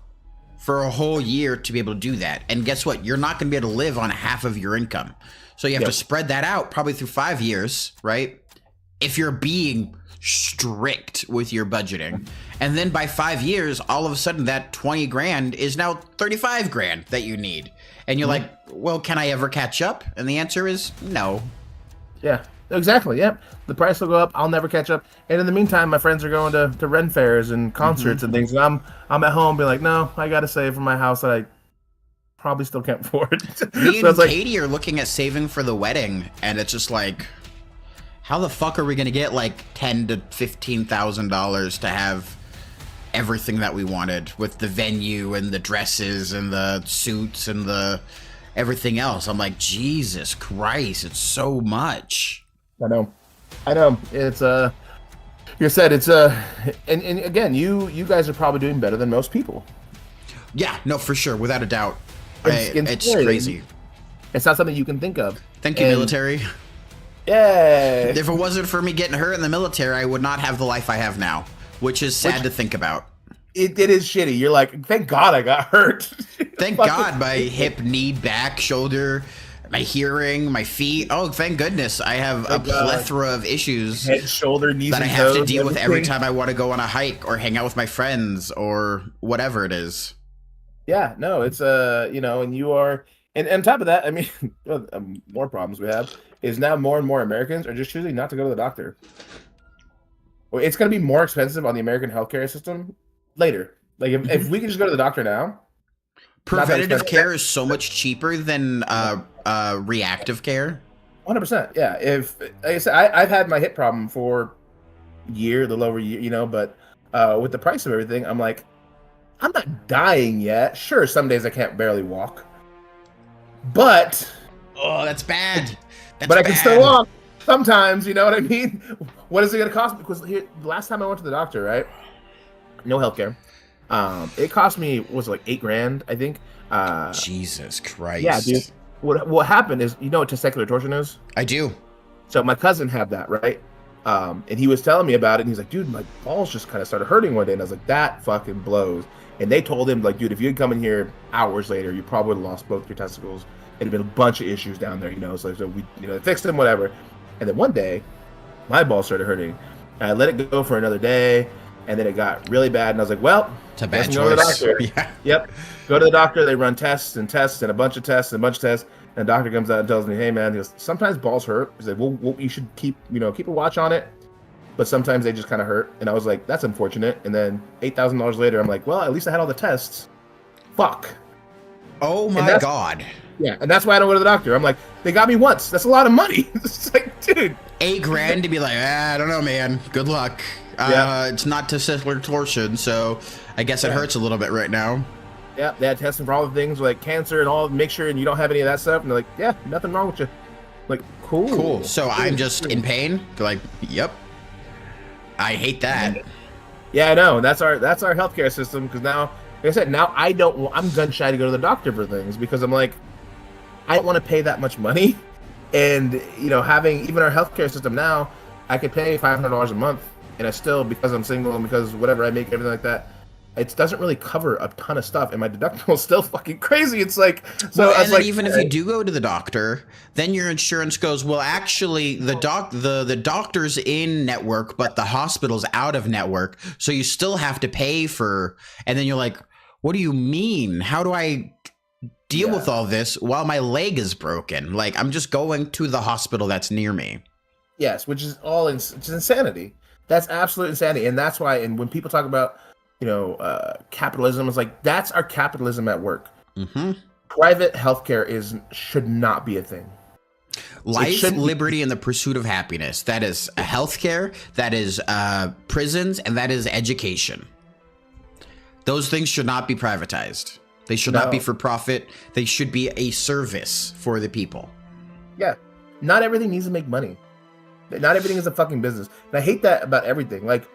for a whole year to be able to do that. And guess what? You're not going to be able to live on half of your income. So you have to spread that out probably through 5 years, right? If you're being strict with your budgeting. And then by 5 years, all of a sudden that 20 grand is now 35 grand that you need. And you're like, well, can I ever catch up? And the answer is no. Yeah, exactly. Yep. The price will go up. I'll never catch up. And in the meantime, my friends are going to Ren fairs and concerts and things. And I'm at home being like, no, I got to save for my house that I probably still can't afford. Me So and it's like, Katie are looking at saving for the wedding, and it's just like, how the fuck are we gonna get like $10,000 to $15,000 to have everything that we wanted with the venue and the dresses and the suits and the everything else? I'm like, Jesus Christ, it's so much. I know. It's you said it's and again, you guys are probably doing better than most people. Yeah, no, for sure, without a doubt. It's scary. crazy. It's not something you can think of. Thank you, military. Yay! If it wasn't for me getting hurt in the military, I would not have the life I have now, which is sad to think about. It is shitty. You're like, thank God I got hurt. Thank God my hip, knee, back, shoulder, my hearing, my feet. Oh, thank goodness. I have a plethora of issues Head, shoulder, knees, that I and have to toes, deal with every everything. time I want to go on a hike or hang out with my friends or whatever it is. Yeah, no, it's and you are, and on top of that, I mean, more problems we have is now more and more Americans are just choosing not to go to the doctor. Well, it's going to be more expensive on the American healthcare system later. Like if we can just go to the doctor now, Preventative care is so much cheaper than reactive care. 100%. Yeah. If like I said, I've had my hip problem for a year, the lower year, but with the price of everything, I'm like, I'm not dying yet. Sure, some days I can't barely walk, but Oh, that's bad. That's I can bad. still walk sometimes. You know what I mean? What is it going to cost me? Because here, the last time I went to the doctor, right? No healthcare. It cost me was it like $8,000, I think. Jesus Christ. Yeah, dude. What happened is, you know what testicular torsion is? I do. So my cousin had that, right? And he was telling me about it, and he's like, dude, my balls just kind of started hurting one day. And I was like, that fucking blows. And they told him, like, dude, if you had come in here hours later, you probably would have lost both your testicles. It'd been a bunch of issues down there, So we, they fixed them, whatever. And then one day, my balls started hurting. And I let it go for another day, and then it got really bad. And I was like, well, It's a bad go to the choice. doctor. Yeah. Yep. Go to the doctor. They run tests and tests and a bunch of tests and a bunch of tests. And the doctor comes out and tells me, hey, man, he goes, sometimes balls hurt. He's like, well, you should keep a watch on it. But sometimes they just kind of hurt. And I was like, that's unfortunate. And then $8,000 later, I'm like, well, at least I had all the tests. Fuck. Oh my God. Yeah. And that's why I don't go to the doctor. I'm like, they got me once. That's a lot of money. It's like, dude. $8,000 to be like, I don't know, man. Good luck. Yeah. It's not testicular torsion, so I guess it hurts a little bit right now. Yeah. They had testing for all the things like cancer and all, make sure and you don't have any of that stuff. And they're like, yeah, nothing wrong with you. Like, cool. Cool. So I'm just in pain? Like, yep. I hate that. Yeah, I know. That's our healthcare system. Because now, like I said, now I'm gun shy to go to the doctor for things because I'm like, I don't want to pay that much money, and having even our healthcare system now, I could pay $500 a month, and I still, because I'm single and because whatever I make, everything like that, it doesn't really cover a ton of stuff, and my deductible is still fucking crazy. It's like, so Well, it's and then like, even if you do go to the doctor, then your insurance goes, well, actually, the doctor's in network, but the hospital's out of network, so you still have to pay for. And then you're like, what do you mean? How do I deal with all this while my leg is broken? Like, I'm just going to the hospital that's near me. yes, which is it's insanity. That's absolute insanity, and that's why. And when people talk about capitalism, it's like that's our capitalism at work. Mm-hmm. Private healthcare should not be a thing. Life, liberty, and the pursuit of happiness. That is healthcare, that is prisons, and that is education. Those things should not be privatized. They should not be No. for profit. They should be a service for the people. Yeah, not everything needs to make money. Not everything is a fucking business, and I hate that about everything. Like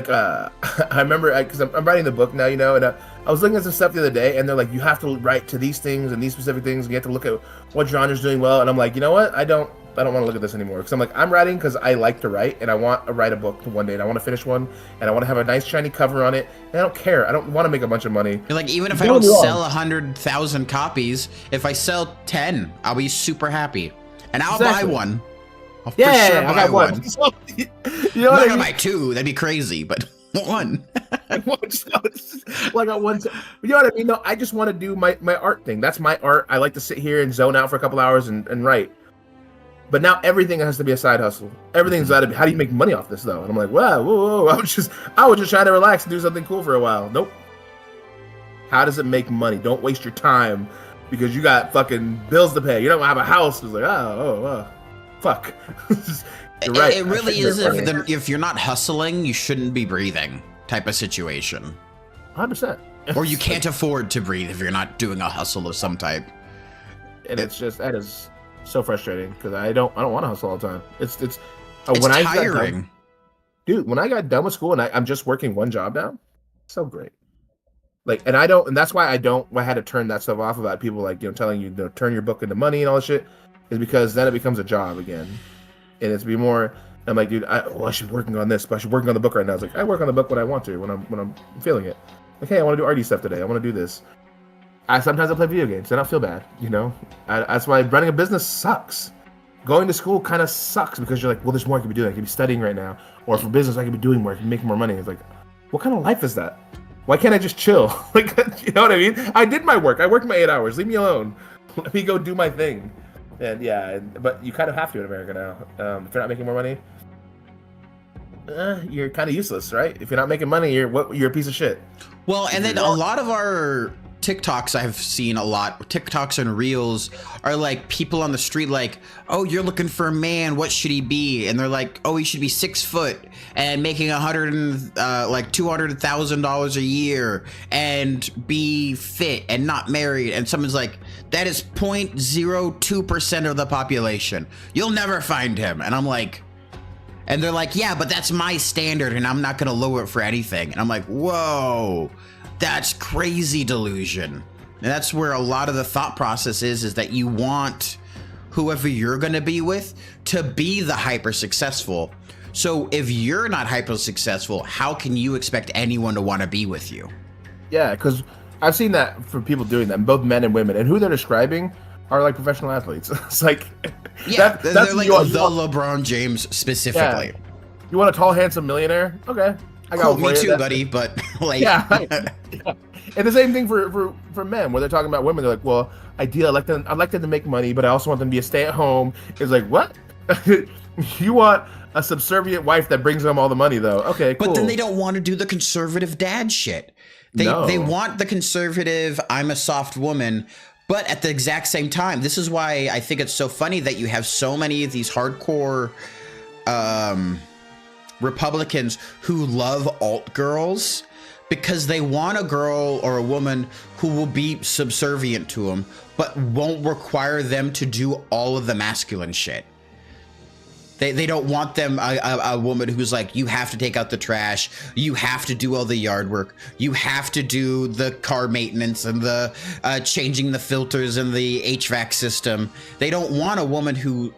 I remember because I'm writing the book now, you know, and I was looking at some stuff the other day, and they're like, you have to write to these things and these specific things, and you have to look at what genre's doing well. And I'm like, you know what? I don't want to look at this anymore because I'm like, I'm writing because I like to write, and I want to write a book one day, and I want to finish one, and I want to have a nice shiny cover on it, and I don't care. I don't want to make a bunch of money. You're like, even if I Don't don't get me wrong. sell 100,000 copies, if I sell 10, I'll be super happy. And I'll Exactly. buy one. I'll for Yeah, sure I buy got one. So, you know I'm what not I gonna mean? buy 2, that'd be crazy, but one. Well, I got one. You know what I mean? No, I just want to do my art thing. That's my art. I like to sit here and zone out for a couple hours and write. But now everything has to be a side hustle. Everything's got to be. How do you make money off this though? And I'm like, wow, whoa. I was just trying to relax and do something cool for a while. Nope. How does it make money? Don't waste your time because you got fucking bills to pay. You don't have a house. It's like, fuck. You're right. It I really shouldn't is. make money. If you're not hustling, you shouldn't be breathing type of situation. 100%. Or you can't afford to breathe if you're not doing a hustle of some type. And it's just that is so frustrating because I don't want to hustle all the time. It's It's when I got tiring. done, dude. When I got done with school and I'm just working one job now, so great. Like, and that's why I had to turn that stuff off about people like telling you to turn your book into money and all this shit, is because then it becomes a job again, and it's be more. I'm like, dude, I should be working on this, but I should be working on the book right now. It's like I work on the book when I want to, when I'm feeling it. Like, hey, I want to do arty stuff today. I want to do this. Sometimes I play video games. I don't feel bad, that's why running a business sucks. Going to school kind of sucks because you're like, well, there's more I could be doing. I could be studying right now, or for business I could be doing more, I could be making more money. It's like, what kind of life is that? Why can't I just chill? Like, you know what I mean? I did my work. I worked my 8 hours. Leave me alone. Let me go do my thing. And yeah, but you kind of have to in America now. If you're not making more money, you're kind of useless, right? If you're not making money, you're a piece of shit. Well, and then a lot of our TikToks I've seen a lot, TikToks and Reels are like people on the street like, oh, you're looking for a man, what should he be? And they're like, oh, he should be 6 foot and making $200,000 a year and be fit and not married. And someone's like, that is 0.02% of the population. You'll never find him. And I'm like, and they're like, yeah, but that's my standard and I'm not going to lower it for anything. And I'm like, whoa. That's crazy delusion. And that's where a lot of the thought process is that you want whoever you're going to be with to be the hyper successful. So if you're not hyper successful, how can you expect anyone to want to be with you? Yeah, because I've seen that for people doing that, both men and women, and who they're describing are like professional athletes. It's like, Yeah, that's they're like you the want- LeBron James specifically. Yeah. You want a tall, handsome millionaire? Okay, I got Cool, one me for you. too, That- buddy. But like, Yeah. Yeah. And the same thing for men, where they're talking about women. They're like, well, ideally, I'd like them to make money, but I also want them to be a stay-at-home. It's like, what? You want a subservient wife that brings home all the money, though? Okay, cool. but then they don't want to do the conservative dad shit. They No. they want the conservative, I'm a soft woman, but at the exact same time, this is why I think it's so funny that you have so many of these hardcore Republicans who love alt girls, because they want a girl or a woman who will be subservient to them, but won't require them to do all of the masculine shit. They don't want them a woman who's like, you have to take out the trash, you have to do all the yard work, you have to do the car maintenance and the changing the filters and the HVAC system. They don't want a woman who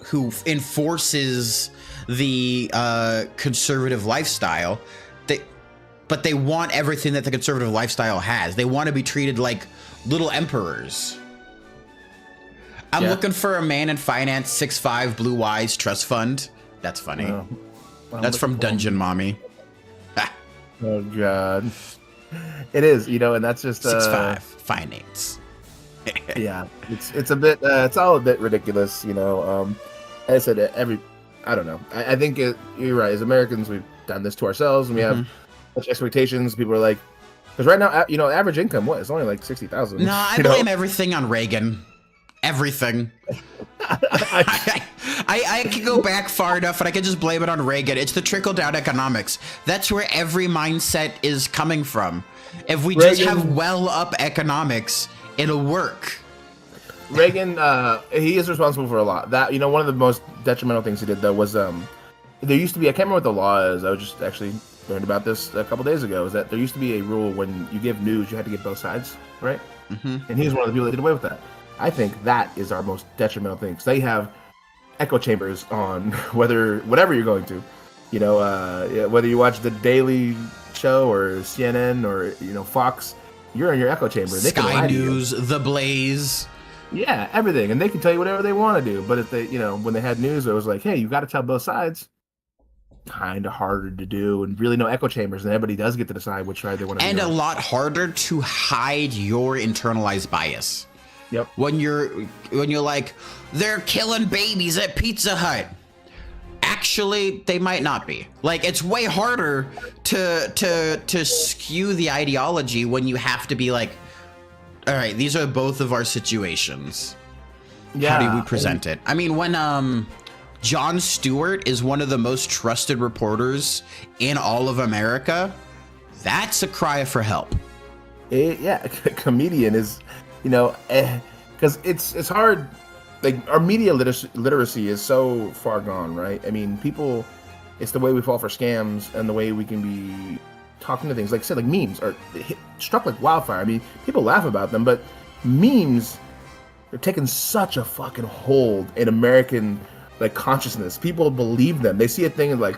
enforces the conservative lifestyle. But they want everything that the conservative lifestyle has. They want to be treated like little emperors. I'm looking for a man in finance, 6'5", blue eyes, trust fund. That's funny. That's from Dungeon Mommy. Oh god, it is. And that's just 6'5", finance. yeah. It's a bit. It's all a bit ridiculous. As I said, I don't know. I think you're right. As Americans, we've done this to ourselves, and we have such expectations. People are like, because right now, average income, it's only like 60,000. No, I blame everything on Reagan. Everything. I can go back far enough and I can just blame it on Reagan. It's the trickle-down economics. That's where every mindset is coming from. If we just have well-up economics, it'll work. Reagan, he is responsible for a lot. That, you know, one of the most detrimental things he did, though, was there used to be, I can't remember what the law is. I was just actually learned about this a couple days ago, is that there used to be a rule when you give news, you had to give both sides, right? Mm-hmm. And he was one of the people that did away with that. I think that is our most detrimental thing, because they have echo chambers on whatever you're going to, you know, whether you watch the Daily Show or CNN or, you know, Fox, you're in your echo chamber. They Sky News, The Blaze. Yeah, everything, and they can tell you whatever they want to do. But if they, you know, when they had news, it was like, hey, you got to tell both sides. Kind of harder to do, and really no echo chambers, and everybody does get to decide which side they want to. And a lot harder to hide your internalized bias. Yep. When you're like, they're killing babies at Pizza Hut. Actually, they might not be. Like, it's way harder to skew the ideology when you have to be like, all right, these are both of our situations. Yeah. How do we present it? I mean, when Jon Stewart is one of the most trusted reporters in all of America, that's a cry for help. Comedian is, you know, because it's hard. Like, our media literacy is so far gone, right? I mean, people, it's the way we fall for scams and the way we can be talking to things. Like I said, like memes are struck like wildfire. I mean, people laugh about them, but memes are taking such a fucking hold in American like consciousness. People believe them. They see a thing and like,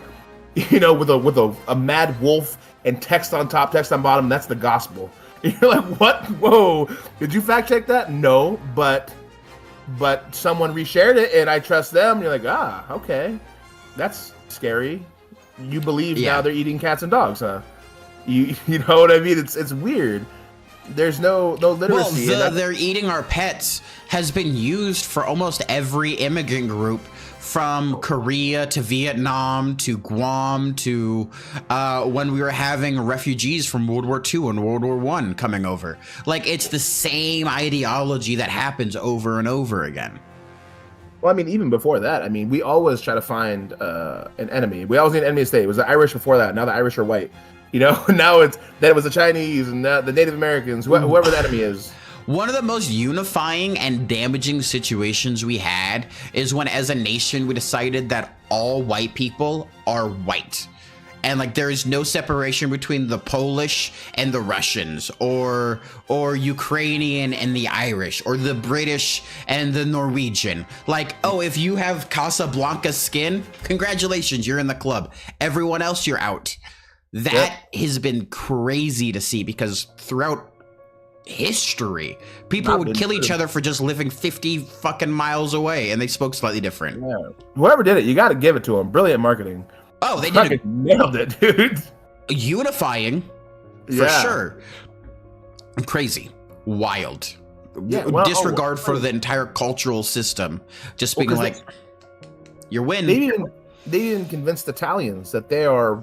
you know, with a mad wolf and text on top, text on bottom. That's the gospel. You're like, what? Whoa! Did you fact check that? No, but someone reshared it and I trust them. You're like, okay, that's scary. You believe now they're eating cats and dogs, huh? You know what I mean? It's weird. There's no literacy. Well, they're eating our pets has been used for almost every immigrant group, from Korea to Vietnam to Guam to when we were having refugees from World War II and World War I coming over. Like, it's the same ideology that happens over and over again. Well, I mean, even before that, I mean, we always try to find an enemy. We always need an enemy to stay. It was the Irish before that. Now the Irish are white. You know, now it was the Chinese and the Native Americans, whoever the enemy is. One of the most unifying and damaging situations we had is when, as a nation, we decided that all white people are white. And like, there is no separation between the Polish and the Russians, or Ukrainian and the Irish, or the British and the Norwegian. Like, oh, if you have Casablanca skin, congratulations, you're in the club. Everyone else, you're out. That has been crazy to see, because throughout history, people would kill each other for just living 50 fucking miles away, and they spoke slightly different. Yeah. Whoever did it, you got to give it to them. Brilliant marketing. Oh, they did nailed it, dude. Unifying, for sure. Crazy, wild. Yeah, well, disregard for the entire cultural system. Just being like, you're winning. They even convinced Italians that they are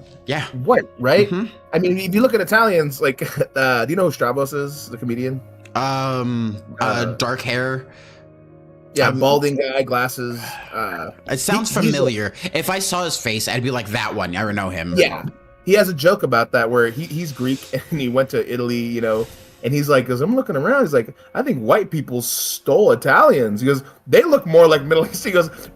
white, right? Mm-hmm. I mean, if you look at Italians, like, do you know who Stravos is, the comedian? Dark hair. Yeah, balding guy, glasses. It sounds familiar. If I saw his face, I'd be like, that one. I know him. Yeah. He has a joke about that where he's Greek and he went to Italy, you know, and he's like, I'm looking around. He's like, I think white people stole Italians. He goes, they look more like Middle Eastern. He goes,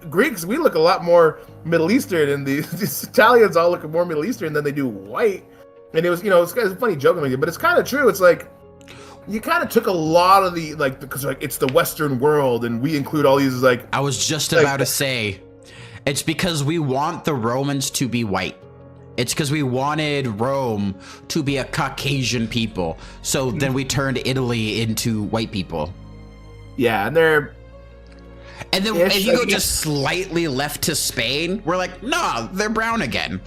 Greeks, we look a lot more Middle Eastern, and these Italians all look more Middle Eastern than they do white. And it was, you know, it's a funny joke, but it's kind of true. It's like, you kind of took a lot of the, like, because like it's the Western world, and we include all these, like. I was just about to say, it's because we want the Romans to be white. It's because we wanted Rome to be a Caucasian people. So then we turned Italy into white people. Yeah, and they're. And then if you go just slightly left to Spain, we're like, nah, they're brown again.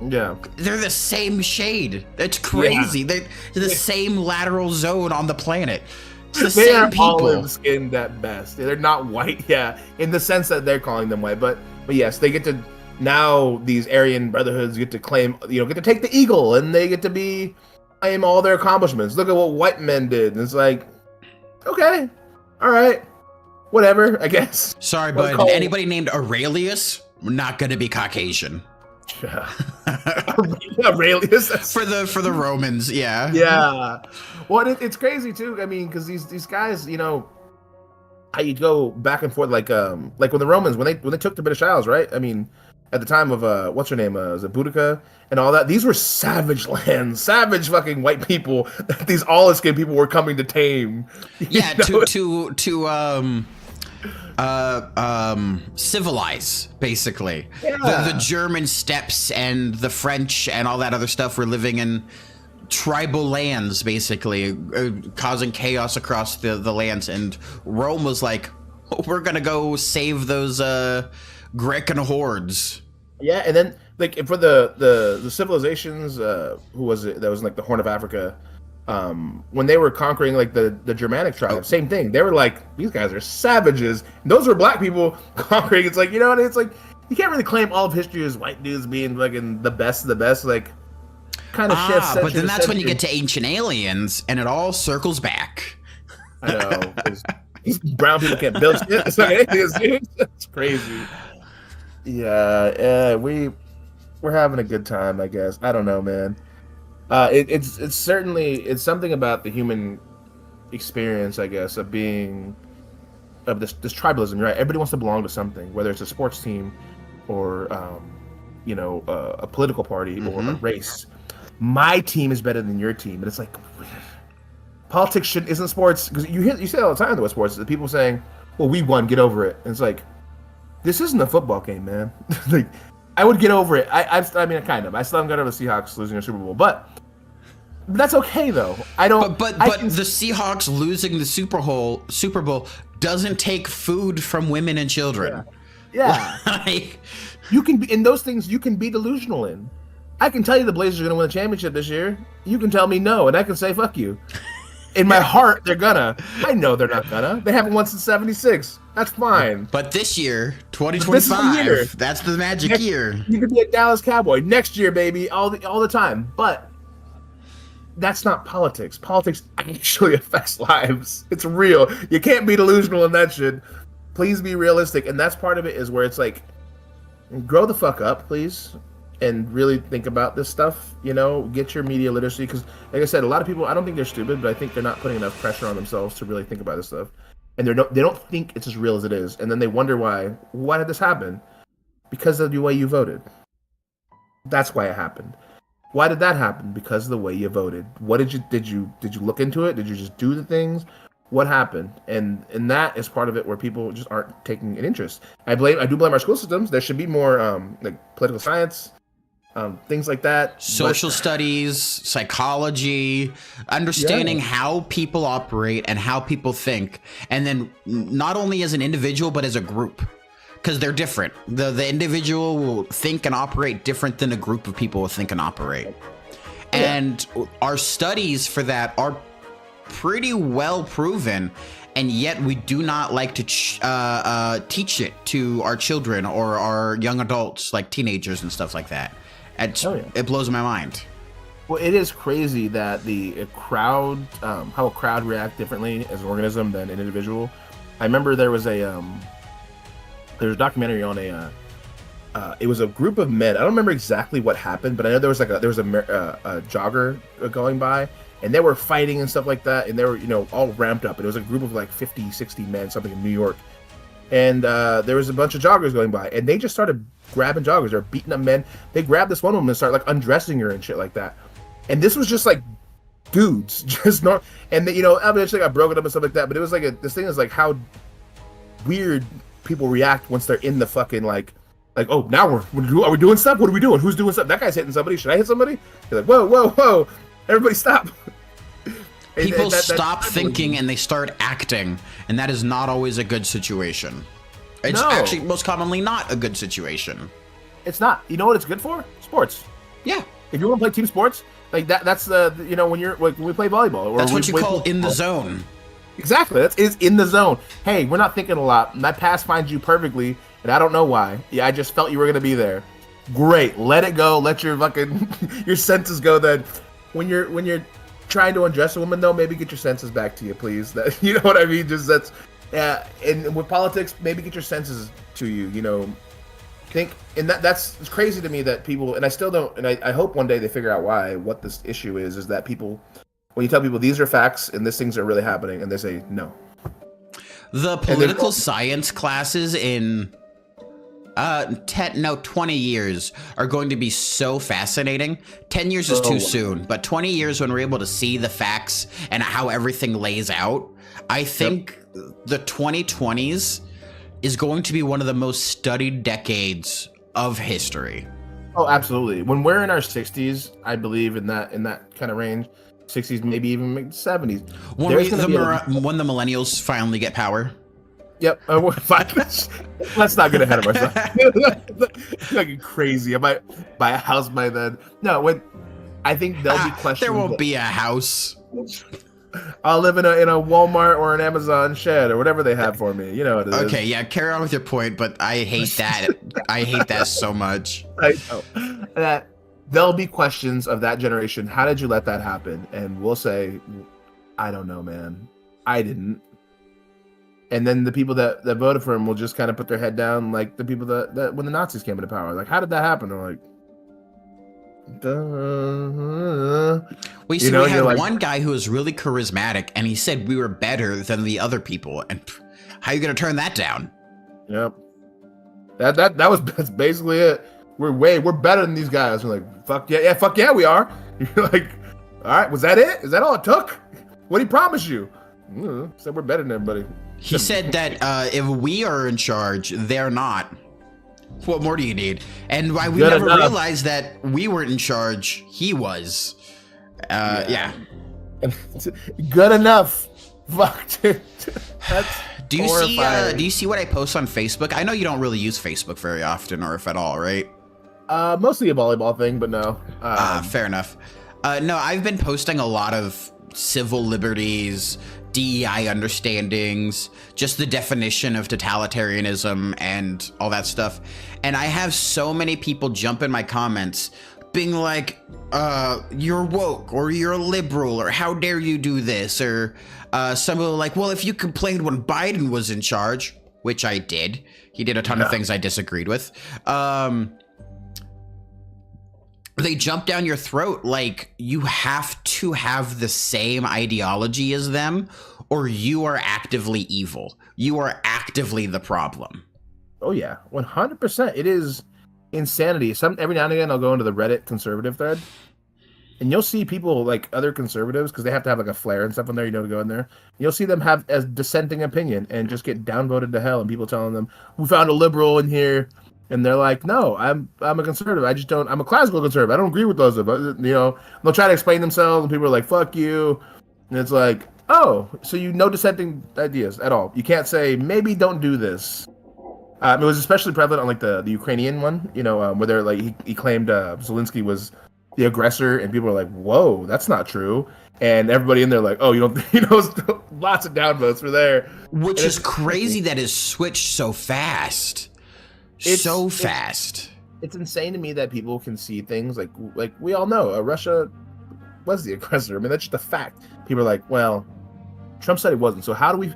Yeah. They're the same shade. It's crazy. Yeah. They're the same lateral zone on the planet. It's the they same are people. olive-skinned at best. They're not white, yeah, in the sense that they're calling them white. But yes, they get to. Now these Aryan brotherhoods get to claim, you know, get to take the eagle, and they get to claim all their accomplishments. Look at what white men did. And it's like, okay, all right. whatever, I guess. Sorry, Let's bud. call- Anybody named Aurelius, not going to be Caucasian. Aurelius. For the Romans, yeah. Yeah. Well, it's crazy too. I mean, because these guys, you know, how you go back and forth, like when the Romans when they took the British Isles, right? I mean, at the time of what's her name, was it Boudica and all that? These were savage lands, savage fucking white people that these olive-skinned people were coming to tame. Yeah, You know? to civilize, basically. Yeah. The German steppes and the French and all that other stuff were living in tribal lands, basically, causing chaos across the lands. And Rome was like, we're gonna go save those Grecan hordes. Yeah, and then like for the civilizations, who was it that was in, like the Horn of Africa, when they were conquering like the Germanic tribes, same thing. They were like, these guys are savages. And those were black people conquering. It's like, you know what? It's like you can't really claim all of history as white dudes being fucking the best of the best. Like kind of shifts. But then that's when you get to Ancient Aliens, and it all circles back. I know. 'Cause these brown people can't build shit. It's like aliens, dude. It's crazy. Yeah, we're having a good time, I guess. I don't know, man. It's certainly something about the human experience, I guess, of being of this tribalism. Right? Everybody wants to belong to something, whether it's a sports team or a political party or a race. My team is better than your team, and it's like politics isn't sports, because you say all the time with sports, the people saying, "Well, we won, get over it." And it's like, this isn't a football game, man. Like, I would get over it. I mean, kind of. I still haven't got over the Seahawks losing a Super Bowl, but that's okay though. I don't. But the Seahawks losing the Super Bowl doesn't take food from women and children. Yeah. Like, You can be in those things. You can be delusional in. I can tell you the Blazers are going to win a championship this year. You can tell me no, and I can say fuck you. In my heart, they're gonna. I know they're not gonna. They haven't won since '76. That's fine. but this year, This is the year. 2025, that's the magic year. You could be a Dallas Cowboy next year, baby, all the time. But that's not politics. Politics actually affects lives. It's real. You can't be delusional in that shit. Please be realistic, and that's part of it. Is where it's like, grow the fuck up, please, and really think about this stuff. You know, get your media literacy, because, like I said, a lot of people, I don't think they're stupid, but I think they're not putting enough pressure on themselves to really think about this stuff, and they don't think it's as real as it is, and then they wonder why did this happen? Because of the way you voted. That's why it happened. Why did that happen? Because of the way you voted. What did you look into it? Did you just do the things? What happened? And that is part of it where people just aren't taking an interest. I do blame our school systems. There should be more like political science, things like that. Social studies, psychology, understanding how people operate and how people think, and then not only as an individual but as a group, because they're different. The individual will think and operate different than a group of people will think and operate. And our studies for that are pretty well proven, and yet we do not like to teach it to our children or our young adults, like teenagers and stuff like that. It blows my mind. Well, it is crazy that the crowd, how a crowd react differently as an organism than an individual. I remember there was a documentary on it was a group of men. I don't remember exactly what happened, but I know there was a jogger going by, and they were fighting and stuff like that, and they were, all ramped up. And it was a group of like 50, 60 men, something in New York. And there was a bunch of joggers going by, and they just started grabbing joggers or beating up men. They grabbed this one woman and started like undressing her and shit like that. And this was just like dudes, just not. And eventually got broken up and stuff like that. But it was like this thing is like how weird people react once they're in the fucking like, oh, now are we doing stuff? What are we doing? Who's doing stuff? That guy's hitting somebody. Should I hit somebody? You're like, whoa, everybody stop. People stop thinking and they start acting, and that is not always a good situation. It's actually most commonly not a good situation. It's not. You know what it's good for? Sports. Yeah. If you want to play team sports, like that's the when you're like when we play volleyball. Or that's what you call in the zone. Exactly. That is in the zone. Hey, we're not thinking a lot. My pass finds you perfectly, and I don't know why. Yeah, I just felt you were gonna be there. Great. Let it go. Let your fucking your senses go. Then when you're trying to undress a woman, though, maybe get your senses back to you, please. That, you know what I mean? Just Yeah, and with politics, maybe get your senses to you. You know, think, and that's it's crazy to me that people, and I still don't, and I hope one day they figure out why. What this issue is that people, when you tell people these are facts and these things are really happening, and they say no. The political science classes in 20 years are going to be so fascinating. 10 years is too soon, but 20 years when we're able to see the facts and how everything lays out, I think the 2020s is going to be one of the most studied decades of history. Oh, absolutely. When we're in our 60s, I believe in that kind of range, 60s, maybe even 70s. When the millennials finally get power. Yep. Let's not get ahead of ourselves. Like crazy. I might buy a house by then. No, I think there'll be questions. There won't be a house. I'll live in a Walmart or an Amazon shed or whatever they have for me. You know what it is. Okay, yeah, carry on with your point, but I hate that. I hate that so much. I know. That there'll be questions of that generation. How did you let that happen? And we'll say, I don't know, man. I didn't. And then the people that voted for him will just kind of put their head down, like the people that when the Nazis came into power. Like, how did that happen? They're like, duh. We had one guy who was really charismatic, and he said we were better than the other people. And how are you going to turn that down? Yep. That's basically it. We're better than these guys. We're like, fuck yeah, we are. You're like, all right, was that it? Is that all it took? What did he promise you? Said we're better than everybody. He said that if we are in charge, they're not. What more do you need? And why we never realized that we weren't in charge, he was. Yeah. Good enough. Fuck, dude. That's do you see what I post on Facebook? I know you don't really use Facebook very often, or if at all, right? Mostly a volleyball thing, but no. Fair enough. No, I've been posting a lot of civil liberties, DEI understandings, just the definition of totalitarianism and all that stuff. And I have so many people jump in my comments being like, you're woke, or you're a liberal, or how dare you do this? Or some people are like, well, if you complained when Biden was in charge, which I did, he did a ton of things I disagreed with. They jump down your throat like you have to have the same ideology as them, or you are actively evil. You are actively the problem. Oh yeah, 100%. It is insanity. Every now and again, I'll go into the Reddit conservative thread, and you'll see people like other conservatives, because they have to have like a flare and stuff on there, to go in there. You'll see them have a dissenting opinion and just get downvoted to hell, and people telling them, "We found a liberal in here." And they're like, no, I'm a conservative. I'm a classical conservative. I don't agree with those. But, they'll try to explain themselves, and people are like, fuck you. And it's like, oh, so no dissenting ideas at all. You can't say, maybe don't do this. It was especially prevalent on like the Ukrainian one, where they're like, he claimed Zelensky was the aggressor, and people are like, whoa, that's not true. And everybody in there like, oh, you don't, lots of downvotes were there. Which is crazy that it switched so fast. So fast. It's insane to me that people can see things like we all know Russia was the aggressor. I mean, that's just a fact. People are like, well, Trump said he wasn't. So how do we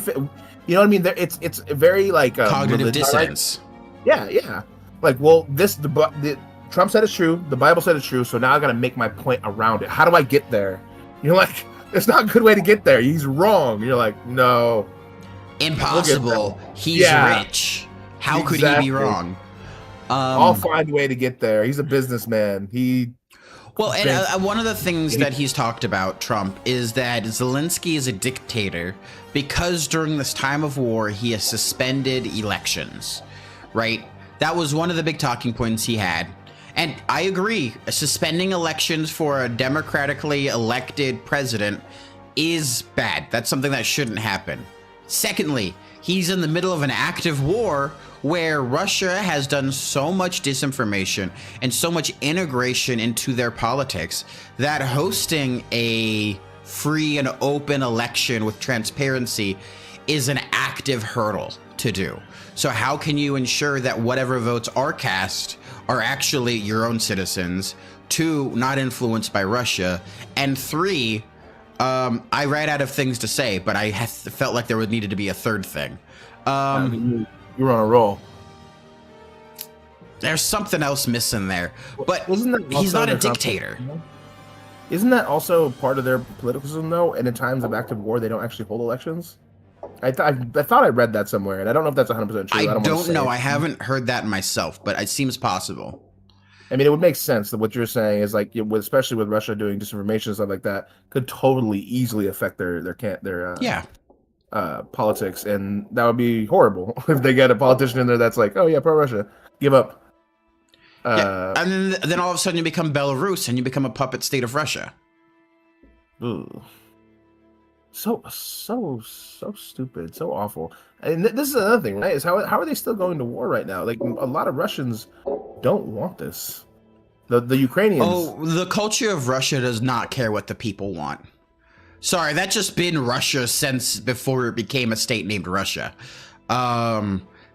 fit? You know what I mean? It's very like cognitive dissonance. Right? Yeah. Like, well, the Trump said it's true. The Bible said it's true. So now I got to make my point around it. How do I get there? You're like, there's not a good way to get there. He's wrong. You're like, no, impossible. He's rich. How could he be wrong? I'll find a way to get there. He's a businessman. One of the things that he's talked about, Trump, is that Zelensky is a dictator because during this time of war, he has suspended elections, right? That was one of the big talking points he had. And I agree, suspending elections for a democratically elected president is bad. That's something that shouldn't happen. Secondly, he's in the middle of an active war where Russia has done so much disinformation and so much integration into their politics that hosting a free and open election with transparency is an active hurdle to do. So how can you ensure that whatever votes are cast are actually your own citizens? 2, not influenced by Russia. And 3, I ran out of things to say, but I felt like there would needed to be a third thing. You were on a roll. There's something else missing there, but Isn't that he's also not a their dictator. constitution? Isn't that also part of their political system, though? And in times of active war, they don't actually hold elections. I thought I read that somewhere, and I don't know if that's 100% true. I don't don't know. I haven't heard that myself, but it seems possible. I mean, it would make sense that what you're saying is like, especially with Russia doing disinformation and stuff like that, could totally easily affect their politics, and that would be horrible if they get a politician in there that's like, oh yeah, pro-Russia, give up. And then all of a sudden you become Belarus and you become a puppet state of Russia. Ooh. So stupid, so awful. And this is another thing, right? Is how are they still going to war right now? Like a lot of Russians don't want this. The Ukrainians. Oh, the culture of Russia does not care what the people want. Sorry, that's just been Russia since before it became a state named Russia.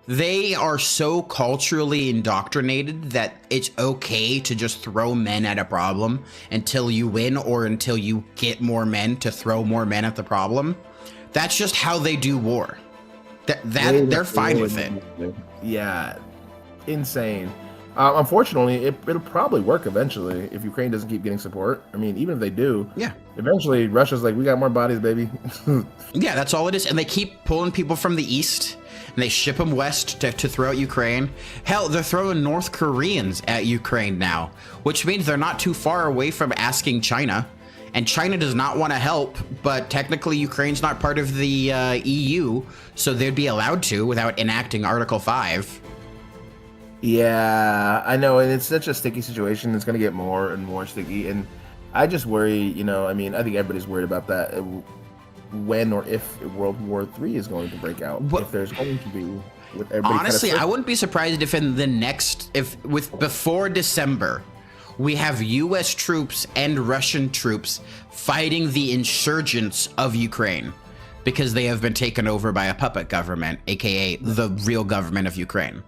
They are so culturally indoctrinated that it's okay to just throw men at a problem until you win or until you get more men to throw more men at the problem. That's just how they do war. They're fine with it. Yeah, insane. Unfortunately, it'll probably work eventually if Ukraine doesn't keep getting support. I mean, even if they do, yeah, eventually Russia's like, we got more bodies, baby. Yeah, that's all it is. And they keep pulling people from the east and they ship them west to throw at Ukraine. Hell, they're throwing North Koreans at Ukraine now, which means they're not too far away from asking China. And China does not want to help, but technically Ukraine's not part of the EU, so they'd be allowed to without enacting Article 5. Yeah, I know, and it's such a sticky situation. It's going to get more and more sticky, and I just worry, I mean, I think everybody's worried about that, when or if World War III is going to break out, if there's going to be, with everybody. Honestly, I wouldn't be surprised if in the next, before December, we have U.S. troops and Russian troops fighting the insurgents of Ukraine because they have been taken over by a puppet government, aka the real government of Ukraine.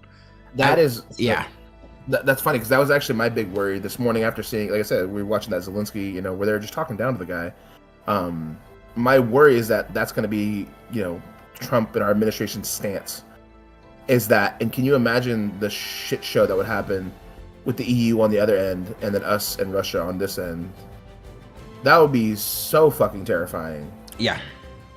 That's funny, because that was actually my big worry this morning after seeing, like I said, we were watching that Zelensky, where they were just talking down to the guy. My worry is that that's going to be, Trump and our administration's stance. Is that, and can you imagine the shit show that would happen with the EU on the other end, and then us and Russia on this end? That would be so fucking terrifying. Yeah.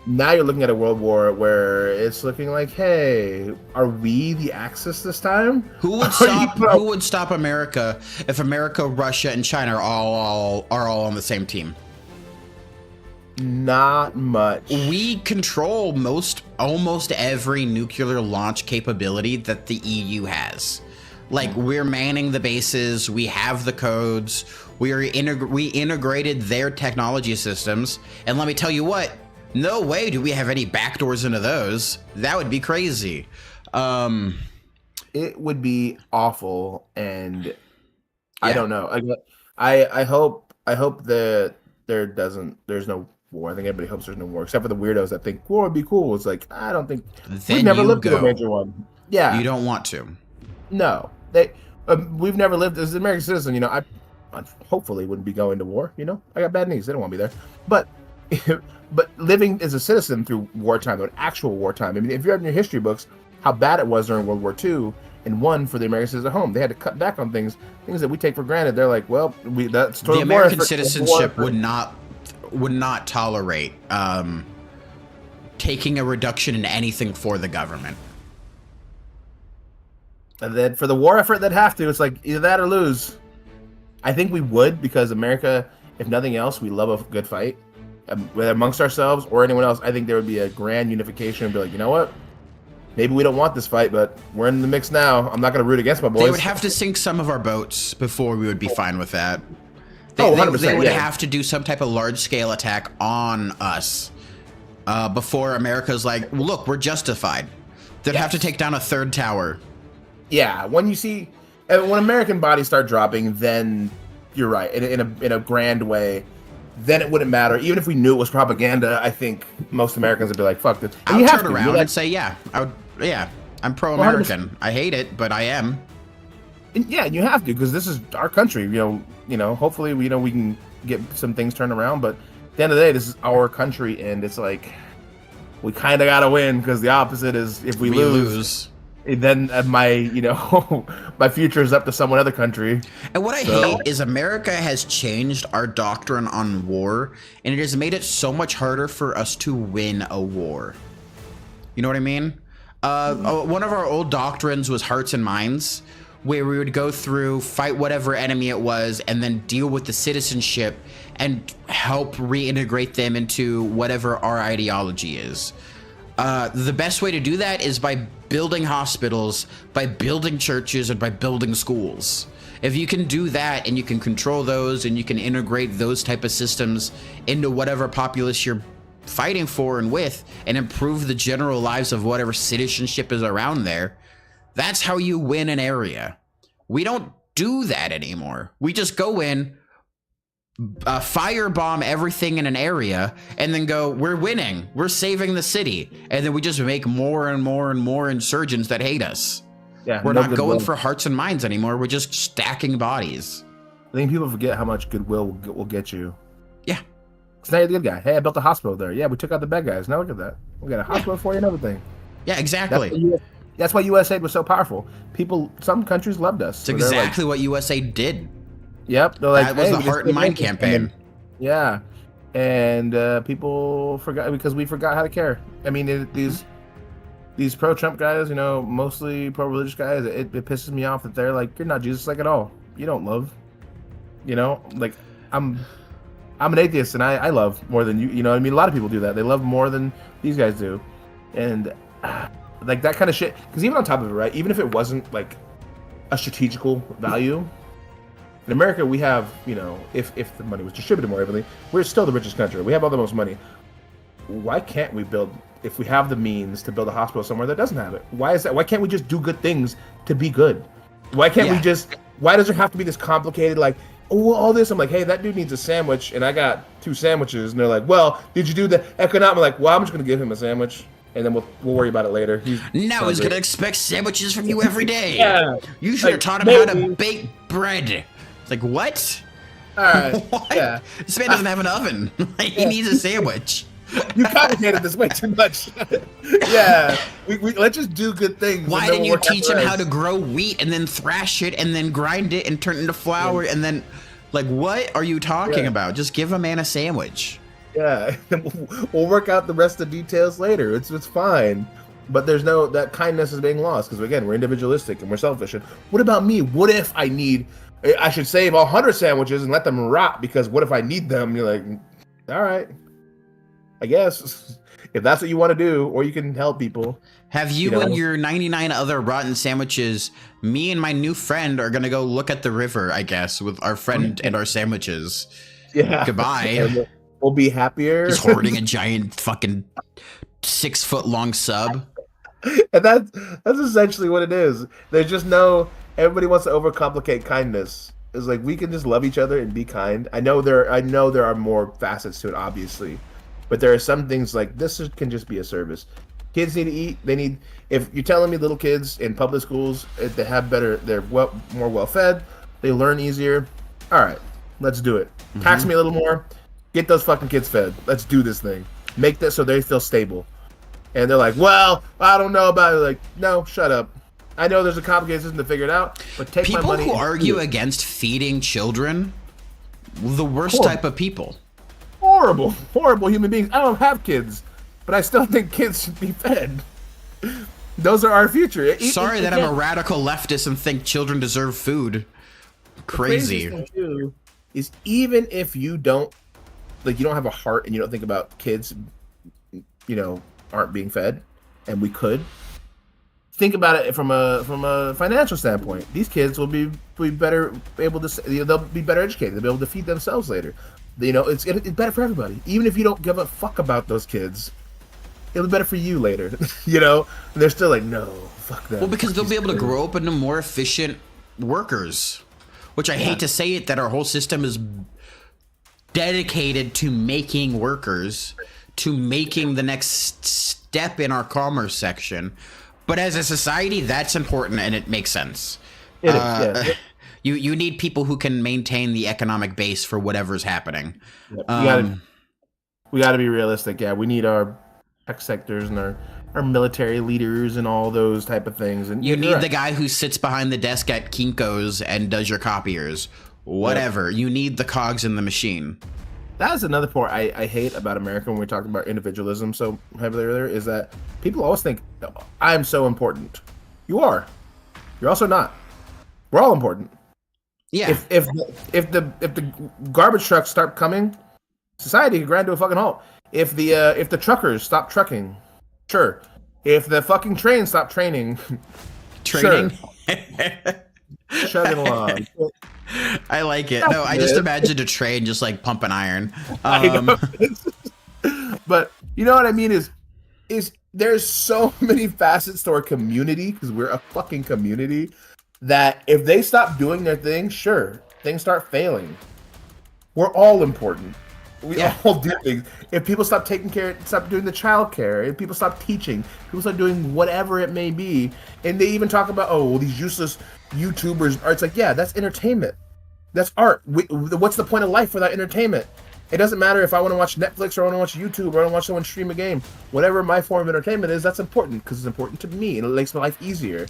Now you're looking at a world war where it's looking like, hey, are we the Axis this time? Who would stop America if America, Russia, and China are all on the same team? Not much. We control almost every nuclear launch capability that the EU has. Like, we're manning the bases, we have the codes, we integrated their technology systems, and let me tell you what, no way do we have any backdoors into those. That would be crazy. It would be awful, and I don't know. I hope that there's no war. I think everybody hopes there's no war, except for the weirdos that think war would be cool. It's like, I don't think we've never lived through a major one. Yeah, you don't want to. No, we've never lived as an American citizen. I hopefully wouldn't be going to war. I got bad knees; they don't want me there. But living as a citizen through wartime, an actual wartime. I mean, if you're in your history books, how bad it was during World War II and one for the Americans at home. They had to cut back on things that we take for granted. They're like, well, that's the American citizenship would not tolerate taking a reduction in anything for the government. And then for the war effort, they'd have to. It's like either that or lose. I think we would, because America, if nothing else, we love a good fight. Whether amongst ourselves or anyone else, I think there would be a grand unification and be like, you know what? Maybe we don't want this fight, but we're in the mix now. I'm not going to root against my boys. They would have to sink some of our boats before we would be fine with that. They 100%, they would have to do some type of large-scale attack on us before America's like, look, we're justified. They'd have to take down a third tower. Yeah, when American bodies start dropping, then you're right. In a grand way, then it wouldn't matter. Even if we knew it was propaganda, I think most Americans would be like, fuck this. I would turn around and say, I'm pro-American. 100%. I hate it, but I am. And you have to, because this is our country. Hopefully, we can get some things turned around. But the end of the day, this is our country, and it's like we kind of gotta win because the opposite is if we lose, then my my future is up to some other country. And what I hate is America has changed our doctrine on war, and it has made it so much harder for us to win a war. You know what I mean? One of our old doctrines was hearts and minds, where we would go through, fight whatever enemy it was, and then deal with the citizenship and help reintegrate them into whatever our ideology is. The best way to do that is by building hospitals, by building churches, and by building schools. If you can do that and you can control those and you can integrate those type of systems into whatever populace you're fighting for and with and improve the general lives of whatever citizenship is around there, that's how you win an area. We don't do that anymore. We just go in, firebomb everything in an area, and then go, we're winning, we're saving the city, and then we just make more and more and more insurgents that hate us. Yeah, we're no not going goodwill. for hearts and minds anymore. We're just stacking bodies. I think people forget how much goodwill will get you. Yeah. Because now you're the good guy. Hey, I built a hospital there. Yeah, we took out the bad guys. Now look at that. We got a hospital for you and everything. Yeah, exactly. That's why USAID was so powerful. Some countries loved us. It's So they're like, exactly what USA did. yep. They're like, That was hey, the we Heart just and Mind did it. campaign. Yeah. And people forgot because we forgot how to care. I mean, these pro-Trump guys, mostly pro-religious guys, it pisses me off that they're like, you're not Jesus like at all. You don't love. Like I'm an atheist and I love more than you. You know what I mean? A lot of people do that. They love more than these guys do. And like that kind of shit. Because even on top of it, right? Even if it wasn't like a strategical value, in America we have, if the money was distributed more evenly, we're still the richest country. We have all the most money. Why can't we build, if we have the means to build a hospital somewhere that doesn't have it? Why is that? Why can't we just do good things to be good? Why can't we just, why does there have to be this complicated, like, oh, all this? I'm like, hey, that dude needs a sandwich, and I got 2 sandwiches, and they're like, well, did you do the economic? I'm like, well, I'm just gonna give him a sandwich, and then we'll worry about it later. Now he's gonna expect sandwiches from you every day. Yeah. You should have Like, taught him how to maybe. bake bread. It's like, what? All right. What? Yeah. This man doesn't have an oven. He needs a sandwich. You complicated this way too much. Yeah. We let's just do good things. Why and then didn't we'll you work out teach the him rest. how to grow wheat and then thrash it and then grind it and turn it into flour and then, like, what are you talking about? Just give a man a sandwich. Yeah. We'll work out the rest of the details later. It's fine. But there's that kindness is being lost because again, we're individualistic and we're selfish. And what about me? What if I should save 100 sandwiches and let them rot because what if I need them? You're like, all right, I guess if that's what you want to do, or you can help people. Have you and your 99 other rotten sandwiches, me and my new friend are going to go look at the river, I guess, with our friend and our sandwiches. Yeah. Goodbye. And we'll be happier. He's hoarding a giant fucking 6-foot-long sub. And that's essentially what it is. There's just everybody wants to overcomplicate kindness. It's like we can just love each other and be kind. I know there are more facets to it, obviously, but there are some things like this can just be a service. Kids need to eat. If you're telling me little kids in public schools, if they have better, they're more well fed, they learn easier. All right, let's do it. Tax me a little more. Get those fucking kids fed. Let's do this thing. Make that so they feel stable. And they're like, well, I don't know about it. Like, no, shut up. I know there's a complicated system to figure it out, but take my People money. who and argue do it. against feeding children, the worst Horrible. type of people. Horrible human beings. I don't have kids, but I still think kids should be fed. Those are our future. Sorry that I'm a radical leftist and think children deserve food. Crazy. The craziest thing too is even if you don't have a heart and you don't think about kids, aren't being fed, and we could think about it from a financial standpoint. These kids will be better able to, they'll be better educated. They'll be able to feed themselves later. It's better for everybody. Even if you don't give a fuck about those kids, it'll be better for you later. And they're still like, no, fuck that. Well, because they'll be able to grow up into more efficient workers. Which I hate to say it, that our whole system is dedicated to making workers, to making the next step in our commerce section. But as a society, that's important and it makes sense. It is, yeah. You need people who can maintain the economic base for whatever's happening. You gotta we got to be realistic. Yeah, we need our tech sectors and our military leaders and all those type of things. And You you're need right. the guy who sits behind the desk at Kinko's and does your copiers. Whatever. You need the cogs in the machine. That's another part I hate about America when we're talking about individualism so heavily earlier, is that people always think, I'm so important. You are. You're also not. We're all important. Yeah. If the garbage trucks start coming, society could grind to a fucking halt. If the truckers stop trucking, sure. If the fucking trains stop training, Training. chugging along. I like it. No, I just imagined a train just like pumping iron. But you know what I mean is there's so many facets to our community, because we're a fucking community, that if they stop doing their thing, sure, things start failing. We're all important. We all do things. If people stop stop doing the child care, if people stop teaching, people start doing whatever it may be, and they even talk about, oh, well, these useless YouTubers are. It's like, yeah, that's entertainment. That's art. What's the point of life without entertainment? It doesn't matter if I want to watch Netflix or I want to watch YouTube or I want to watch someone stream a game. Whatever my form of entertainment is, that's important because it's important to me and it makes my life easier.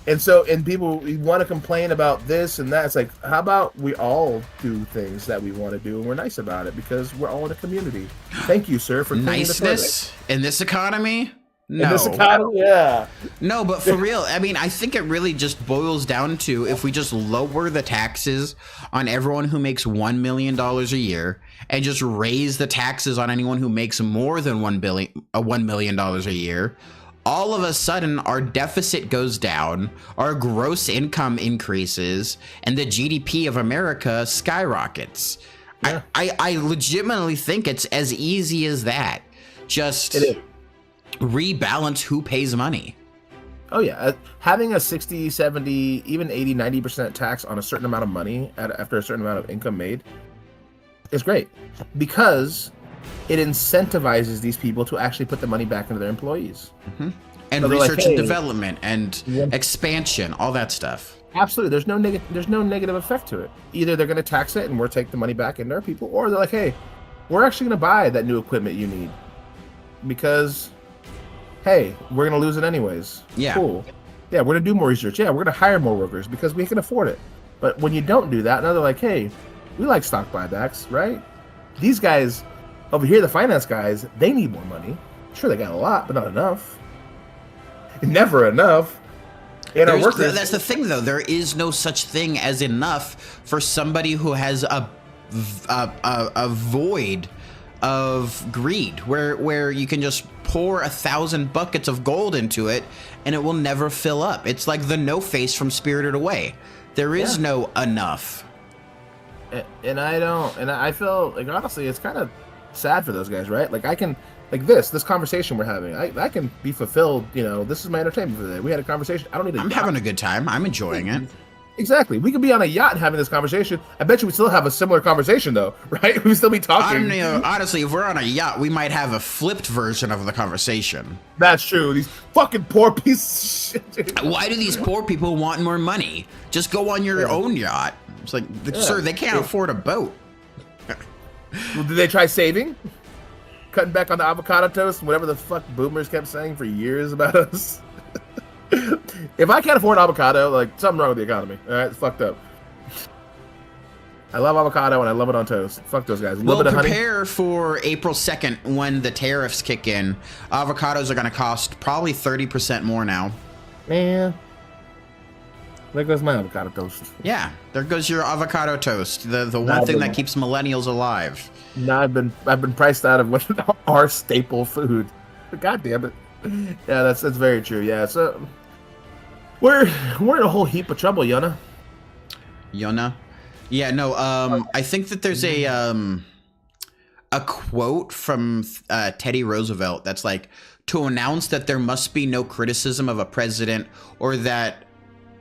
And people want to complain about this and that. It's like, how about we all do things that we want to do and we're nice about it because we're all in a community. Thank you, sir, for cleaning the toilet. Niceness in this economy? No. In this economy, yeah. No, but for real, I mean, I think it really just boils down to if we just lower the taxes on everyone who makes $1 million a year and just raise the taxes on anyone who makes more than $1 million a year, all of a sudden our deficit goes down, our gross income increases, and the GDP of America skyrockets. Yeah. I legitimately think it's as easy as that. Just It is. rebalance who pays money. Oh yeah, having a 60, 70, even 80, 90% tax on a certain amount of money after a certain amount of income made is great, because it incentivizes these people to actually put the money back into their employees. And So they're like, research and hey, development and expansion, all that stuff. Absolutely, there's no negative effect to it. Either they're going to tax it and we'll take the money back into our people, or they're like, hey, we're actually going to buy that new equipment you need because, hey, we're going to lose it anyways. Yeah. Cool. Yeah, we're going to do more research. Yeah, we're going to hire more workers because we can afford it. But when you don't do that, now they're like, hey, we like stock buybacks, right? These guys over here, the finance guys, they need more money. Sure, they got a lot, but not enough. Never enough. And our workers, That's the thing, though. There is no such thing as enough for somebody who has a void of greed, where you can just pour 1,000 buckets of gold into it and it will never fill up. It's like the No Face from Spirited Away. There is no enough. and I feel like, honestly, it's kind of sad for those guys, right? Like, I can, like, this conversation we're having, I can be fulfilled. You know, this is my entertainment for the day. We had a conversation. I don't need. I'm having a good time. I'm enjoying it. Exactly. We could be on a yacht having this conversation. I bet you we still have a similar conversation, though, right? We still be I talking. don't know, honestly, if we're on a yacht, we might have a flipped version of the conversation. That's true. These fucking poor pieces of shit. Dude. Why do these poor people want more money? Just go on your own yacht. It's like, sir, they can't afford a boat. Well, did they try saving? Cutting back on the avocado toast, whatever the fuck boomers kept saying for years about us. If I can't afford avocado, like, something wrong with the economy. All right, it's fucked up. I love avocado and I love it on toast. Fuck those guys. A little Well, bit of honey. prepare for April 2nd when the tariffs kick in. Avocados are going to cost probably 30% more now. Man, there goes my avocado toast. Yeah, there goes your avocado toast, the one Nah, thing but- that keeps millennials alive. Now I've been priced out of what our staple food. God damn it. Yeah, that's very true. Yeah, so we're in a whole heap of trouble, Yona. Yona? Yeah, no, I think that there's a quote from Teddy Roosevelt that's like, to announce that there must be no criticism of a president or that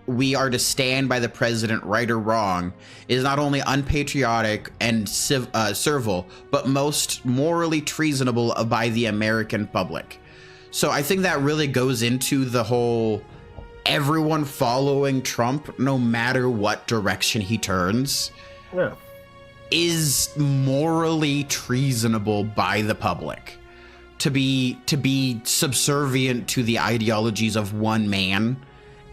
we are to stand by the president, right or wrong, is not only unpatriotic and servile, but most morally treasonable by the American public. So I think that really goes into the whole everyone following Trump no matter what direction he turns. Yeah. is morally treasonable by the public. To be subservient to the ideologies of one man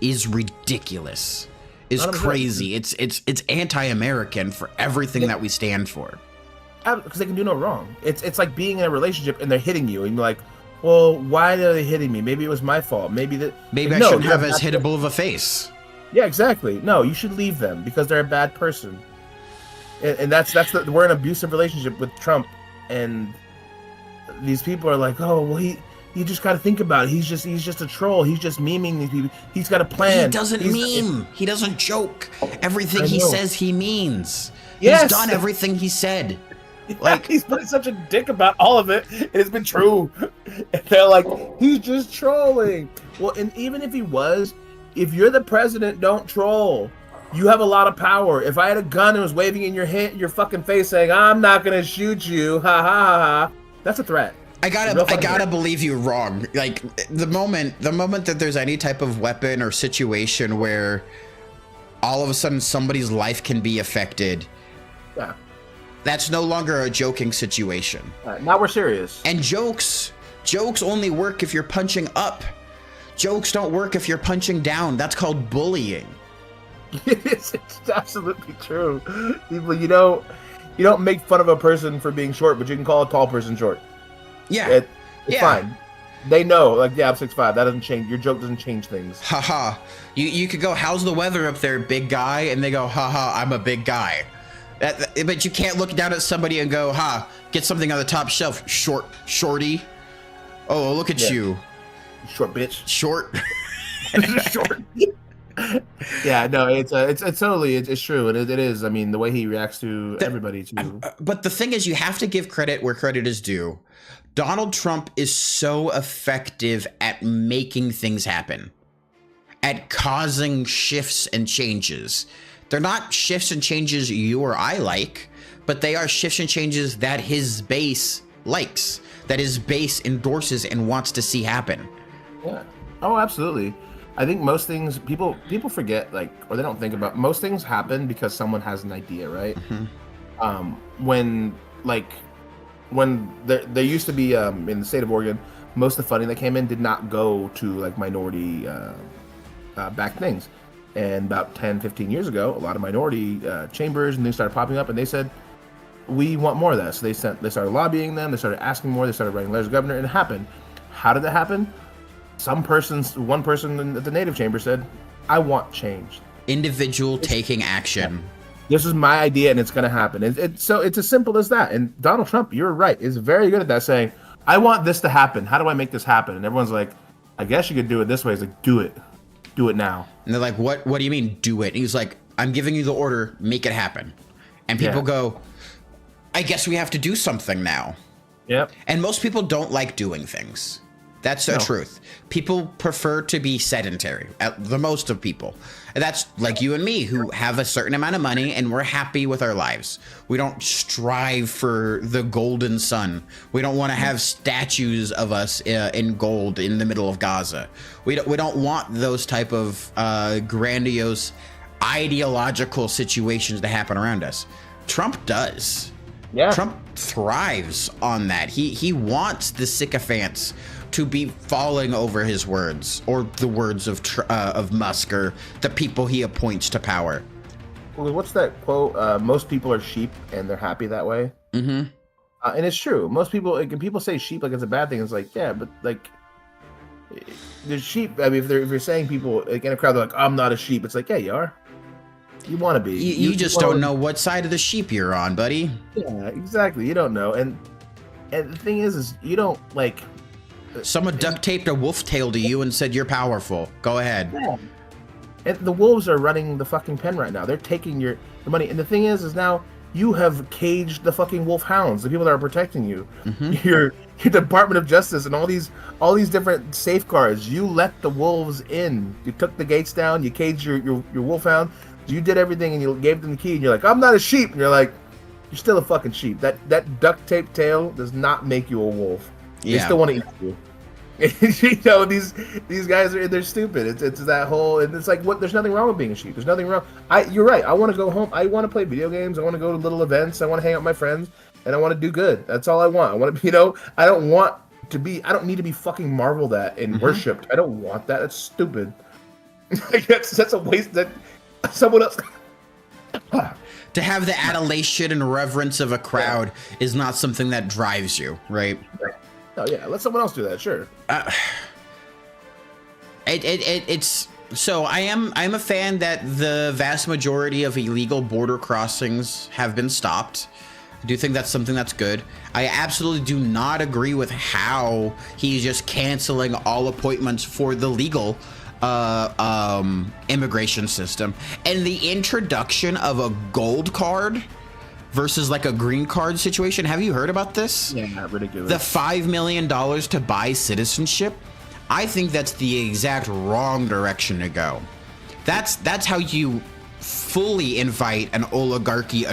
is ridiculous. Is 100%. crazy. It's anti-American for everything that we stand for. Because they can do no wrong. It's like being in a relationship and they're hitting you, and you're like, well, why are they hitting me? Maybe it was my fault. Maybe I shouldn't have as hittable of a face. Yeah, exactly. No, you should leave them because they're a bad person. And we're in an abusive relationship with Trump, and these people are like, oh, well, you just got to think about it. He's just a troll. He's just memeing these people. He's got a plan. He doesn't meme. He doesn't joke. Everything he says, he means. Yes. He's done everything he said. Like he's been such a dick about all of it. It's been true. And they're like, he's just trolling. Well, and even if he was, if you're the president, don't troll. You have a lot of power. If I had a gun and was waving in your fucking face saying, I'm not gonna shoot you, ha ha ha ha, that's a threat. I gotta believe you wrong. Like the moment that there's any type of weapon or situation where all of a sudden somebody's life can be affected, Yeah. that's no longer a joking situation. Now we're serious. And jokes only work if you're punching up. Jokes don't work if you're punching down. That's called bullying. It's absolutely true. People, you don't make fun of a person for being short, but you can call a tall person short. Yeah. It's fine. They know, like, yeah, I'm 6'5". That doesn't change. Your joke doesn't change things. Haha. You could go, how's the weather up there, big guy? And they go, haha, I'm a big guy. But you can't look down at somebody and go, get something on the top shelf, shorty. Oh, look at you. Short bitch. Short. Short. Yeah, no, it's totally true, and it is. I mean, the way he reacts to everybody too. But the thing is, you have to give credit where credit is due. Donald Trump is so effective at making things happen, at causing shifts and changes. They're not shifts and changes you or I like, but they are shifts and changes that his base likes, that his base endorses and wants to see happen. Yeah. Oh, absolutely. I think most things people forget, like, or they don't think about. Most things happen because someone has an idea, right? Mm-hmm. When there used to be in the state of Oregon, most of the funding that came in did not go to like minority backed things. And about 10, 15 years ago, a lot of minority chambers and things started popping up, and they said, we want more of that. So they started lobbying them, they started asking more, they started writing letters to the governor, and it happened. How did that happen? One person at the Native Chamber said, I want change. Individual taking action. This is my idea and it's going to happen. So it's as simple as that. And Donald Trump, you're right, is very good at that, saying, I want this to happen. How do I make this happen? And everyone's like, I guess you could do it this way. He's like, do it. Do it now. And they're like, what do you mean, do it? And he's like, I'm giving you the order, make it happen. And people go, I guess we have to do something now. Yep. And most people don't like doing things. That's the truth. People prefer to be sedentary, the most of people. And that's like you and me, who have a certain amount of money and we're happy with our lives. We don't strive for the golden sun. We don't want to have statues of us in gold in the middle of Gaza. We don't want those type of grandiose ideological situations to happen around us. Trump does. Yeah. Trump thrives on that. He wants the sycophants to be falling over his words, or the words of Musk, or the people he appoints to power. Well, what's that quote? Most people are sheep, and they're happy that way. Mm-hmm. And it's true. Most people, like, when people say sheep like it's a bad thing, it's like, yeah, but like, there's sheep. I mean, if you're saying people like in a crowd, they're like, I'm not a sheep. It's like, yeah, you are. You want to be. You just don't know what side of the sheep you're on, buddy. Yeah, exactly. You don't know, and the thing is you don't like. Someone duct taped a wolf tail to you and said you're powerful. Go ahead. Yeah. And the wolves are running the fucking pen right now. They're taking your money. And the thing is now you have caged the fucking wolf hounds, the people that are protecting you. Mm-hmm. Your Department of Justice and all these different safeguards. You let the wolves in. You took the gates down. You caged your wolf hound. You did everything, and you gave them the key. And you're like, I'm not a sheep. And you're like, you're still a fucking sheep. That duct tape tail does not make you a wolf. They still want to eat you. You know, these guys they're stupid. It's that whole, and it's like, what? There's nothing wrong with being a sheep. There's nothing wrong. You're right. I want to go home. I want to play video games. I want to go to little events. I want to hang out with my friends, and I want to do good. That's all I want. I want to, I don't want to be. I don't need to be fucking marveled at and worshipped. I don't want that. That's stupid. Like, that's a waste. That someone else. To have the adulation and reverence of a crowd is not something that drives you, right? Oh yeah, let someone else do that. Sure. It's so I'm a fan that the vast majority of illegal border crossings have been stopped. I do think that's something that's good. I absolutely do not agree with how he's just canceling all appointments for the legal immigration system, and the introduction of a gold card versus like a green card situation. Have you heard about this? Yeah, ridiculous. The $5 million to buy citizenship. I think that's the exact wrong direction to go. That's how you fully invite an oligarchy,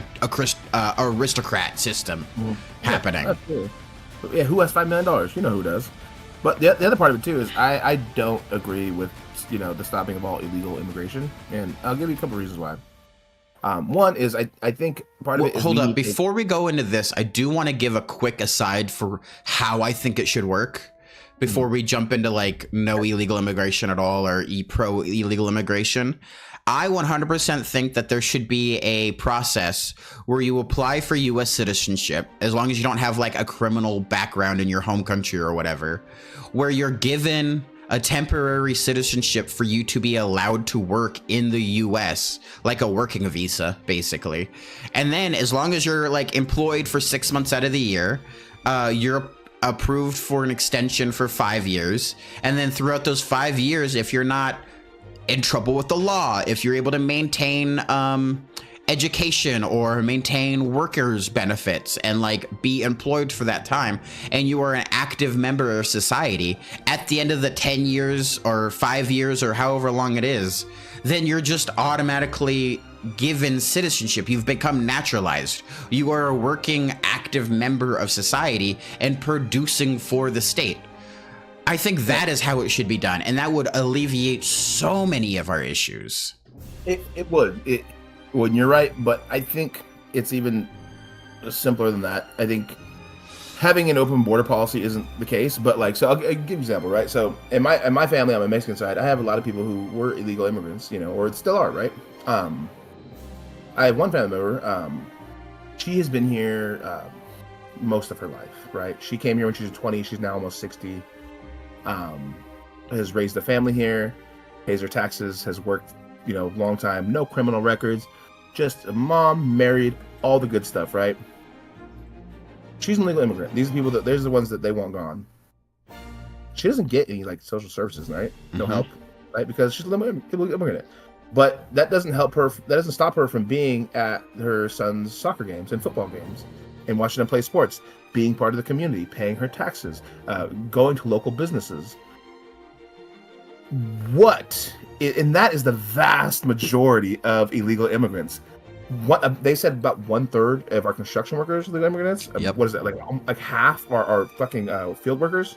aristocrat system happening. Absolutely. Yeah, who has $5 million? You know who does. But the other part of it too is I don't agree with the stopping of all illegal immigration, and I'll give you a couple reasons why. One is I think part of it is hold up. Before we go into this, I do want to give a quick aside for how I think it should work before we jump into like no illegal immigration at all or pro illegal immigration. I 100% think that there should be a process where you apply for U.S. citizenship, as long as you don't have like a criminal background in your home country or whatever, where you're given a temporary citizenship for you to be allowed to work in the US, like a working visa, basically. And then as long as you're like employed for 6 months out of the year, you're approved for an extension for 5 years. And then throughout those 5 years, if you're not in trouble with the law, if you're able to maintain education or maintain workers' benefits and like be employed for that time, and you are an active member of society at the end of the 10 years or 5 years or however long it is, then you're just automatically given citizenship. You've become naturalized. You are a working active member of society and producing for the state. I think that is how it should be done, and that would alleviate so many of our issues. It would. Well, you're right, but I think it's even simpler than that. I think having an open border policy isn't the case, but like, so I'll give you an example, right? So in my family, on my Mexican side, I have a lot of people who were illegal immigrants, or still are, right? I have one family member. She has been here most of her life, right? She came here when she was 20. She's now almost 60. Has raised a family here, pays her taxes, has worked, long time, no criminal records, just a mom, married, all the good stuff, right? She's an illegal immigrant. These are people there's the ones that they want gone. She doesn't get any like social services, right? No help, right? Because she's an illegal immigrant. But that doesn't help her. That doesn't stop her from being at her son's soccer games and football games, and watching them play sports, being part of the community, paying her taxes, going to local businesses. And that is the vast majority of illegal immigrants. What they said, about 1/3 of our construction workers are illegal immigrants. Yep. What is that, like half are fucking field workers?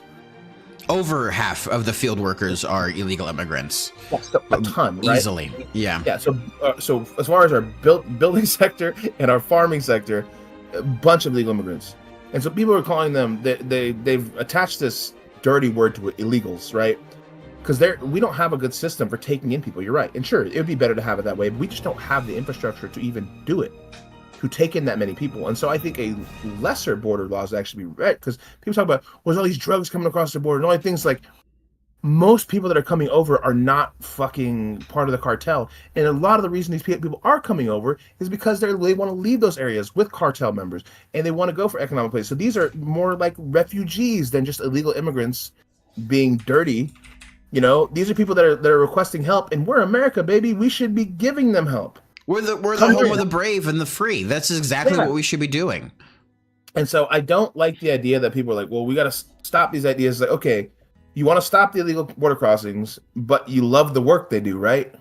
Over half of the field workers are illegal immigrants. That's a ton, right? Easily, yeah. Yeah. So as far as our building sector and our farming sector, a bunch of illegal immigrants, and so people are calling them. They've attached this dirty word to it, illegals, right? Because we don't have a good system for taking in people. You're right, and sure, it would be better to have it that way, but we just don't have the infrastructure to even do it, to take in that many people. And so I think a lesser border law is actually right, because people talk about, well, there's all these drugs coming across the border and all these things. Like, most people that are coming over are not fucking part of the cartel, and a lot of the reason these people are coming over is because they want to leave those areas with cartel members, and they want to go for economic places. So these are more like refugees than just illegal immigrants being dirty. These are people that are requesting help, and we're America, baby. We should be giving them help. We're the home of the brave and the free. That's exactly what we should be doing. And so I don't like the idea that people are like, well, we got to stop these ideas. Like, okay, you want to stop the illegal border crossings, but you love the work they do, right?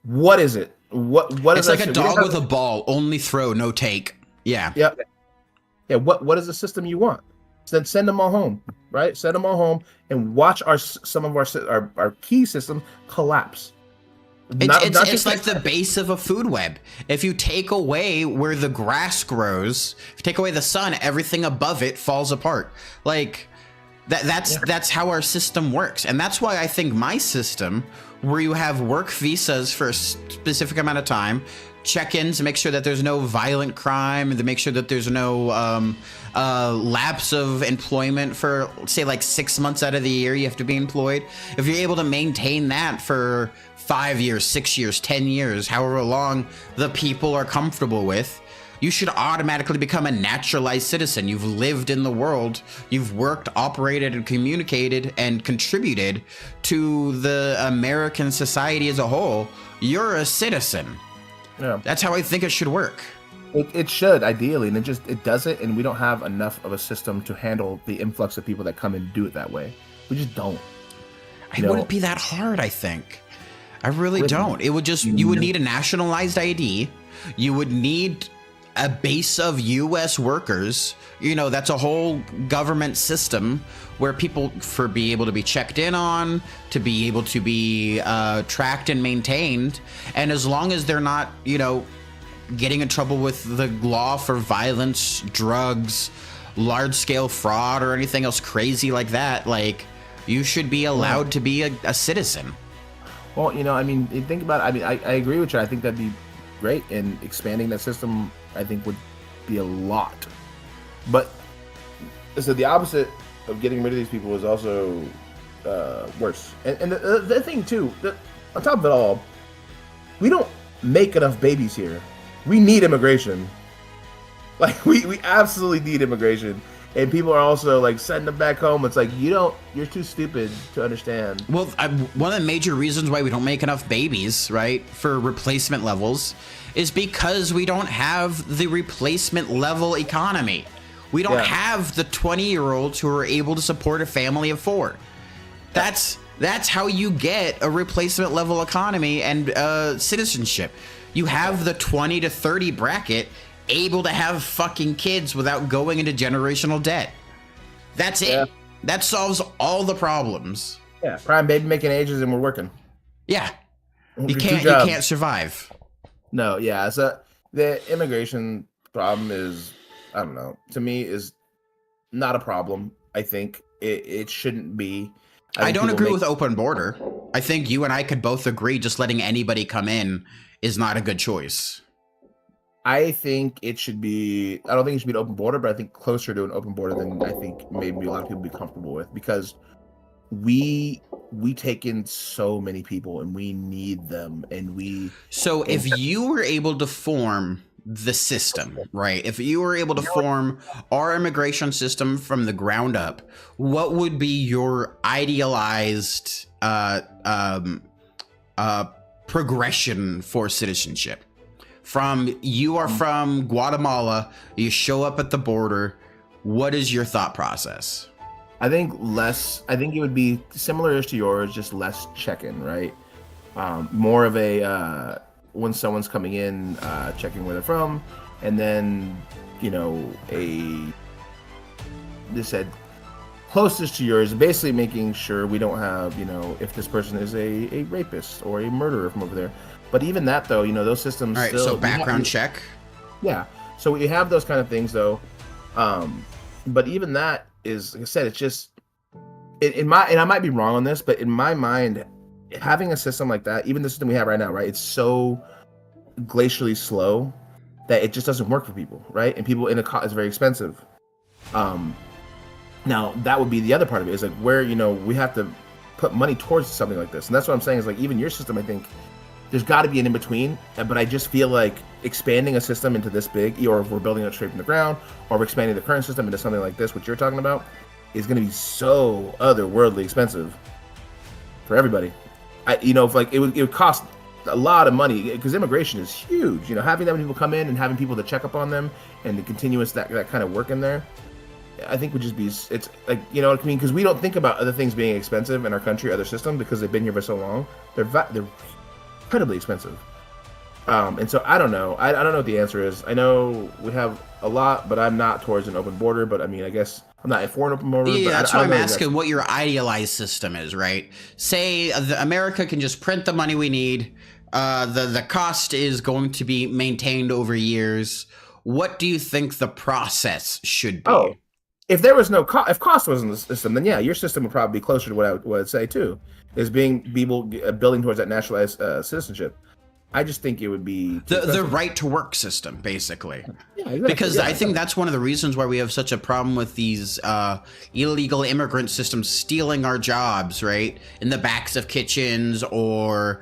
What is it? What is it's like a dog with a ball, only throw, no take. Yeah. Yeah. Yeah. What is the system you want? then send them all home, right? Send them all home and watch some of our key systems collapse. It's like the base of a food web. If you take away where the grass grows, if you take away the sun, everything above it falls apart. Like that's how our system works. And that's why I think my system, where you have work visas for a specific amount of time, check-ins to make sure that there's no violent crime, and to make sure that there's no lapse of employment for, say, like 6 months out of the year you have to be employed. If you're able to maintain that for 5 years, 6 years, 10 years, however long the people are comfortable with, you should automatically become a naturalized citizen. You've lived in the world, you've worked, operated, and communicated and contributed to the American society as a whole. You're a citizen. Yeah. That's how I think it should work. It should, ideally, and it doesn't, and we don't have enough of a system to handle the influx of people that come and do it that way. We just don't. It wouldn't be that hard, I think. I really don't. It would just, you would need a nationalized ID. You would need a base of U.S. workers. You know, that's a whole government system where people be able to be checked in on, to be able to be tracked and maintained. And as long as they're not, you know, getting in trouble with the law for violence, drugs, large-scale fraud, or anything else crazy like that, like, you should be allowed to be a citizen. Well, you know, I mean, think about it. I mean, I agree with you. I think that'd be great, and expanding that system, I think, would be a lot. But so the opposite of getting rid of these people is also worse. And the thing too, on top of it all, we don't make enough babies here. We need immigration. Like we absolutely need immigration. And people are also like sending them back home. It's like, you're too stupid to understand. Well, one of the major reasons why we don't make enough babies, right, for replacement levels, is because we don't have the replacement level economy. We don't have the 20-year-olds who are able to support a family of 4. That's how you get a replacement level economy and citizenship. You have the 20 to 30 bracket able to have fucking kids without going into generational debt. That's it. Yeah. That solves all the problems. Yeah, prime baby making ages and we're working. Yeah. You can't survive. No, yeah. So the immigration problem is, I don't know, to me is not a problem. I think it shouldn't be. I don't agree with open border. I think you and I could both agree just letting anybody come in is not a good choice. I think it should be, I don't think it should be an open border, but I think closer to an open border than I think maybe a lot of people be comfortable with, because we take in so many people and we need them, and So if you were able to form the system, right? If you were able to form our immigration system from the ground up, what would be your idealized progression for citizenship? You are from Guatemala, you show up at the border. What is your thought process? I think it would be similar to yours, just less check-in, right? More of a, when someone's coming in, checking where they're from, and then, you know, they said closest to yours, basically making sure we don't have, you know, if this person is a rapist or a murderer from over there. But even that, though, you know, those systems. All right, so background check. Yeah, so we have those kind of things, though. But even that is, like I said, it's just and I might be wrong on this, but in my mind, having a system like that, even the system we have right now, right, it's so glacially slow that it just doesn't work for people, right? And people it's very expensive. Now that would be the other part of it, is like where, you know, we have to put money towards something like this, and that's what I'm saying is like even your system, I think. There's got to be an in-between, but I just feel like expanding a system into this big, or if we're building it straight from the ground, or we're expanding the current system into something like this, what you're talking about, is going to be so otherworldly expensive for everybody. You know, if like it would cost a lot of money, because immigration is huge. You know, having that many people come in and having people to check up on them and the continuous that kind of work in there, I think would just be, it's like, you know what I mean? Because we don't think about other things being expensive in our country, other systems, because they've been here for so long. They're incredibly expensive, and so I don't know. I don't know what the answer is. I know we have a lot, but I'm not towards an open border. But I mean, I guess I'm not for an open border. Yeah, but that's I why don't I'm know asking what your idealized system is, right? Say America can just print the money we need. The cost is going to be maintained over years. What do you think the process should be? Oh, if there was no if cost wasn't the system, then yeah, your system would probably be closer to what I would say too, is being people building towards that naturalized citizenship. I just think it would be The right to work system, basically. Yeah, exactly. Because Yeah, I think that's one of the reasons why we have such a problem with these illegal immigrant systems stealing our jobs, right? In the backs of kitchens or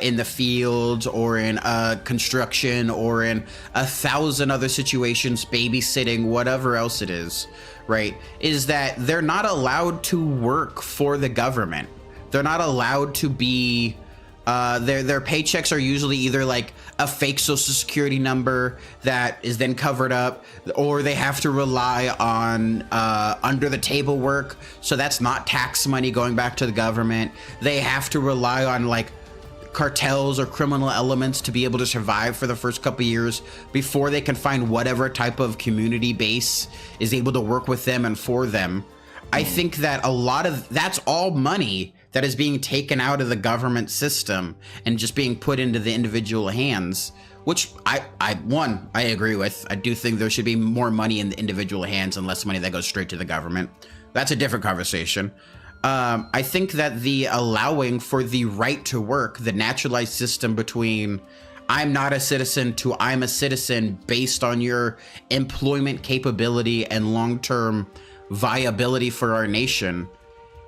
in the fields or in construction or in 1,000 other situations, babysitting, whatever else it is, right? Is that they're not allowed to work for the government. They're not allowed to be... their paychecks are usually either like a fake social security number that is then covered up, or they have to rely on under the table work. So that's not tax money going back to the government. They have to rely on like cartels or criminal elements to be able to survive for the first couple of years before they can find whatever type of community base is able to work with them and for them. I think that a lot of that's all money that is being taken out of the government system and just being put into the individual hands, which I agree with. I do think there should be more money in the individual hands and less money that goes straight to the government. That's a different conversation. I think that the allowing for the right to work, the naturalized system between I'm not a citizen to I'm a citizen based on your employment capability and long-term viability for our nation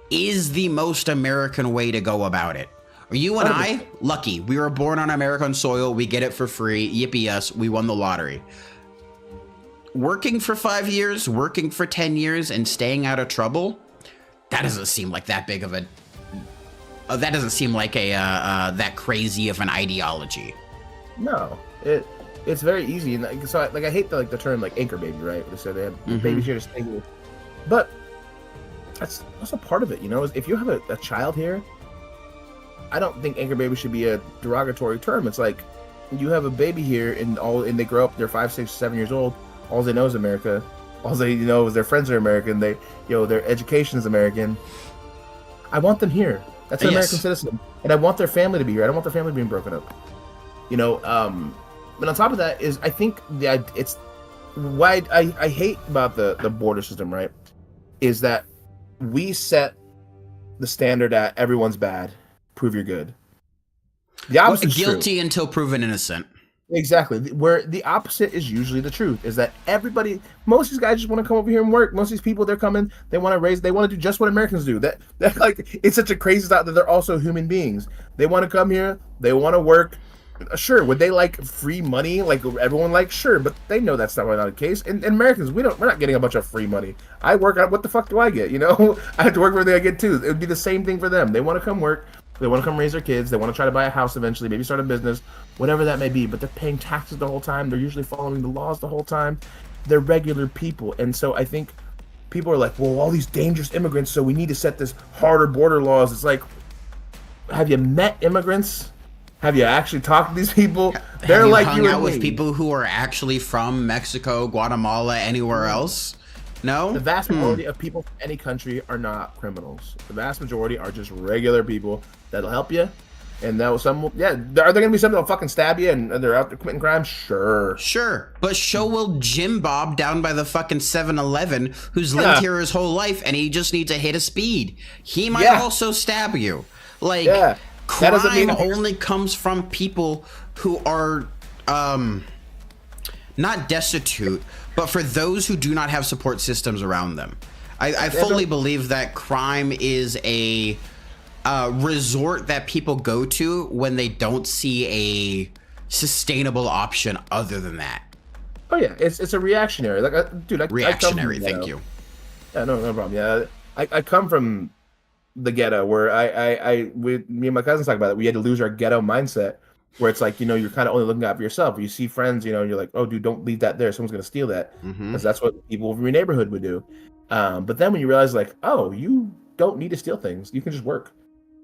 is the most American way to go about it. You and I, lucky. We were born on American soil. We get it for free. Yippee us. We won the lottery. Working for 5 years, working for 10 years, and staying out of trouble, that doesn't seem like that big of a... that doesn't seem like a that crazy of an ideology. No, it's very easy. And so I hate the term like anchor baby, right? They say they have babies here to stay here. But that's also part of it, you know. Is if you have a child here, I don't think anchor baby should be a derogatory term. It's like you have a baby here, and they grow up. They're 5, 6, 7 years old. All they know is America. All they know is their friends are American. Their education is American. I want them here. That's an American citizen, and I want their family to be here. I don't want their family being broken up. You know. But on top of that is, I think it's why I hate about the border system, right? Is that we set the standard at everyone's bad, prove you're good. The opposite is guilty true. Until proven innocent. Exactly. Where the opposite is usually the truth is that most of these guys just want to come over here and work. Most of these people, they're coming, they want to do just what Americans do. That like, it's such a crazy thought that they're also human beings. They want to come here, they want to work. Sure, would they like free money like everyone likes? Sure, but they know that's not the case. And Americans, we're not getting a bunch of free money. I work out. What the fuck do I get? You know, I have to work for everything I get too. It would be the same thing for them. They want to come work. They want to come raise their kids. They want to try to buy a house eventually, maybe start a business, whatever that may be. But they're paying taxes the whole time. They're usually following the laws the whole time. They're regular people, and so I think people are like, well, all these dangerous immigrants, so we need to set this harder border laws. It's like, have you met immigrants? Have you actually talked to these people? They're like hung out with people who are actually from Mexico, Guatemala, anywhere else? No? The vast majority of people from any country are not criminals. The vast majority are just regular people that'll help you. And are there going to be some that'll fucking stab you and they're out there committing crimes? Sure. Sure. But show will Jim Bob down by the fucking 7-Eleven who's lived here his whole life and he just needs to hit a speed. He might also stab you. Like, crime only comes from people who are not destitute, but for those who do not have support systems around them. I fully believe that crime is a resort that people go to when they don't see a sustainable option other than that. Oh yeah, it's a reactionary. Reactionary. Thank you. Yeah, no problem. Yeah, I come from the ghetto where me and my cousins talk about it. We had to lose our ghetto mindset where it's like, you know, you're kind of only looking out for yourself. You see friends, you know, and you're like, oh, dude, don't leave that there. Someone's going to steal that. Because that's what people from your neighborhood would do. But then when you realize, like, oh, you don't need to steal things. You can just work.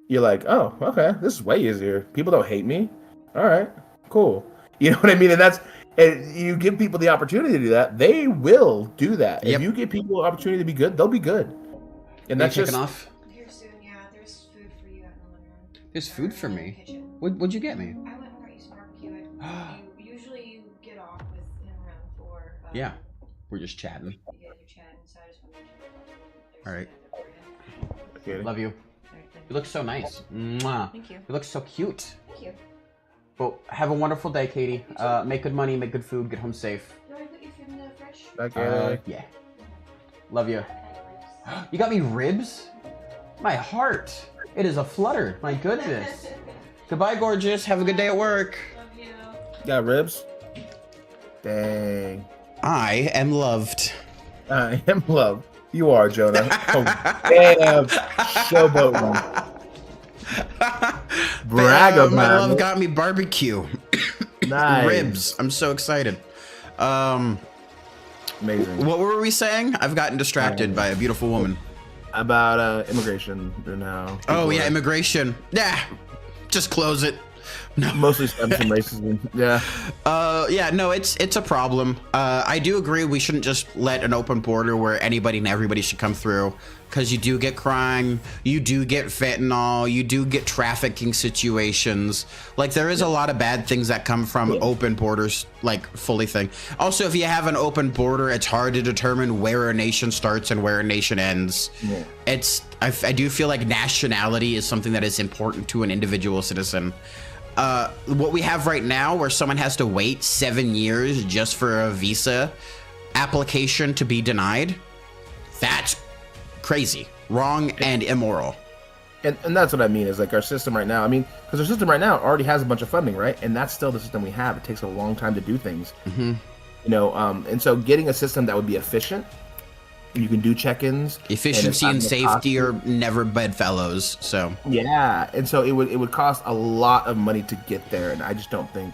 You're like, oh, okay, this is way easier. People don't hate me. All right, cool. You know what I mean? And And you give people the opportunity to do that, they will do that. Yep. If you give people the opportunity to be good, they'll be good. And that's Taking just off. Here soon, yeah. There's food for you out in the living room. There's food for Or in me. the kitchen. What'd you get me? I went and got you some barbecue. Usually you get off within around 4. Yeah. We're just chatting. You guys are chatting, so I just want to make sure. All right. okay. Love you. You look so nice. Mwah. Thank you. You look so cute. Thank you. Well, have a wonderful day, Katie. Make good money, make good food, get home safe. You want me to put your food in the fridge? Okay. Yeah. Love you. You got me ribs? My heart. It is a flutter. My goodness. Goodbye, gorgeous. Have a good day at work. Love you. Got ribs? Dang. I am loved. I am love. You are, Jonah. Oh, damn. Showboating. Brag Bam, about my love it. got me barbecue. Nice. Ribs. I'm so excited. Amazing. What were we saying? I've gotten distracted by a beautiful woman. About immigration now. Oh People yeah, are immigration. Yeah, just close it. No. mostly stems from racism. Yeah. Yeah, no, it's a problem. I do agree we shouldn't just let an open border where anybody and everybody should come through, because you do get crime, you do get fentanyl, you do get trafficking situations. Like, there is a lot of bad things that come from open borders, like, fully thing. Also, if you have an open border, it's hard to determine where a nation starts and where a nation ends. Yeah. I do feel like nationality is something that is important to an individual citizen. What we have right now, where someone has to wait 7 years just for a visa application to be denied, that's crazy, wrong, and immoral. And that's what I mean, is like our system right now. I mean, because our system right now already has a bunch of funding, right? And that's still the system we have. It takes a long time to do things. Mm-hmm. You know, and so getting a system that would be efficient, you can do check-ins. Efficiency and safety are never bedfellows, so. Yeah, and so it would cost a lot of money to get there, and I just don't think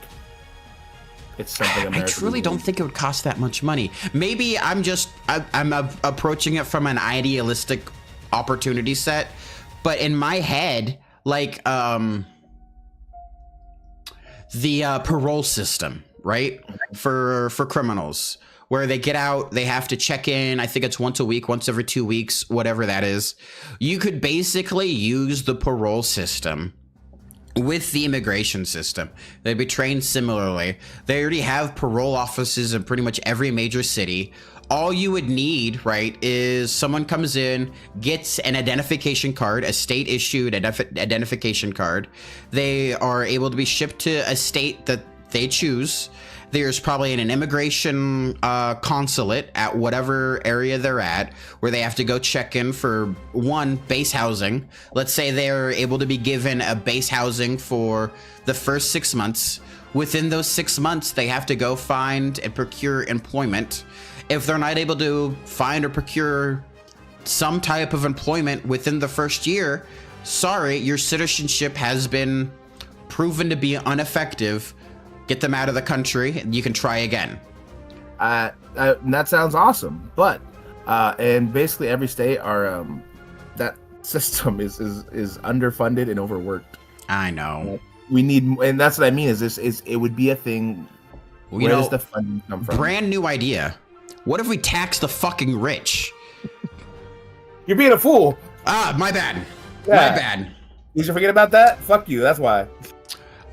it's something I America truly would don't need. think it would cost that much money. Maybe I'm approaching it from an idealistic opportunity set, but in my head, like the parole system, right, for criminals, where they get out, they have to check in. I think it's once a week, once every 2 weeks, whatever that is. You could basically use the parole system with the immigration system. They'd be trained similarly. They already have parole offices in pretty much every major city. All you would need, right, is someone comes in, gets an identification card, a state issued identification card. They are able to be shipped to a state that they choose. There's probably an immigration consulate at whatever area they're at, where they have to go check in for one, base housing. Let's say they're able to be given a base housing for the first 6 months. Within those 6 months, they have to go find and procure employment. If they're not able to find or procure some type of employment within the first year, sorry, your citizenship has been proven to be ineffective. Get them out of the country, and you can try again. That sounds awesome, but and basically every state are that system is underfunded and overworked. I know. We need, and that's what I mean. Is it would be a thing? Well, you where know, does the funding come from? brand new idea. What if we tax the fucking rich? You're being a fool. Ah, my bad. Yeah. My bad. You should forget about that. Fuck you. That's why.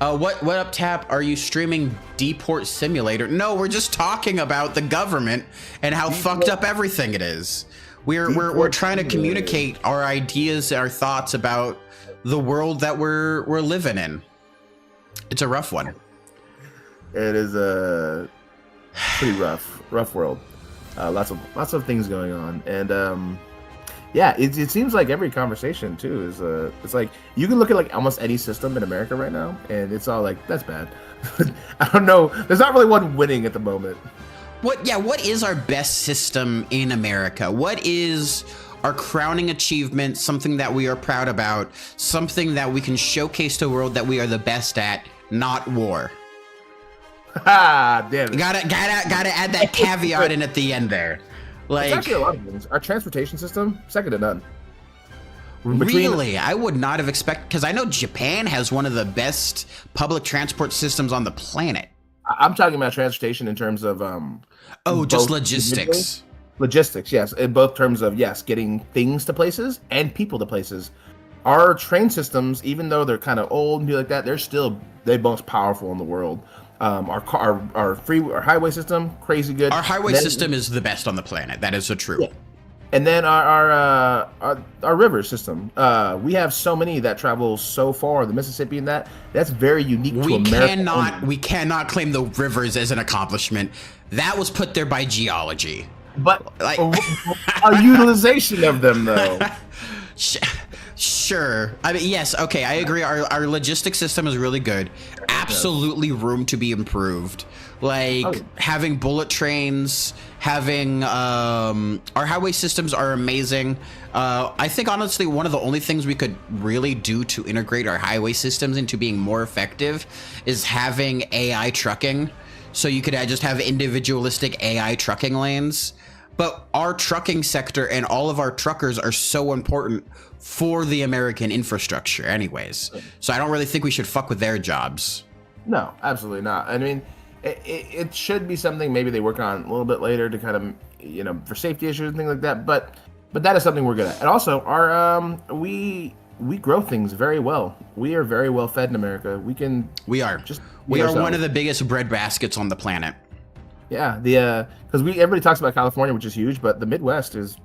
What up, Tap? Are you streaming Deport Simulator? No, we're just talking about the government and how fucked up everything it is. We're trying to Simulator. communicate our ideas, our thoughts about the world that we're living in. It's a rough one. It is a pretty rough world. Lots of things going on, and yeah, it seems like every conversation too is it's like you can look at like almost any system in America right now, and it's all like that's bad. I don't know. There's not really one winning at the moment. What is our best system in America? What is our crowning achievement, something that we are proud about, something that we can showcase to the world that we are the best at, not war? Ha! Damn it. Gotta add that caveat in at the end there. It's Like, actually a lot of things. Our transportation system, second to none. really, I would not have expected, because I know Japan has one of the best public transport systems on the planet. I'm talking about transportation in terms of Oh, just both logistics. logistics, yes, in both terms of yes, getting things to places and people to places. Our train systems, even though they're kind of old and be like that, they're still the most powerful in the world. Our highway system, crazy good. Our highway Then- system is the best on the planet. That is so true. Yeah. And then our river system. We have so many that travel so far. The Mississippi and that's very unique to We America. only. we cannot claim the rivers as an accomplishment. That was put there by geology. But Like- our utilization of them, though. Sure. I mean, yes. Okay, I agree. Our logistics system is really good. Absolutely room to be improved. Like Oh, yeah. having bullet trains, having our highway systems are amazing. I think honestly, one of the only things we could really do to integrate our highway systems into being more effective is having AI trucking. So you could just have individualistic AI trucking lanes. But our trucking sector and all of our truckers are so important for the American infrastructure anyways. So I don't really think we should fuck with their jobs. No, absolutely not. I mean, it should be something maybe they work on a little bit later to kind of, for safety issues and things like that. But that is something we're good at. And also, our we grow things very well. We are very well fed in America. We can We are. just We feed are one ourselves. of the biggest bread baskets on the planet. Yeah, because everybody talks about California, which is huge, but the Midwest is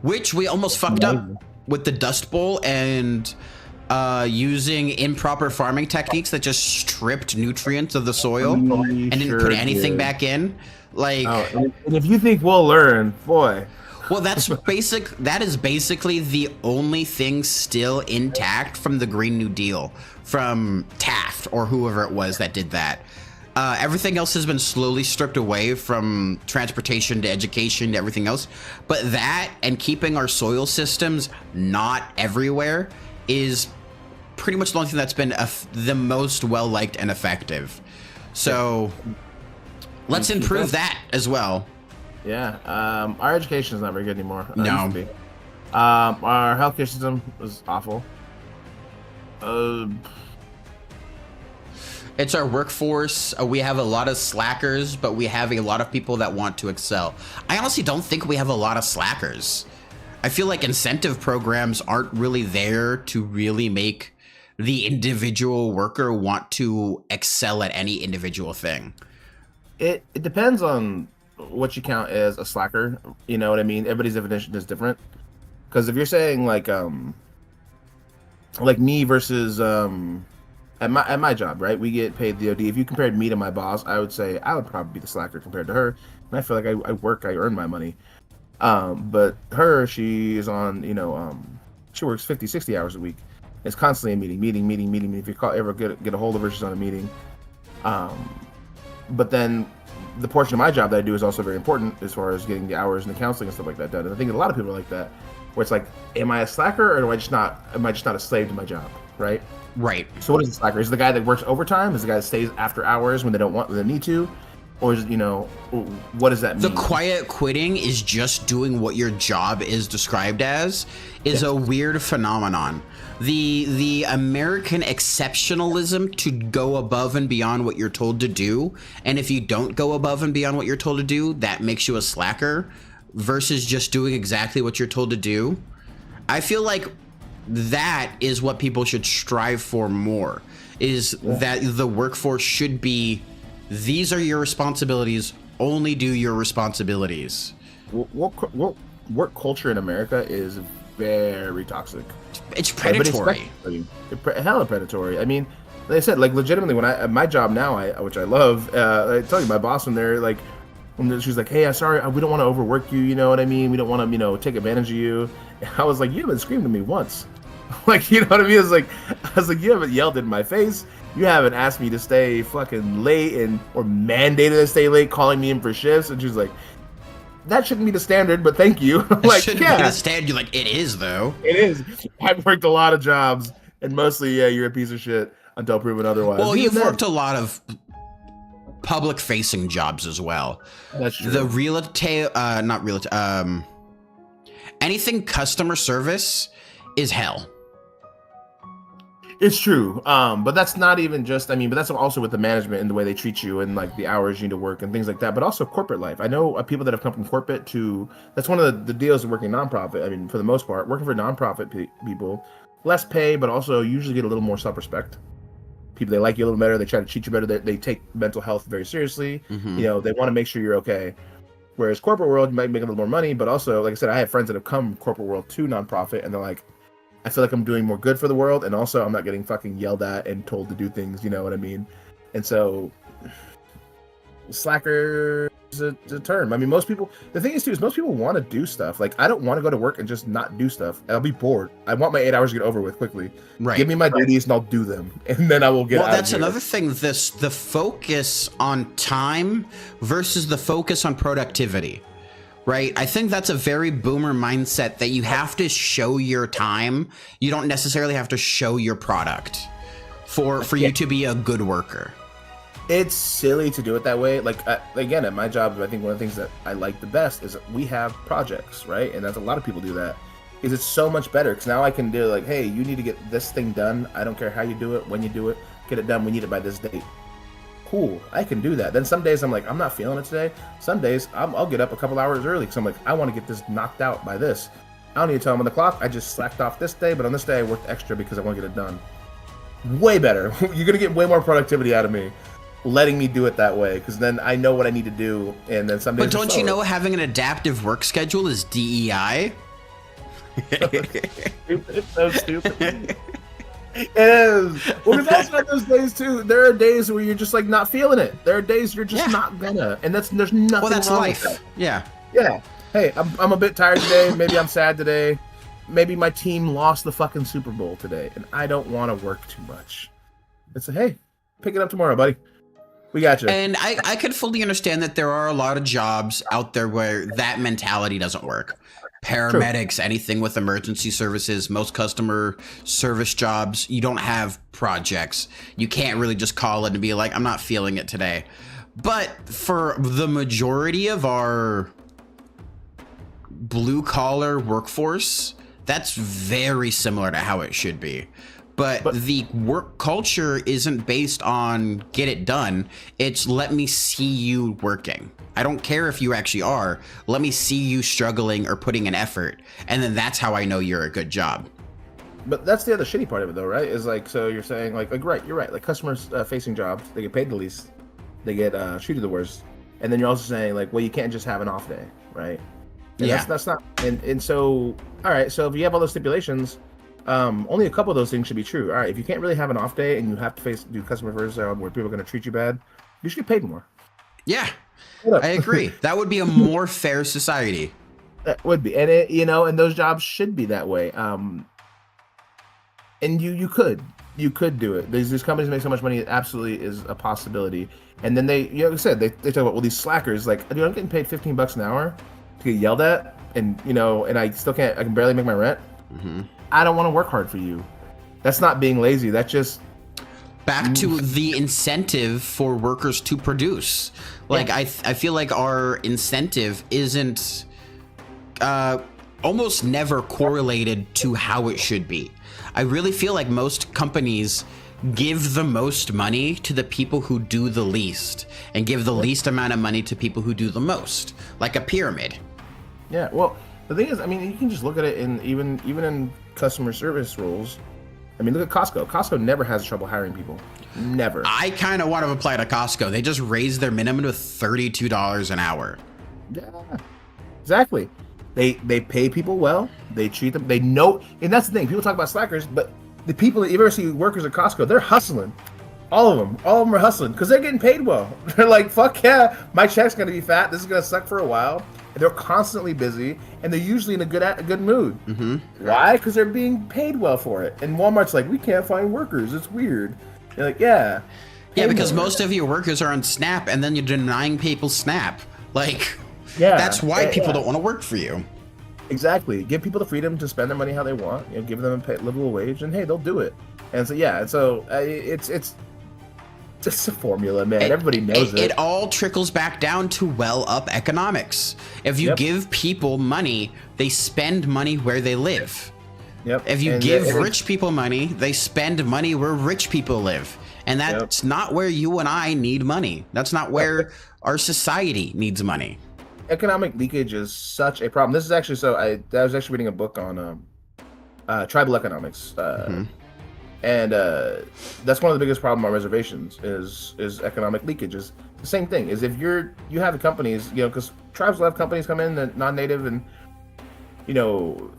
Which we almost fucked up Amazing. with the Dust Bowl and using improper farming techniques that just stripped nutrients of the soil and didn't put anything back in. Like, Oh, and if you think we'll learn, boy, well, that is basically the only thing still intact from the Green New Deal, from Taft or whoever it was that did that. Everything else has been slowly stripped away, from transportation to education to everything else. But that and keeping our soil systems not everywhere is pretty much the only thing that's been the most well-liked and effective. So let's improve that as well. yeah. Our education is not very good anymore. It No. used to be. Our healthcare system is awful. It's our workforce. We have a lot of slackers, but we have a lot of people that want to excel. I honestly don't think we have a lot of slackers. I feel like incentive programs aren't really there to really make the individual worker want to excel at any individual thing. It depends on what you count as a slacker. You know what I mean? Everybody's definition is different. Because if you're saying like me versus at my job, right? We get paid the OD. If you compared me to my boss, I would say I would probably be the slacker compared to her. And I feel like I work, I earn my money. But her, she is on, she works 50, 60 hours a week. It's constantly a meeting. If you ever get a hold of her, she's on a meeting. But then the portion of my job that I do is also very important as far as getting the hours and the counseling and stuff like that done. And I think a lot of people are like that, where it's like, am I a slacker or am I just not a slave to my job, right? Right. So what is a slacker? Is it the guy that works overtime? Is it the guy that stays after hours when they need to? Or is it, what does that mean? The quiet quitting is just doing what your job is described as is a weird phenomenon. The American exceptionalism to go above and beyond what you're told to do, and if you don't go above and beyond what you're told to do, that makes you a slacker, versus just doing exactly what you're told to do. I feel like that is what people should strive for more, is that the workforce should be, these are your responsibilities, only do your responsibilities. Work culture in America is very toxic. It's Everybody's predatory. hella predatory. I mean, like I said, like legitimately, when at my job now, which I love, I tell you, my boss, when they're like, she was like, "Hey, I'm sorry, we don't want to overwork you. You know what I mean? We don't want to, take advantage of you." And I was like, "You haven't screamed at me once." Like, you know what I mean? I was like, you haven't yelled in my face. You haven't asked me to stay fucking late or mandated to stay late, calling me in for shifts. And she was like, that shouldn't be the standard, but thank you. I'm It like, shouldn't be the standard. You're like, it is though. it is. I've worked a lot of jobs, and mostly, yeah, you're a piece of shit until proven otherwise. Well, Even you've then, worked a lot of public-facing jobs as well. That's true. The anything customer service is hell. It's true. But that's not even just, but that's also with the management and the way they treat you and like the hours you need to work and things like that, but also corporate life. I know people that have come from corporate to, that's one of the deals of working nonprofit. I mean, for the most part, working for nonprofit people, less pay, but also usually get a little more self-respect. People, they like you a little better. They try to treat you better. They take mental health very seriously. Mhm. You know, they want to make sure you're okay. Whereas corporate world, you might make a little more money, but also, like I said, I have friends that have come corporate world to nonprofit, and they're like, I feel like I'm doing more good for the world, and also I'm not getting fucking yelled at and told to do things. You know what I mean? And so, slacker is a term. I mean, most people. The thing is, too, is most people want to do stuff. Like, I don't want to go to work and just not do stuff. I'll be bored. I want my 8 hours to get over with quickly. Right. Give me my duties, and I'll do them, and then I will get. Well, out that's of here. another thing. The focus on time versus the focus on productivity, right? I think that's a very boomer mindset that you have to show your time. You don't necessarily have to show your product for you to be a good worker. It's silly to do it that way. Like, again, at my job, I think one of the things that I like the best is that we have projects, right? And that's a lot of people do that. Is it's so much better because now I can do like, hey, you need to get this thing done. I don't care how you do it, when you do it, get it done. We need it by this date. Cool, I can do that. Then some days I'm like, I'm not feeling it today. Some days I'll get up a couple hours early because I'm like, I want to get this knocked out by this. I don't need to tell them on the clock. I just slacked off this day, but on this day I worked extra because I want to get it done. Way better. You're gonna get way more productivity out of me letting me do it that way because then I know what I need to do, and then some days. But don't you know having an adaptive work schedule is DEI? It's so stupid. It is. Well, we've also had those days too. There are days where you're just like not feeling it. There are days you're just not gonna, and there's nothing. Well, that's wrong life. with that. Yeah. Yeah. Hey, I'm a bit tired today. Maybe I'm sad today. Maybe my team lost the fucking Super Bowl today, and I don't want to work too much. It's hey, pick it up tomorrow, buddy. We got you. And I could fully understand that there are a lot of jobs out there where that mentality doesn't work. Paramedics, anything with emergency services, most customer service jobs, you don't have projects. You can't really just call it and be like, I'm not feeling it today. But for the majority of our blue collar workforce, that's very similar to how it should be. But the work culture isn't based on get it done. It's let me see you working. I don't care if you actually are. Let me see you struggling or putting an effort. And then that's how I know you're a good job. But that's the other shitty part of it, though, right? Is like, so you're saying like right, you're right. Like customers facing jobs, they get paid the least, they get treated the worst, and then you're also saying like, well, you can't just have an off day, right? And Yeah. that's not. And so, all right. So if you have all those stipulations, only a couple of those things should be true. All right, if you can't really have an off day and you have to do customer service where people are going to treat you bad, you should get paid more. Yeah, I agree. That would be a more fair society. That would be, and it, and those jobs should be that way. And you could do it. These companies make so much money, it absolutely is a possibility. And then they, like I said, they talk about, well, these slackers, like, dude, I'm getting paid $15 an hour to get yelled at, and and I can barely make my rent. Mm-hmm. I don't want to work hard for you. That's not being lazy. That's just back to the incentive for workers to produce. Like, I feel like our incentive isn't almost never correlated to how it should be. I really feel like most companies give the most money to the people who do the least and give the least amount of money to people who do the most, like a pyramid. Yeah, well, the thing is, I mean, you can just look at it in even in customer service roles. I mean, look at Costco. Costco never has trouble hiring people. Never. I kind of want to apply to Costco. They just raised their minimum to $32 an hour. Yeah, exactly. They pay people well. They treat them. They know, and that's the thing. People talk about slackers, but the people that you ever see workers at Costco, they're hustling. All of them are hustling because they're getting paid well. They're like, fuck yeah, my check's gonna be fat. This is gonna suck for a while. And they're constantly busy, and they're usually in a good mood. Mm-hmm. Why? Because they're being paid well for it. And Walmart's like, we can't find workers. It's weird. They're like, yeah. Yeah, because most of your workers are on Snap, and then you're denying people Snap. Like, yeah, that's why people don't want to work for you. Exactly. Give people the freedom to spend their money how they want. Give them a livable wage, and hey, they'll do it. And so yeah, and so it's just a formula, man. Everybody knows it. It all trickles back down to well-up economics. If you give people money, they spend money where they live. Yep. If you And, give and rich people money, they spend money where rich people live. And that's not where you and I need money. That's not where our society needs money. economic leakage is such a problem. This is actually I was actually reading a book on tribal economics, and that's one of the biggest problems on reservations is economic leakage. Is the same thing. Is if you have the companies, because tribes will have companies come in that non-native and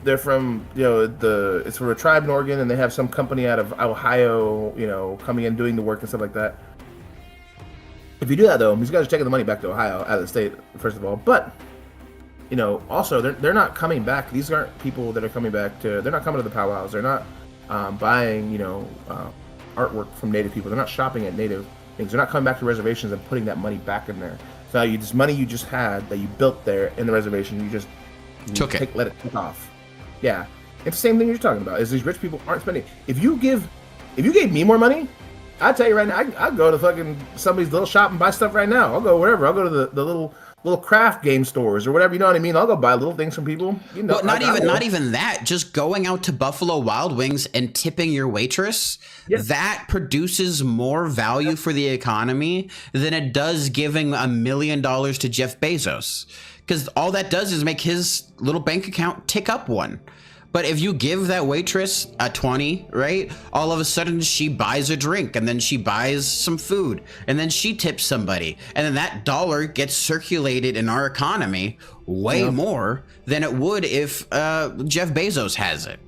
they're from it's from a tribe in Oregon and they have some company out of Ohio coming in doing the work and stuff like that. If you do that though, these guys are taking the money back to Ohio out of the state first of all, but also they're not coming back. These aren't people that are coming back they're not coming to the powwows. They're not buying artwork from native people. They're not shopping at native things. They're not coming back to reservations and putting that money back in there. So this money you just had that you built there in the reservation, you just let it take off. Yeah, it's the same thing you're talking about. Is these rich people aren't spending. If you gave me more money, I tell you right now, I'd go to fucking somebody's little shop and buy stuff right now. I'll go wherever. I'll go to the little craft game stores or whatever. You know what I mean? I'll go buy little things from people. Well, not even that. Just going out to Buffalo Wild Wings and tipping your waitress, that produces more value for the economy than it does giving $1 million to Jeff Bezos. Because all that does is make his little bank account tick up one. But if you give that waitress a 20, right, all of a sudden she buys a drink and then she buys some food and then she tips somebody. And then that dollar gets circulated in our economy way more than it would if Jeff Bezos has it.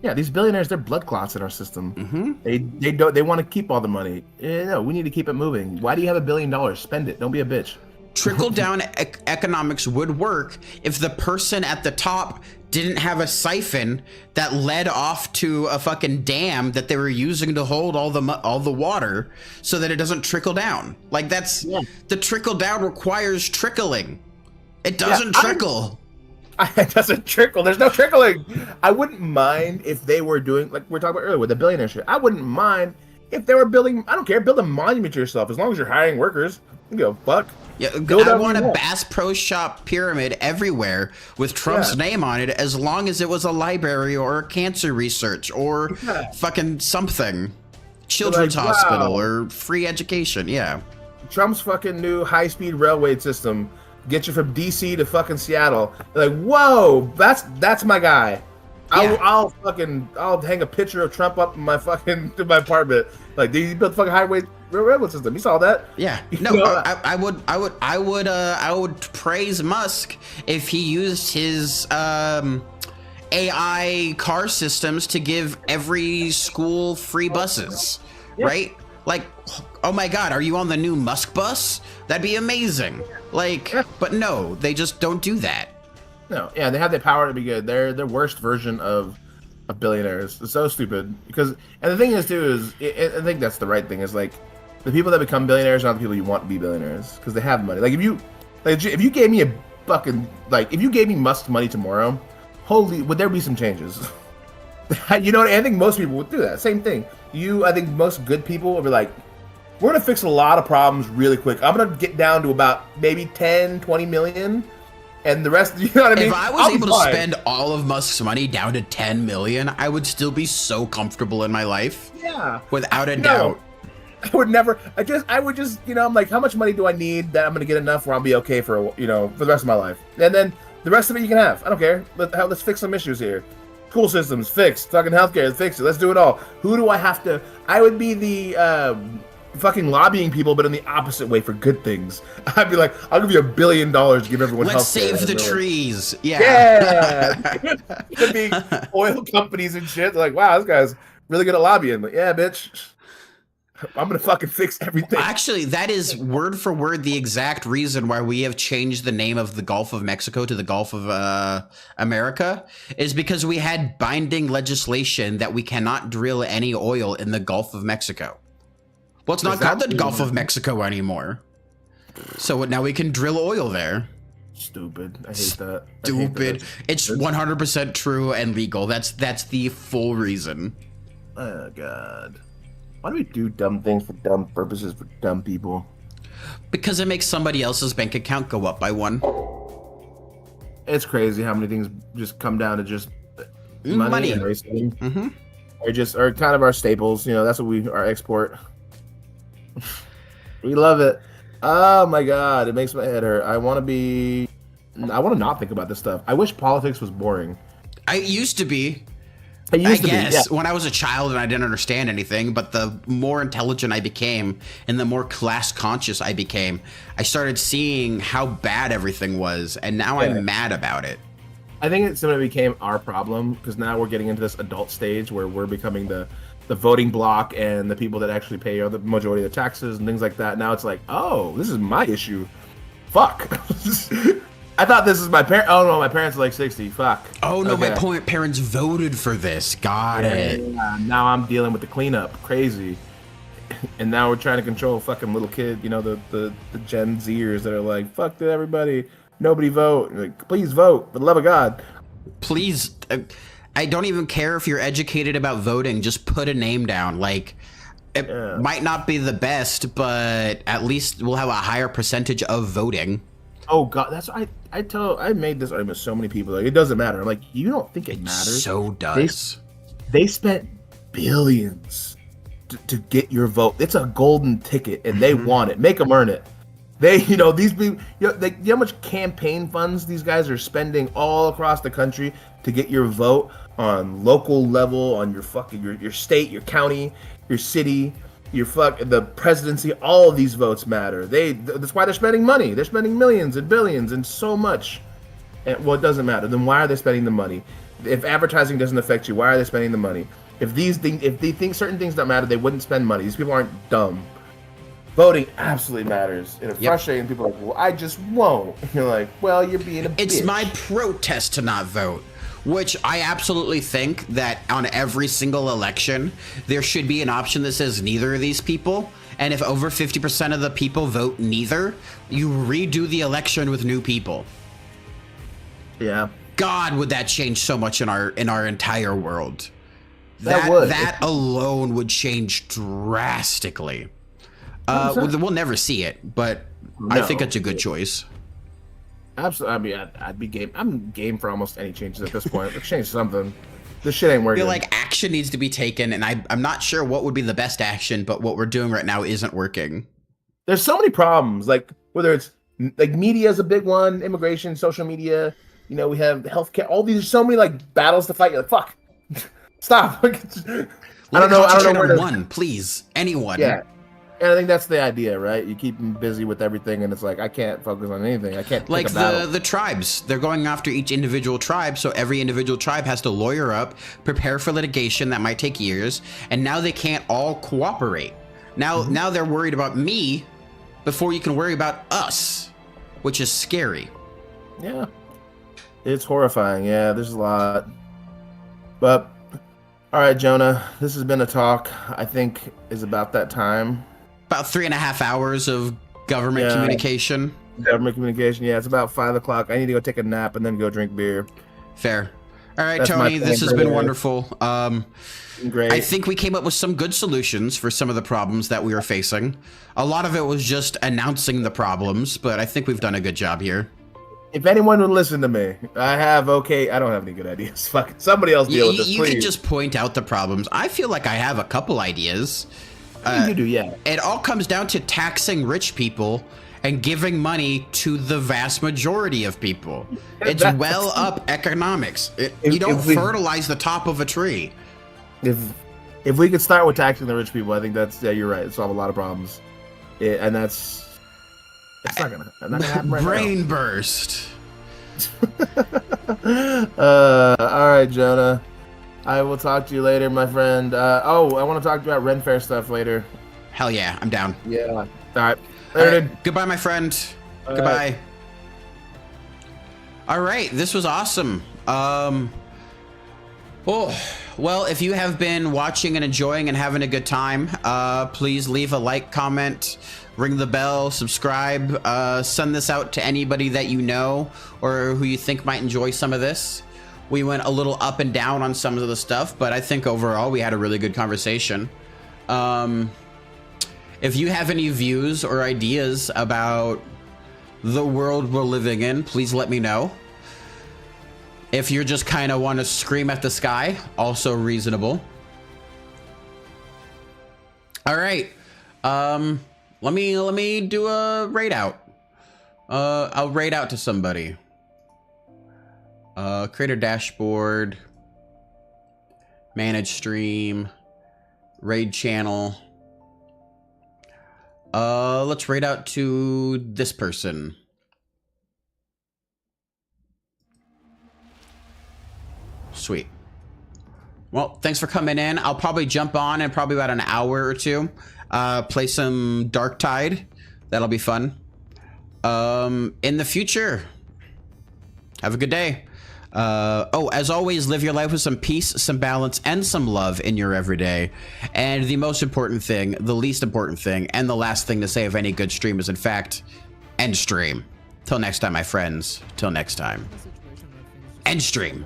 Yeah, these billionaires, they're blood clots in our system. Mm-hmm. They want to keep all the money. No, we need to keep it moving. Why do you have $1 billion? Spend it. Don't be a bitch. Trickle down economics would work if the person at the top didn't have a siphon that led off to a fucking dam that they were using to hold all the water so that it doesn't trickle down. Like the trickle down requires trickling. It doesn't trickle. It doesn't trickle. There's no trickling. I wouldn't mind if they were doing, like we were talking about earlier with the billionaire shit. I wouldn't mind if they were building, I don't care, build a monument to yourself as long as you're hiring workers. You go, fuck. Yeah, I want a Bass Pro Shop pyramid everywhere with Trump's name on it as long as it was a library or cancer research or fucking something. Children's hospital or free education, Trump's fucking new high-speed railway system gets you from DC to fucking Seattle. They're like, whoa, that's my guy. I'll hang a picture of Trump up in my apartment. Like, he built fucking highway railway system. You saw that? Yeah. No, I would praise Musk if he used his AI car systems to give every school free buses, right? Like, oh my God, are you on the new Musk bus? That'd be amazing. Like, but no, they just don't do that. No, they have the power to be good. They're the worst version of billionaires. It's so stupid and the thing is too is I think that's the right thing is like the people that become billionaires are not the people you want to be billionaires because they have money. Like if you gave me if you gave me Musk money tomorrow, would there be some changes? I think most people would do that. Same thing. I think most good people would be like, we're gonna fix a lot of problems really quick. I'm gonna get down to about maybe 10, 20 million. And the rest, you know what I mean? If I was able to spend all of Musk's money down to 10 million, I would still be so comfortable in my life. Yeah. Without a doubt. I would never, I would just, I'm like, how much money do I need that I'm going to get enough where I'll be okay for the rest of my life? And then the rest of it you can have. I don't care. Let's fix some issues here. School systems, fixed. Fucking healthcare, fix it. Let's do it all. Who do I have to, I would be the, fucking lobbying people, but in the opposite way for good things. I'd be like, I'll give you $1 billion to give everyone health care. Let's save the trees. Yeah. Could be oil companies and shit. They're like, wow, this guy's really good at lobbying. But yeah, bitch, I'm gonna fucking fix everything. Actually, that is word for word the exact reason why we have changed the name of the Gulf of Mexico to the Gulf of America is because we had binding legislation that we cannot drill any oil in the Gulf of Mexico. Well, it's not called the Gulf of Mexico anymore. So now we can drill oil there. Stupid. I hate that. Stupid. It's 100% true and legal. That's the full reason. Oh, God. Why do we do dumb things for dumb purposes for dumb people? Because it makes somebody else's bank account go up by one. It's crazy how many things just come down to just Money. and racism Mm-hmm. are kind of our staples. You know, that's what our export. We love it. Oh my god, it makes my head hurt. I want to not think about this stuff. I wish politics was boring. I used to be. It used to guess be, yeah. when I was a child and I didn't understand anything, but the more intelligent I became and the more class conscious I became, I started seeing how bad everything was, and now Yeah. I'm mad about it. I think it simply became our problem because now we're getting into this adult stage where we're becoming the voting bloc and the people that actually pay the majority of the taxes and things like that. Now it's like, oh, this is my issue. Fuck. I thought this is my parent. Oh no, my parents are like 60. Fuck. Oh no, Okay. my parents voted for this. Got it. Yeah, now I'm dealing with the cleanup. Crazy. And now we're trying to control a fucking little kid. You know, the Gen Zers that are like, fuck everybody. Nobody vote. Like, please vote. For the love of God. Please, I don't even care if you're educated about voting. Just put a name down. Like, it might not be the best, but at least we'll have a higher percentage of voting. Oh God, that's I made this argument with so many people. Like, it doesn't matter. I'm like, you don't think it matters? So does. They spent billions to get your vote. It's a golden ticket, and they want it. Make them earn it. They, you know, these people, you know how much campaign funds these guys are spending all across the country to get your vote on local level, on your fucking your state, your county, your city, the presidency. All of these votes matter. That's why they're spending money. They're spending millions and billions and so much. And well, it doesn't matter. Then why are they spending the money? If advertising doesn't affect you, why are they spending the money? If they think certain things don't matter, they wouldn't spend money. These people aren't dumb. Voting absolutely matters. And it's frustrating. People are like, well, I just won't. You're like, well, you're being a bitch. It's my protest to not vote, which I absolutely think that on every single election, there should be an option that says neither of these people. And if over 50% of the people vote neither, you redo the election with new people. Yeah. God, would that change so much in our entire world? That would. That alone would change drastically. We'll never see it, but I think it's a good choice. Absolutely. I mean, I'd be game. I'm game for almost any changes at this point. Let's change something. This shit ain't I working. feel like action needs to be taken, and I'm not sure what would be the best action, but what we're doing right now isn't working. There's so many problems, like whether it's like media is a big one, immigration, social media. You know, we have healthcare. All these, so many like battles to fight. You're like, fuck, stop. I don't know. Where to, one, please, anyone. Yeah, and I think that's the idea, right? You keep them busy with everything, and it's like I can't focus on anything. I can't like pick a battle. the tribes. They're going after each individual tribe, so every individual tribe has to lawyer up, prepare for litigation that might take years, and now they can't all cooperate. Now they're worried about me before you can worry about us, which is scary. Yeah. It's horrifying. Yeah, there's a lot. But, all right, Jonah, this has been a talk. I think is about that time. About 3.5 hours of government communication. Government communication. Yeah, it's about 5 o'clock. I need to go take a nap and then go drink beer. Fair. All right, That's Tony, my this has plan been for wonderful. Great. I think we came up with some good solutions for some of the problems that we were facing. A lot of it was just announcing the problems, but I think we've done a good job here. If anyone would listen to me, I don't have any good ideas. Fuck, somebody else deal with this, You please. can just point out the problems. I feel like I have a couple ideas. You do, yeah. It all comes down to taxing rich people and giving money to the vast majority of people. It's well up economics. You don't fertilize the top of a tree. If we could start with taxing the rich people, I think you're right. It'd solve a lot of problems. And it's not gonna happen right Brain burst. All right, Jonah. I will talk to you later, my friend. I want to talk about Ren Fair stuff later. Hell yeah, I'm down. Yeah. All right. All Later. right, goodbye, my friend. All Goodbye. All right, this was awesome. Well, if you have been watching and enjoying and having a good time, please leave a like, comment, ring the bell, subscribe, send this out to anybody that you know or who you think might enjoy some of this. We went a little up and down on some of the stuff, but I think overall we had a really good conversation. If you have any views or ideas about the world we're living in, please let me know. If you're just kind of want to scream at the sky, also reasonable. All right. Let me do a raid out. I'll raid out to somebody. Create a dashboard. Manage stream. Raid channel. Let's raid out to this person. Sweet. Well, thanks for coming in. I'll probably jump on in probably about an hour or two. Play some Darktide. That'll be fun. In the future, have a good day. Oh, as always, live your life with some peace, some balance, and some love in your everyday. And the most important thing, the least important thing, and the last thing to say of any good stream is, in fact, end stream. Till next time, my friends. Till next time. End stream.